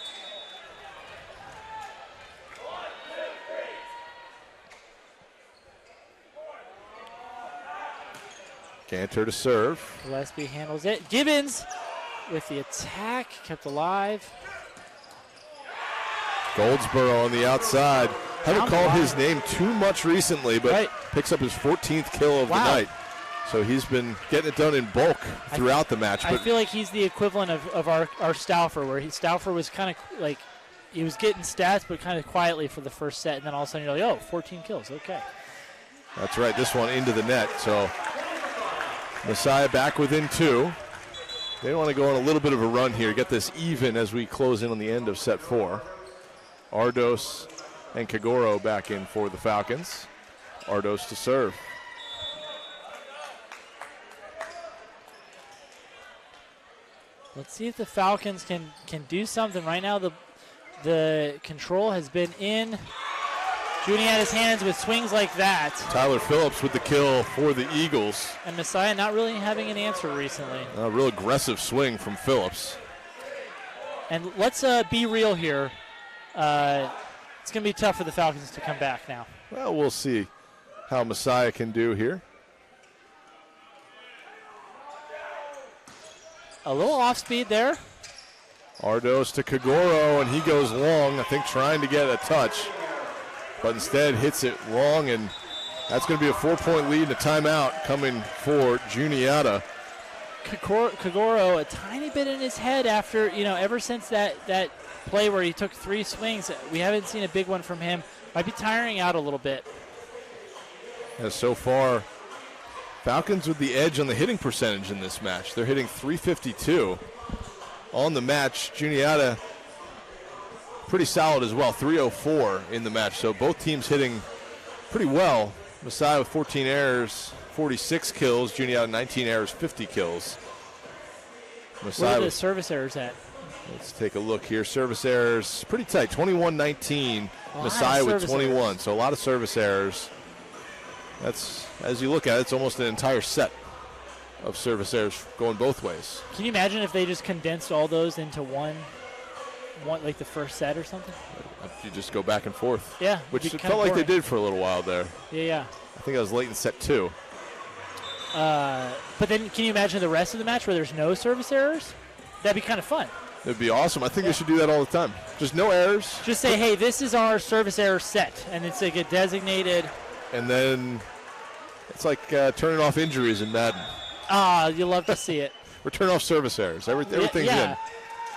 Cantor to serve. Gillespie handles it. Gibbons with the attack, kept alive. Goldsboro on the outside. Haven't called his name too much recently, but picks up his 14th kill of the night. So he's been getting it done in bulk throughout the match. I feel like he's the equivalent of our Stauffer, where Stauffer was kind of like, he was getting stats, but kind of quietly for the first set, and then all of a sudden you're like, oh, 14 kills, okay. That's right, this one into the net. So Messiah back within 2. They want to go on a little bit of a run here, get this even as we close in on the end of set 4. Ardos and Kagoro back in for the Falcons. Ardos to serve. Let's see if the Falcons can do something. Right now the control has been in Juniata's hands with swings like that. Tyler Phillips with the kill for the Eagles. And Messiah not really having an answer recently. A real aggressive swing from Phillips. And let's be real here. It's going to be tough for the Falcons to come back now. Well, we'll see how Messiah can do here. A little off speed there. Ardos to Kagoro, and he goes long, I think trying to get a touch. But instead hits it long, and that's going to be a 4-point lead and a timeout coming for Juniata. Kagoro a tiny bit in his head after, ever since that play where he took 3 swings. We haven't seen a big one from him. Might be tiring out a little bit. As so far, Falcons with the edge on the hitting percentage in this match. They're hitting .352 on the match. Juniata pretty solid as well, .304 in the match. So both teams hitting pretty well. Messiah with 14 errors, 46 kills. Juniata 19 errors, 50 kills. Messiah Where are the service errors at? Let's take a look here. Service errors pretty tight, 21-19. Messiah with 21, errors. So a lot of service errors. That's, as you look at it, it's almost an entire set of service errors going both ways. Can you imagine if they just condensed all those into one like the first set or something? You just go back and forth. Yeah. Which it felt like they did for a little while there. Yeah. I think that was late in set 2. But then can you imagine the rest of the match where there's no service errors? That'd be kind of fun. It'd be awesome. I think they should do that all the time. Just no errors. Just say, hey, this is our service error set, and it's like a designated. And then it's like turning off injuries in Madden. You love to see it. We're turning off service errors. Everything's in.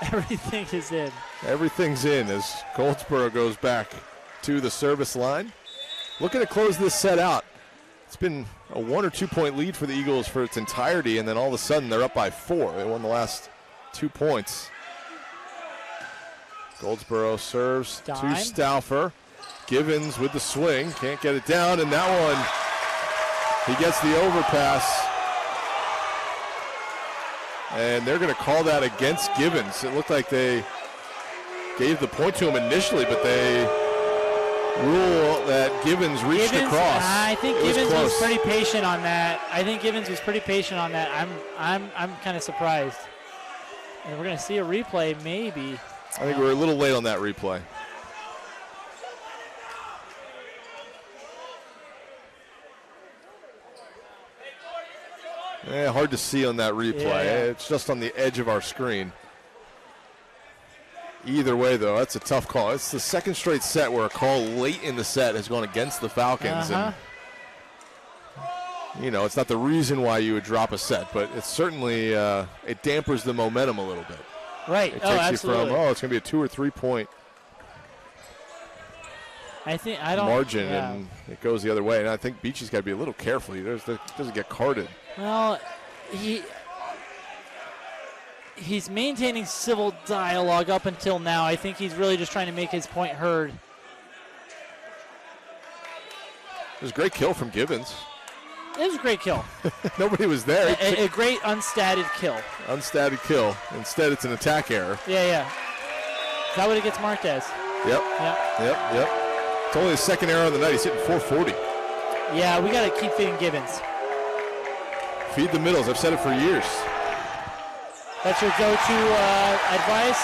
Everything is in. Everything's in as Goldsboro goes back to the service line. Looking to close this set out. It's been a 1 or 2 point lead for the Eagles for its entirety, and then all of a sudden they're up by 4. They won the last 2 points. Goldsboro serves to Stauffer. Givens with the swing. Can't get it down, and that one, he gets the overpass. And they're going to call that against Givens. It looked like they gave the point to him initially, but they rule that Givens reached across. I think Givens was pretty patient on that. I'm kind of surprised. And we're going to see a replay, maybe. I think we're a little late on that replay. Hard to see on that replay. Yeah. It's just on the edge of our screen. Either way, though, that's a tough call. It's the second straight set where a call late in the set has gone against the Falcons. And, it's not the reason why you would drop a set, but it's certainly it dampers the momentum a little bit. Right. It takes you from, it's going to be a 2 or 3 point margin, and it goes the other way. And I think Beachy's got to be a little careful. He doesn't get carded. Well, he's maintaining civil dialogue up until now. I think he's really just trying to make his point heard. It was a great kill from Givens. It was a great kill. Nobody was there. A great unstatted kill. Unstatted kill. Instead, it's an attack error. Yeah. Is that what it gets marked as? Yep. It's only the second error on the night. He's hitting .440. Yeah, we got to keep feeding Givens. Feed the middles. I've said it for years. That's your go-to advice?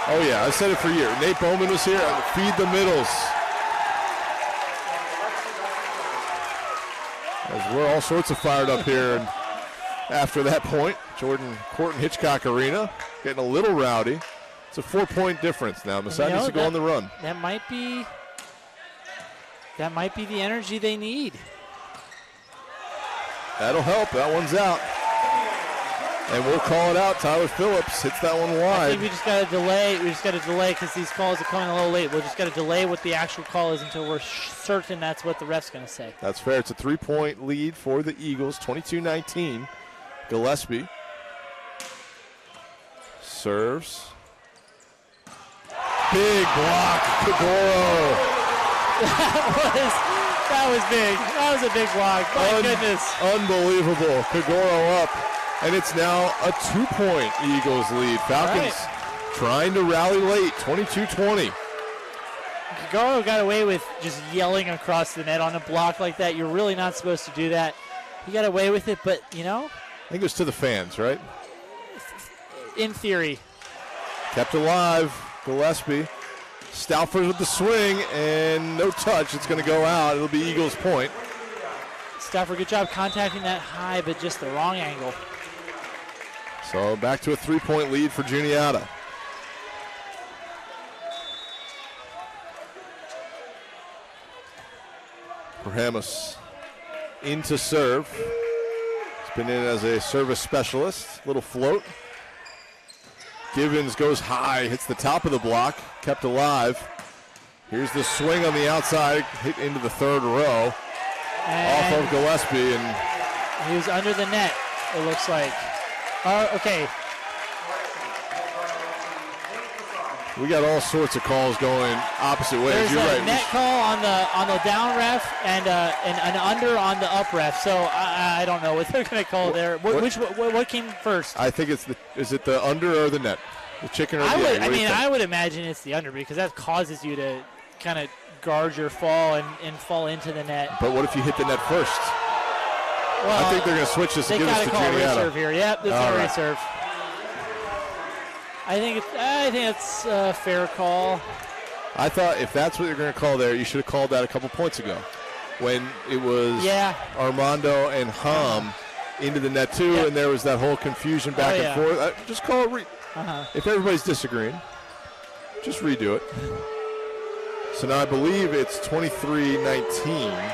Oh, yeah. I've said it for years. Nate Bowman was here. Feed the middles. As we're all sorts of fired up here. And after that point, Jordan Hitchcock Arena getting a little rowdy. It's a 4 point difference now. Messiah needs to go on the run. That might be the energy they need. That'll help. That one's out. And we'll call it out. Tyler Phillips hits that one wide. I think we just got to delay. Because these calls are coming a little late. We'll just got to delay what the actual call is until we're certain that's what the ref's going to say. That's fair. It's a 3 point lead for the Eagles, 22-19. Gillespie serves. Big block, Kagoro. That was big. That was a big block. My goodness. Unbelievable. Kagoro up. And it's now a 2 point Eagles lead. Falcons trying to rally late, 22-20. Kagoro got away with just yelling across the net on a block like that. You're really not supposed to do that. He got away with it, but, I think it was to the fans, right? In theory. Kept alive. Gillespie. Stauffer with the swing, and no touch. It's going to go out. It'll be Eagles' point. Stauffer, good job contacting that high, but just the wrong angle. So back to a 3 point lead for Juniata. Perhamus in to serve. He's been in as a service specialist. Little float. Givens goes high, hits the top of the block, kept alive. Here's the swing on the outside, hit into the third row. And off of Gillespie, and He was under the net, it looks like. Okay. We got all sorts of calls going opposite ways. There's You're a right. net call on the down ref and an under on the up ref. So I don't know what they're going to call there. What came first? I think is it the under or the net? The chicken or the egg? I would imagine it's the under because that causes you to kind of guard your fall and fall into the net. But what if you hit the net first? Well, I think they're going to switch this and they give got this to to call a Juniata. reserve here. Yep, this is a reserve. I think it's a fair call. I thought if that's what you're going to call there, you should have called that a couple points ago when it was Armando and Ham into the net too, and there was that whole confusion back and forth. Just call it. If everybody's disagreeing, just redo it. So now I believe it's 23-19.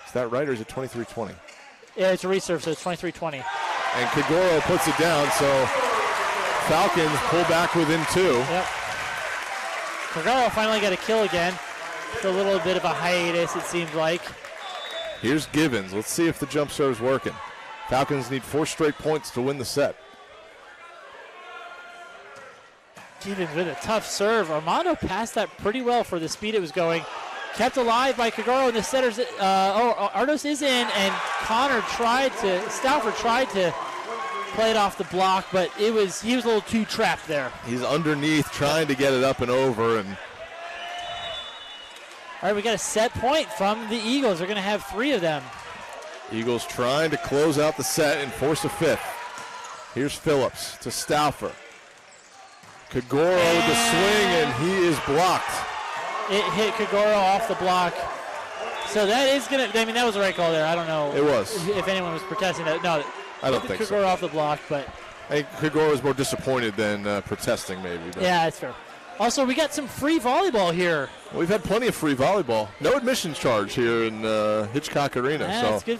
Is that right, or is it 23-20? Yeah, it's a reserve, so it's 23-20. And Kagoro puts it down, so Falcons pull back within 2. Yep. Kagoro finally got a kill again. It's a little bit of a hiatus, it seems like. Here's Givens. Let's see if the jump serve's working. Falcons need 4 straight points to win the set. Givens with a tough serve. Armando passed that pretty well for the speed it was going. Kept alive by Kagoro, and the setters. Ardos is in, and Stauffer tried to play it off the block, but he was a little too trapped there. He's underneath trying to get it up and over. And all right, we got a set point from the Eagles. They're going to have 3 of them. Eagles trying to close out the set and force a 5th. Here's Phillips to Stauffer. Kagoro with the swing, and he is blocked. It hit Kagoro off the block. So that is going to, that was the right call there. I don't know. It was. If anyone was protesting that. No, I don't think Kagoro so. off the block, but. I think Kagoro was more disappointed than protesting, maybe. But. Yeah, that's fair. Also, we got some free volleyball here. We've had plenty of free volleyball. No admissions charge here in Hitchcock Arena. Yeah, it's good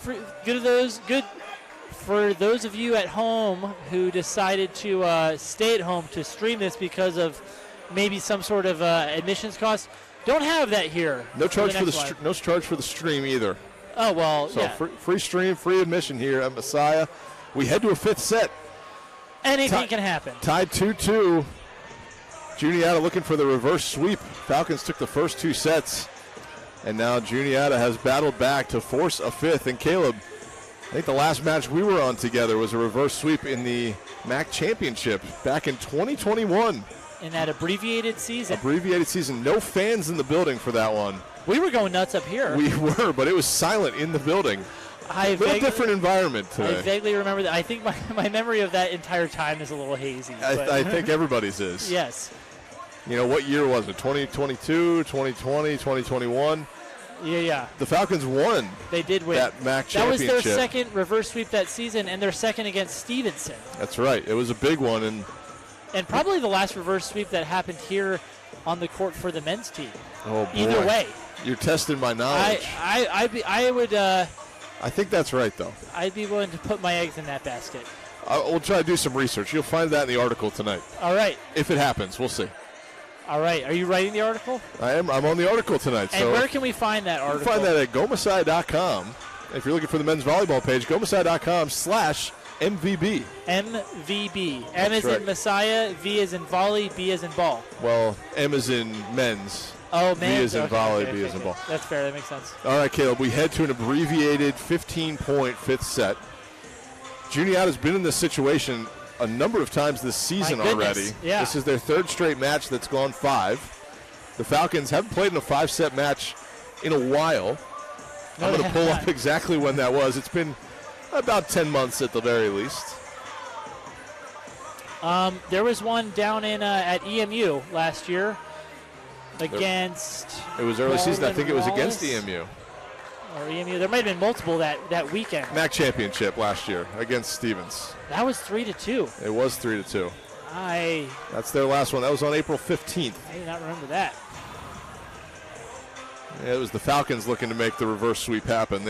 for those of you at home who decided to stay at home to stream this because of maybe some sort of admissions cost. Don't have that here. No charge no charge for the stream either. Oh well, so free stream, free admission here at Messiah. We head to a 5th set. Anything can happen. Tied 2-2. Juniata looking for the reverse sweep. Falcons took the first 2 sets, and now Juniata has battled back to force a 5th. And Caleb, I think the last match we were on together was a reverse sweep in the MAC Championship back in 2021. In that abbreviated season. No fans in the building for that one. We were going nuts up here. We were, but it was silent in the building. A little different environment today. I vaguely remember that. I think my memory of that entire time is a little hazy. I think everybody's is. Yes. You know, what year was it? 2022, 2020, 2021? Yeah. The Falcons won. They did win. That MAC That was championship. their second reverse sweep that season, and their second against Stevenson. That's right. It was a big one. And probably the last reverse sweep that happened here on the court for the men's team. Oh, boy. Either way. You're testing my knowledge. I would. I think that's right, though. I'd be willing to put my eggs in that basket. We'll try to do some research. You'll find that in the article tonight. All right. If it happens, we'll see. All right. Are you writing the article? I am. I'm on the article tonight. And where can we find that article? You can find that at gomesai.com. If you're looking for the men's volleyball page, gomesai.com/MVB. MVB. M is in Messiah, V is in volley, B is in ball. Well, M is in men's. Oh, V is in volley, B is in ball. That's fair. That makes sense. All right, Caleb, we head to an abbreviated 15-point 5th set. Juniata's been in this situation a number of times this season already. Yeah. This is their 3rd straight match that's gone 5. The Falcons haven't played in a 5-set match in a while. No, I'm going to pull up exactly when that was. It's been about 10 months at the very least. There was one down in at EMU last year against. It was early season. I think it was against Wallace. EMU. Or EMU. There might have been multiple that weekend. MAC championship last year against Stevens. That was 3-2. It was 3-2. That's their last one. That was on April 15th. I did not remember that. Yeah, it was the Falcons looking to make the reverse sweep happen.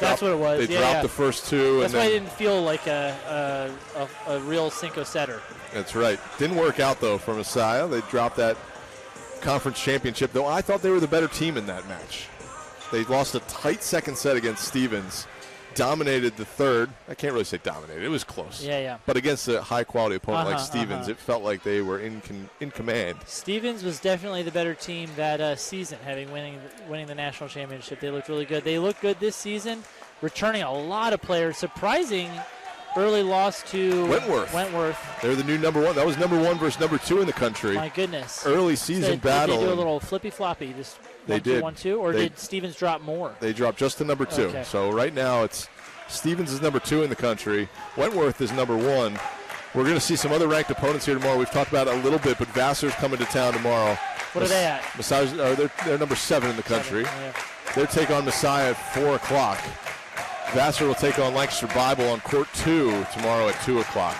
That's what it was. They dropped the first 2. That's why it didn't feel like a real Cinco setter. That's right. Didn't work out, though, for Messiah. They dropped that conference championship, though I thought they were the better team in that match. They lost a tight second set against Stevens dominated the third. I can't really say dominated. It was close. Yeah. But against a high-quality opponent like Stevens, uh-huh. it felt like they were in command. Stevens was definitely the better team that season, winning the national championship. They looked really good. They look good this season, returning a lot of players. Surprising early loss to Wentworth. They're the new number one. That was number one versus number two in the country. My goodness. Early season battle. Did they do a little flippy-floppy? Just they did. 1-2, or did Stevens drop more? They dropped just to number two. Okay. So right now it's Stevens is number two in the country. Wentworth is number one. We're going to see some other ranked opponents here tomorrow. We've talked about it a little bit, but Vassar's coming to town tomorrow. What are they at? They're number 7 in the country. Yeah. They'll take on Messiah at 4 o'clock. Vassar will take on Lancaster Bible on court 2 tomorrow at 2 o'clock.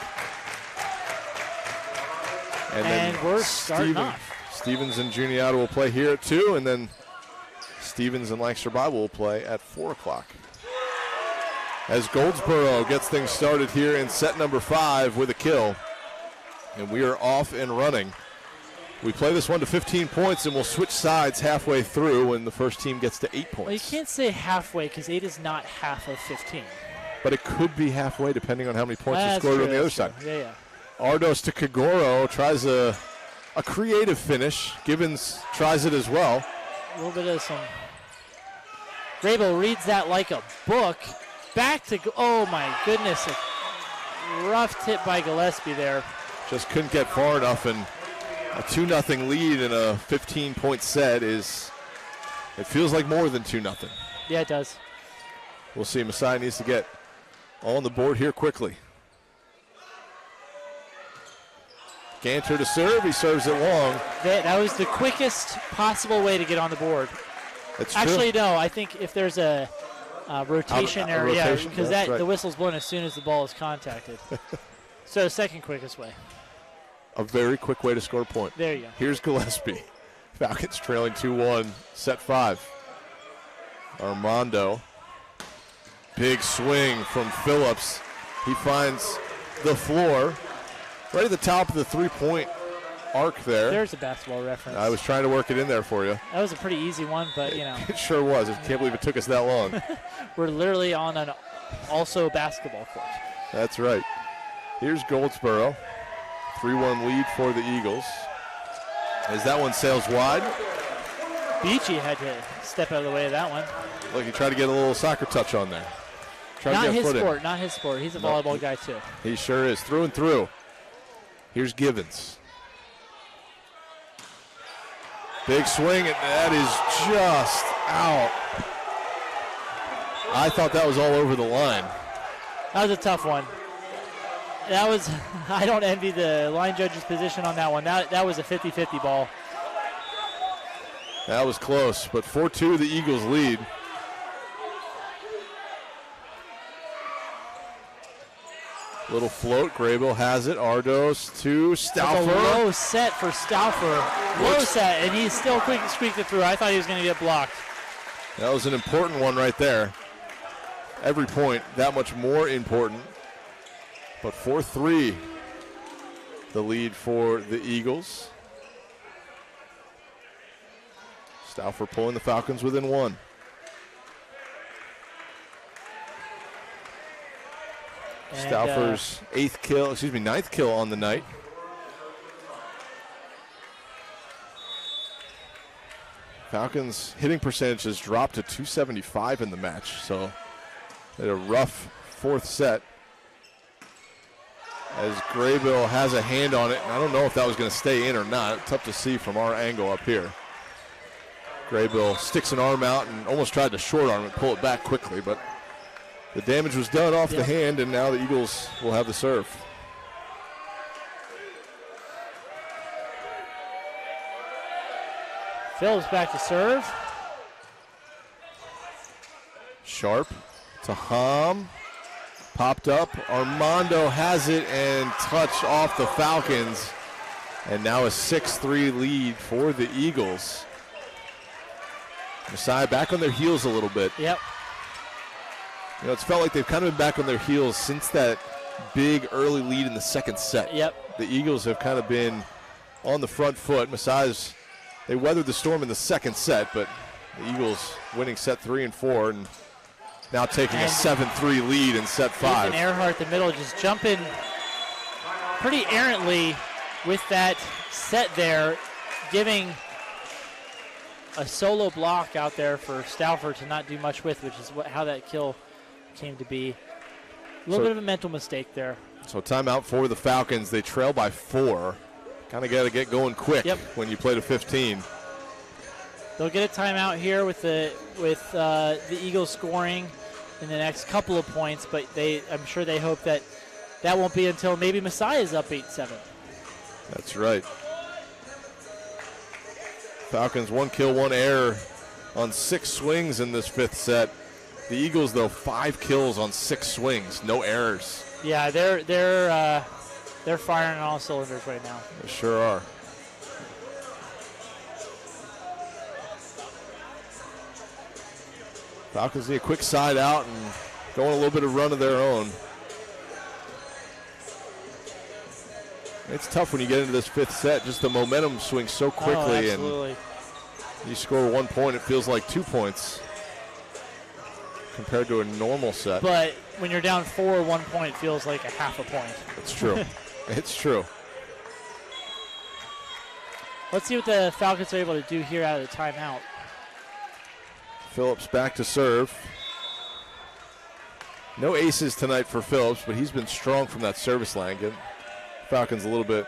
And we're starting off. Stevens and Juniata will play here at 2, and then Stevens and Lancaster Bible will play at 4 o'clock. As Goldsboro gets things started here in set number 5 with a kill. And we are off and running. We play this one to 15 points, and we'll switch sides halfway through when the first team gets to 8 points. Well, you can't say halfway because 8 is not half of 15. But it could be halfway depending on how many points are That's scored true, on the other that's side. true. Yeah. Ardos to Kagoro tries a creative finish. Gibbons tries it as well. A little bit of some. Grable reads that like a book. Back to, oh my goodness, a rough tip by Gillespie there. Just couldn't get far enough, and a 2-0 lead in a 15-point set it feels like more than 2-0. Yeah, it does. We'll see. Messiah needs to get on the board here quickly. Ganter to serve. He serves it long. That was the quickest possible way to get on the board. That's Actually, true. no, I think if there's a rotation area, because right. the whistle's blown as soon as the ball is contacted. So second quickest way. A very quick way to score a point. There you go. Here's Gillespie. Falcons trailing 2-1, set 5. Armando. Big swing from Phillips. He finds the floor right at the top of the three-point arc there. There's a basketball reference. I was trying to work it in there for you. That was a pretty easy one, but, It sure was. I can't believe it took us that long. We're literally on an also basketball court. That's right. Here's Goldsboro. 3-1 lead for the Eagles. As that one sails wide. Beachy had to step out of the way of that one. Look, he tried to get a little soccer touch on there. Not his sport. He's a volleyball guy, too. He sure is. Through and through. Here's Givens. Big swing, and that is just out. I thought that was all over the line. That was a tough one. That was, I don't envy the line judge's position on that one. That was a 50-50 ball. That was close, but 4-2 the Eagles lead. Little float, Graybill has it. Ardos to Stauffer. That's a low set for Stauffer. Low set, and he still squeaked it through. I thought he was going to get blocked. That was an important one right there. Every point that much more important. But 4-3, the lead for the Eagles. Stauffer pulling the Falcons within 1. And, Stauffer's ninth kill on the night. Falcons' hitting percentage has dropped to .275 in the match, so they had a rough fourth set. As Graybill has a hand on it, and I don't know if that was going to stay in or not. Tough to see from our angle up here. Graybill sticks an arm out and almost tried to short arm and pull it back quickly, but the damage was done off the hand, and now the Eagles will have the serve. Phillips back to serve. Sharp to Hom. Popped up. Armando has it and touch off the Falcons. And now a 6-3 lead for the Eagles. Messiah back on their heels a little bit. Yep. It's felt like they've kind of been back on their heels since that big early lead in the second set. Yep. The Eagles have kind of been on the front foot. Messiah's, they weathered the storm in the second set, but the Eagles winning set 3 and 4. And now taking a And 7-3 lead in set 5. Ethan Earhart, the middle, just jumping pretty errantly with that set there, giving a solo block out there for Stauffer to not do much with, which is how that kill came to be. A little bit of a mental mistake there. So timeout for the Falcons. They trail by 4. Kind of got to get going quick when you play to 15. They'll get a timeout here with the Eagles scoring in the next couple of points, but I'm sure they hope that won't be until maybe Messiah's up 8-7. That's right. Falcons 1 kill, 1 error on 6 swings in this 5th set. The Eagles, though, 5 kills on 6 swings, no errors. Yeah, they're firing on all cylinders right now. They sure are. Falcons need a quick side out and going a little bit of run of their own. It's tough when you get into this 5th set. Just the momentum swings so quickly, and you score 1 point, it feels like 2 points compared to a normal set. But when you're down 4, 1 point feels like a half a point. It's true. It's true. Let's see what the Falcons are able to do here out of the timeout. Phillips back to serve. No aces tonight for Phillips, but he's been strong from that service line. Get Falcons a little bit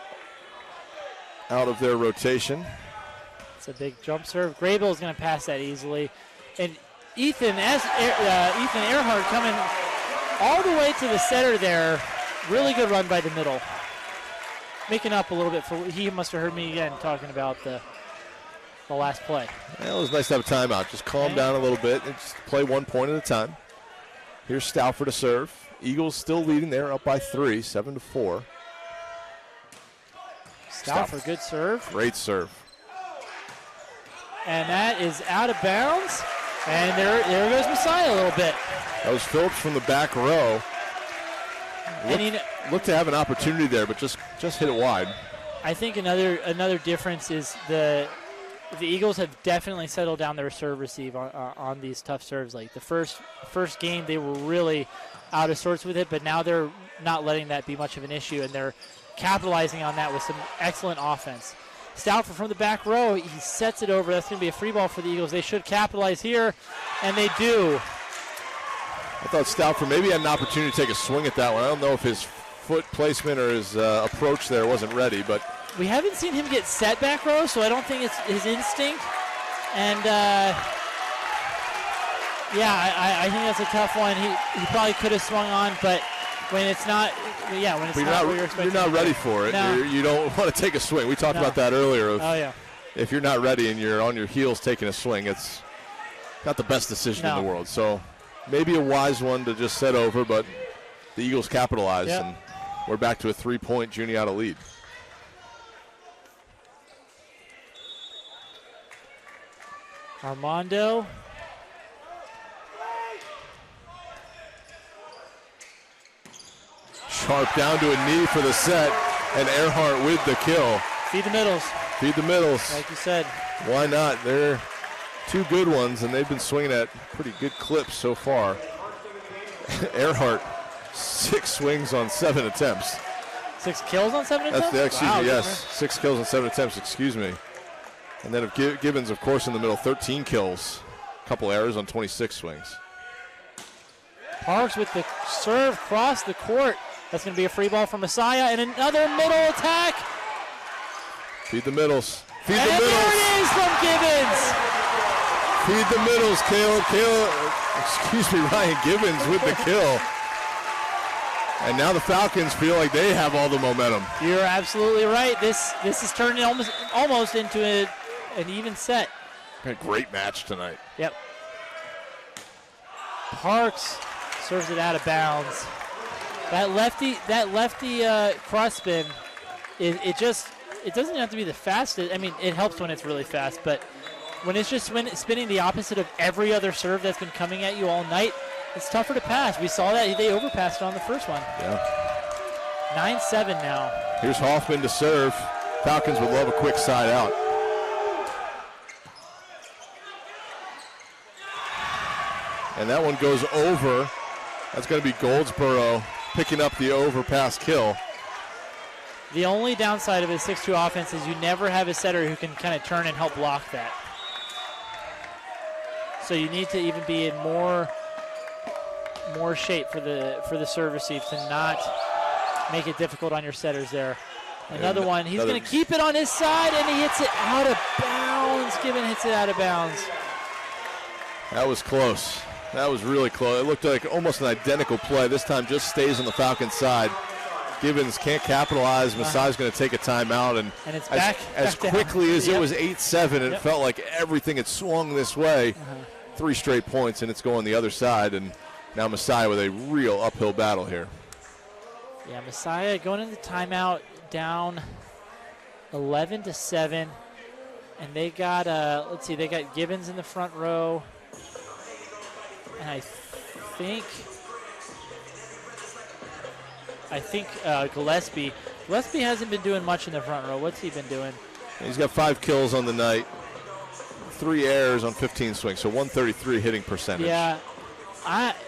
out of their rotation. It's a big jump serve. Graybill is going to pass that easily. And Ethan Earhart coming all the way to the center there. Really good run by the middle. Making up a little bit for, he must have heard me again talking about the last play. Well, it was nice to have a timeout. Just calm down a little bit and just play 1 point at a time. Here's Stauffer to serve. Eagles still leading there, up by 3, 7-4. Stauffer, good serve. Great serve. And that is out of bounds. And there goes Messiah a little bit. That was Phillips from the back row. Looked to have an opportunity there, but just hit it wide. I think another difference is the Eagles have definitely settled down their serve receive on these tough serves. Like the first game, they were really out of sorts with it, but now they're not letting that be much of an issue, and they're capitalizing on that with some excellent offense. Stauffer from the back row, he sets it over. That's going to be a free ball for the Eagles. They should capitalize here, and they do. I thought Stauffer maybe had an opportunity to take a swing at that one. I don't know if his foot placement or his approach there wasn't ready, but we haven't seen him get set back row, so I don't think it's his instinct. And I think that's a tough one. He probably could have swung on, but when it's not, what you're expecting. You're not ready for it. No. You don't want to take a swing. We talked about that earlier. If you're not ready and you're on your heels taking a swing, it's not the best decision in the world. So maybe a wise one to just set over, but the Eagles capitalized, and we're back to a 3-point Juniata lead. Armando. Sharp down to a knee for the set, and Earhart with the kill. Feed the middles. Feed the middles. Like you said. Why not? They're two good ones, and they've been swinging at pretty good clips so far. Earhart, 6 swings on 7 attempts. 6 kills on 7 attempts? Excuse me, yes. 6 kills on 7 attempts, excuse me. And then Gibbons, of course, in the middle, 13 kills. A couple errors on 26 swings. Parks with the serve across the court. That's going to be a free ball for Messiah, and another middle attack. Feed the middles. Feed and the middles. There it is from Gibbons. Feed the middles, Ryan Gibbons with the kill. And now the Falcons feel like they have all the momentum. You're absolutely right. This is turning almost into an even set. A great match tonight. Yep. Parks serves it out of bounds. That lefty cross spin, it doesn't have to be the fastest. I mean, it helps when it's really fast, but when it's just spinning the opposite of every other serve that's been coming at you all night, it's tougher to pass. We saw that they overpassed it on the first one. Yeah. 9-7 now. Here's Hoffman to serve. Falcons would love a quick side out. And that one goes over. That's going to be Goldsboro picking up the overpass kill. The only downside of his 6-2 offense is you never have a setter who can kind of turn and help block that. So you need to even be in more shape for the serve receive to not make it difficult on your setters there. Another one. He's going to keep it on his side, and he hits it out of bounds. Gibbon hits it out of bounds. That was close. That was really close. It looked like almost an identical play. This time just stays on the Falcons' side. Gibbons can't capitalize. Masai's going to take a timeout. And it's back as down. quickly as it was 8-7, it felt like everything had swung this way. 3 straight points, and it's going the other side. And now Masai with a real uphill battle here. Yeah, Messiah going into timeout down 11-7. And they got, they got Gibbons in the front row. And I think Gillespie. Gillespie hasn't been doing much in the front row. What's he been doing? He's got 5 kills on the night, 3 errors on 15 swings, so 133 hitting percentage. Yeah,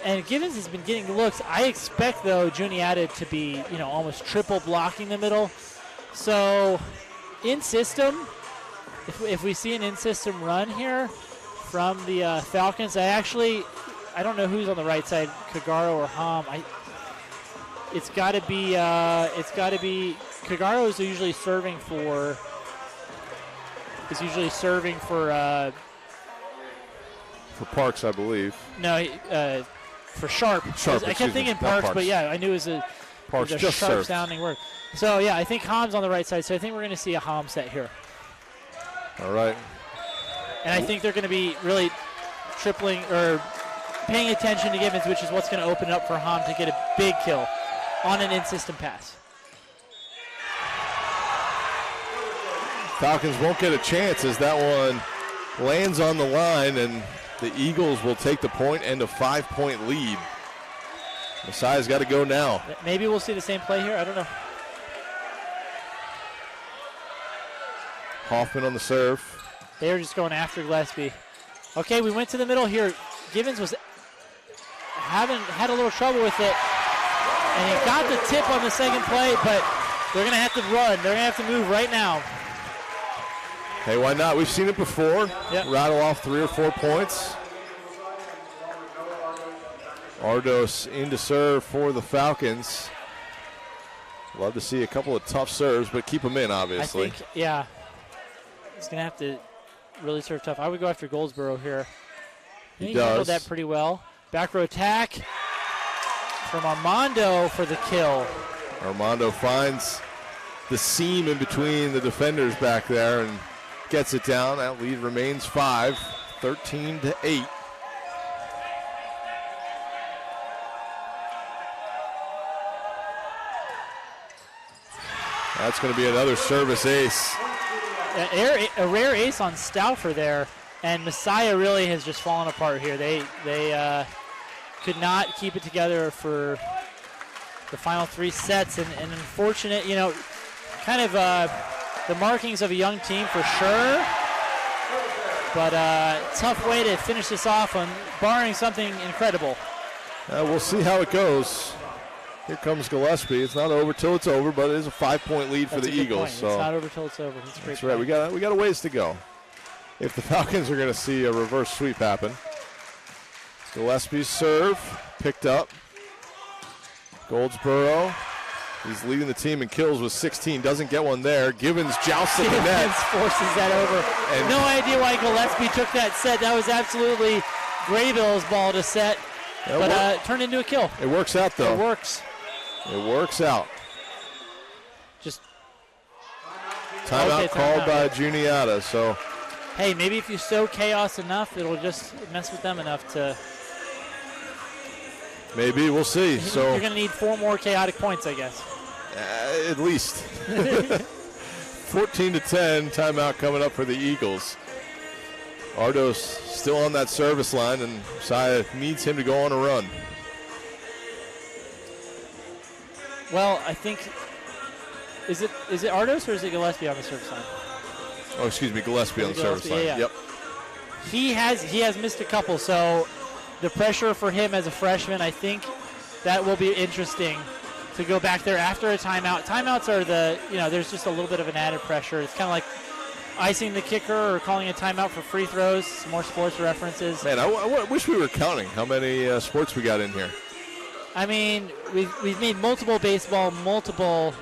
and Gibbons has been getting looks. I expect, though, Juniata to be, almost triple blocking the middle. So, in system, if we see an in-system run here from the Falcons, I don't know who's on the right side, Kagaro or Ham. It's got to be Kagaro is usually serving for Parks, I believe. No, for Sharp. I kept thinking Parks, but yeah, I knew it was a sharp sounding word. So yeah, I think Ham's on the right side. So I think we're going to see a Ham set here. All right. And I think they're going to be really tripling or paying attention to Gibbons, which is what's going to open up for Ham to get a big kill on an in-system pass. Falcons won't get a chance as that one lands on the line, and the Eagles will take the point and a 5-point lead. Masai's got to go now. Maybe we'll see the same play here. I don't know. Hoffman on the serve. They were just going after Gillespie. Okay, we went to the middle here. Gibbons had a little trouble with it. And he got the tip on the second play, but they're going to have to run. They're going to have to move right now. Hey, why not? We've seen it before. Yep. Rattle off 3 or 4 points. Ardos in to serve for the Falcons. Love to see a couple of tough serves, but keep them in, obviously. I think, yeah. He's going to have to really serve tough. I would go after Goldsboro here. He handled does. that pretty well. Back row attack from Armando for the kill. Armando finds the seam in between the defenders back there and gets it down. That lead remains 5, 13-8. That's going to be another service ace. A rare ace on Stauffer there, and Messiah really has just fallen apart here. They could not keep it together for the final 3 sets, and unfortunate, kind of the markings of a young team for sure, but tough way to finish this off on barring something incredible. We'll see how it goes. Here comes Gillespie. It's not over till it's over, but it is a 5-point lead for the Eagles. So it's not over till it's over. That's a great that's right. We got a ways to go. If the Falcons are going to see a reverse sweep happen. Gillespie's serve picked up. Goldsboro, he's leading the team in kills with 16. Doesn't get one there. Gibbons jousts at the net. Gibbons forces that over. And no idea why Gillespie took that set. That was absolutely Grayville's ball to set, but it turned into a kill. It works out, though. It works. It works out. Just timeout called by Juniata. So, hey, maybe if you sow chaos enough, it'll just mess with them enough to. Maybe we'll see. So you're going to need 4 more chaotic points, I guess. At least. 14-10. Timeout coming up for the Eagles. Ardos still on that service line, and Saya needs him to go on a run. Well, I think is it Ardos or is it Gillespie on the service line? Oh, excuse me, Gillespie on the service line. Yeah. Yep. He has missed a couple, so the pressure for him as a freshman, I think that will be interesting to go back there after a timeout. Timeouts are there's just a little bit of an added pressure. It's kind of like icing the kicker or calling a timeout for free throws. Some more sports references. Man, I wish we were counting how many sports we got in here. I mean, we've made multiple baseball, multiple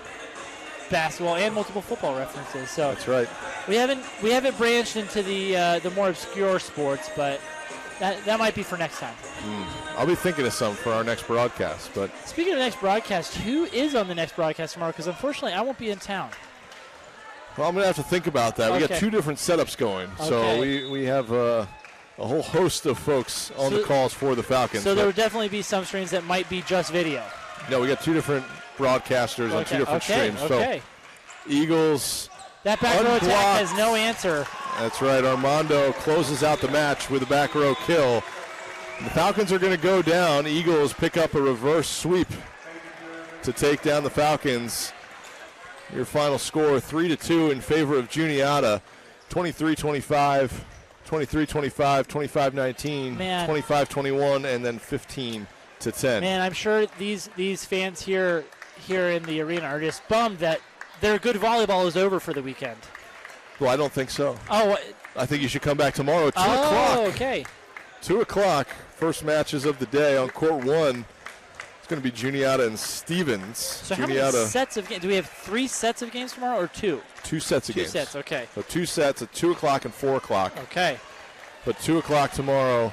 basketball, and multiple football references. So that's right. We haven't branched into the more obscure sports, but that might be for next time. I'll be thinking of some for our next broadcast. But speaking of next broadcast, who is on the next broadcast tomorrow? Because unfortunately, I won't be in town. Well, I'm going to have to think about that. Okay. We got 2 different setups going. Okay. So we have a whole host of folks on the calls for the Falcons. So there will definitely be some streams that might be just video. No, we got 2 different broadcasters on 2 different streams. Okay. So Eagles. That back row attack has no answer. That's right. Armando closes out the match with a back row kill. The Falcons are going to go down. Eagles pick up a reverse sweep to take down the Falcons. Your final score, 3-2 in favor of Juniata. 23-25, 23-25, 25-19, 25-21, and then 15-10. Man, I'm sure these fans here in the arena are just bummed that their good volleyball is over for the weekend. Well, I don't think so. Oh, I think you should come back tomorrow at 2 o'clock. Oh, okay. 2 o'clock, first matches of the day on court 1. It's going to be Juniata and Stevens. So Juniata, how many sets of games? Do we have 3 sets of games tomorrow or 2? 2 sets of games. 2 sets, okay. So 2 sets at 2 o'clock and 4 o'clock. Okay. But 2 o'clock tomorrow,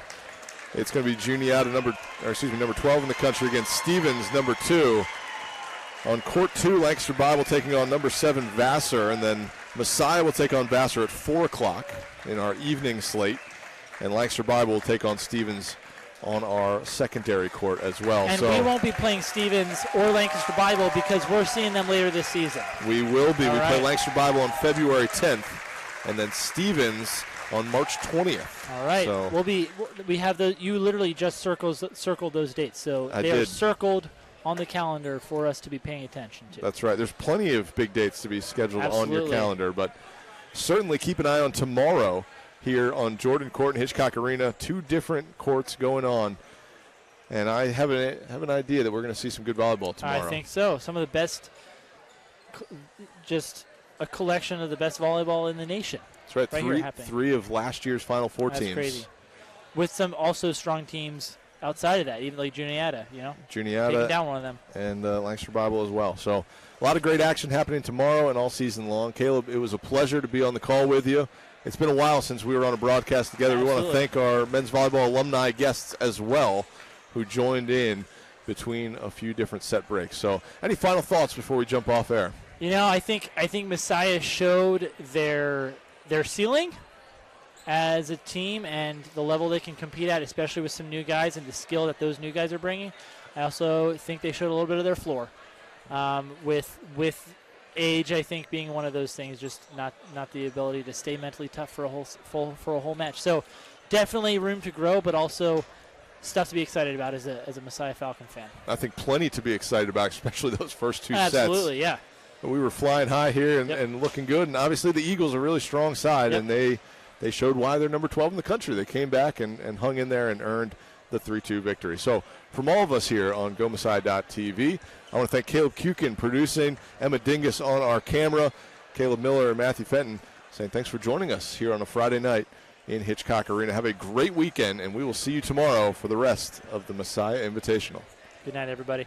it's going to be Juniata number 12 in the country against Stevens, number 2. On court 2, Lancaster Bible taking on number 7 Vassar, and then Messiah will take on Vassar at 4 o'clock in our evening slate, and Lancaster Bible will take on Stevens on our secondary court as well. And so we won't be playing Stevens or Lancaster Bible because we're seeing them later this season. We will be. All we right. play Lancaster Bible on February 10th, and then Stevens on March 20th. All right. So We have you literally just circled those dates, so I they are did. circled on the calendar for us to be paying attention to. That's right. There's plenty of big dates to be scheduled Absolutely. on your calendar, but certainly keep an eye on tomorrow here on Jordan Court and Hitchcock Arena. 2 different courts going on, and I have an idea that we're going to see some good volleyball tomorrow. I think so. Some of the best, just a collection of the best volleyball in the nation. That's right. here happening. 3 of last year's Final Four That's teams. crazy. With some also strong teams outside of that, even like Juniata, taking down one of them. And Lancaster Bible as well. So a lot of great action happening tomorrow and all season long. Caleb, it was a pleasure to be on the call with you. It's been a while since we were on a broadcast together. Absolutely. We want to thank our men's volleyball alumni guests as well who joined in between a few different set breaks. So any final thoughts before we jump off air? I think Messiah showed their ceiling as a team and the level they can compete at, especially with some new guys and the skill that those new guys are bringing. I also think they showed a little bit of their floor. With age, I think, being one of those things, just not the ability to stay mentally tough for a whole match. So definitely room to grow, but also stuff to be excited about as a Messiah Falcon fan. I think plenty to be excited about, especially those first 2 sets. Absolutely, yeah. We were flying high here and, Yep. and looking good, and obviously the Eagles are a really strong side, Yep. and they showed why they're number 12 in the country. They came back and hung in there and earned the 3-2 victory. So from all of us here on GoMessiah.tv, I want to thank Caleb Kukin producing, Emma Dingus on our camera, Caleb Miller and Matthew Fenton saying thanks for joining us here on a Friday night in Hitchcock Arena. Have a great weekend, and we will see you tomorrow for the rest of the Messiah Invitational. Good night, everybody.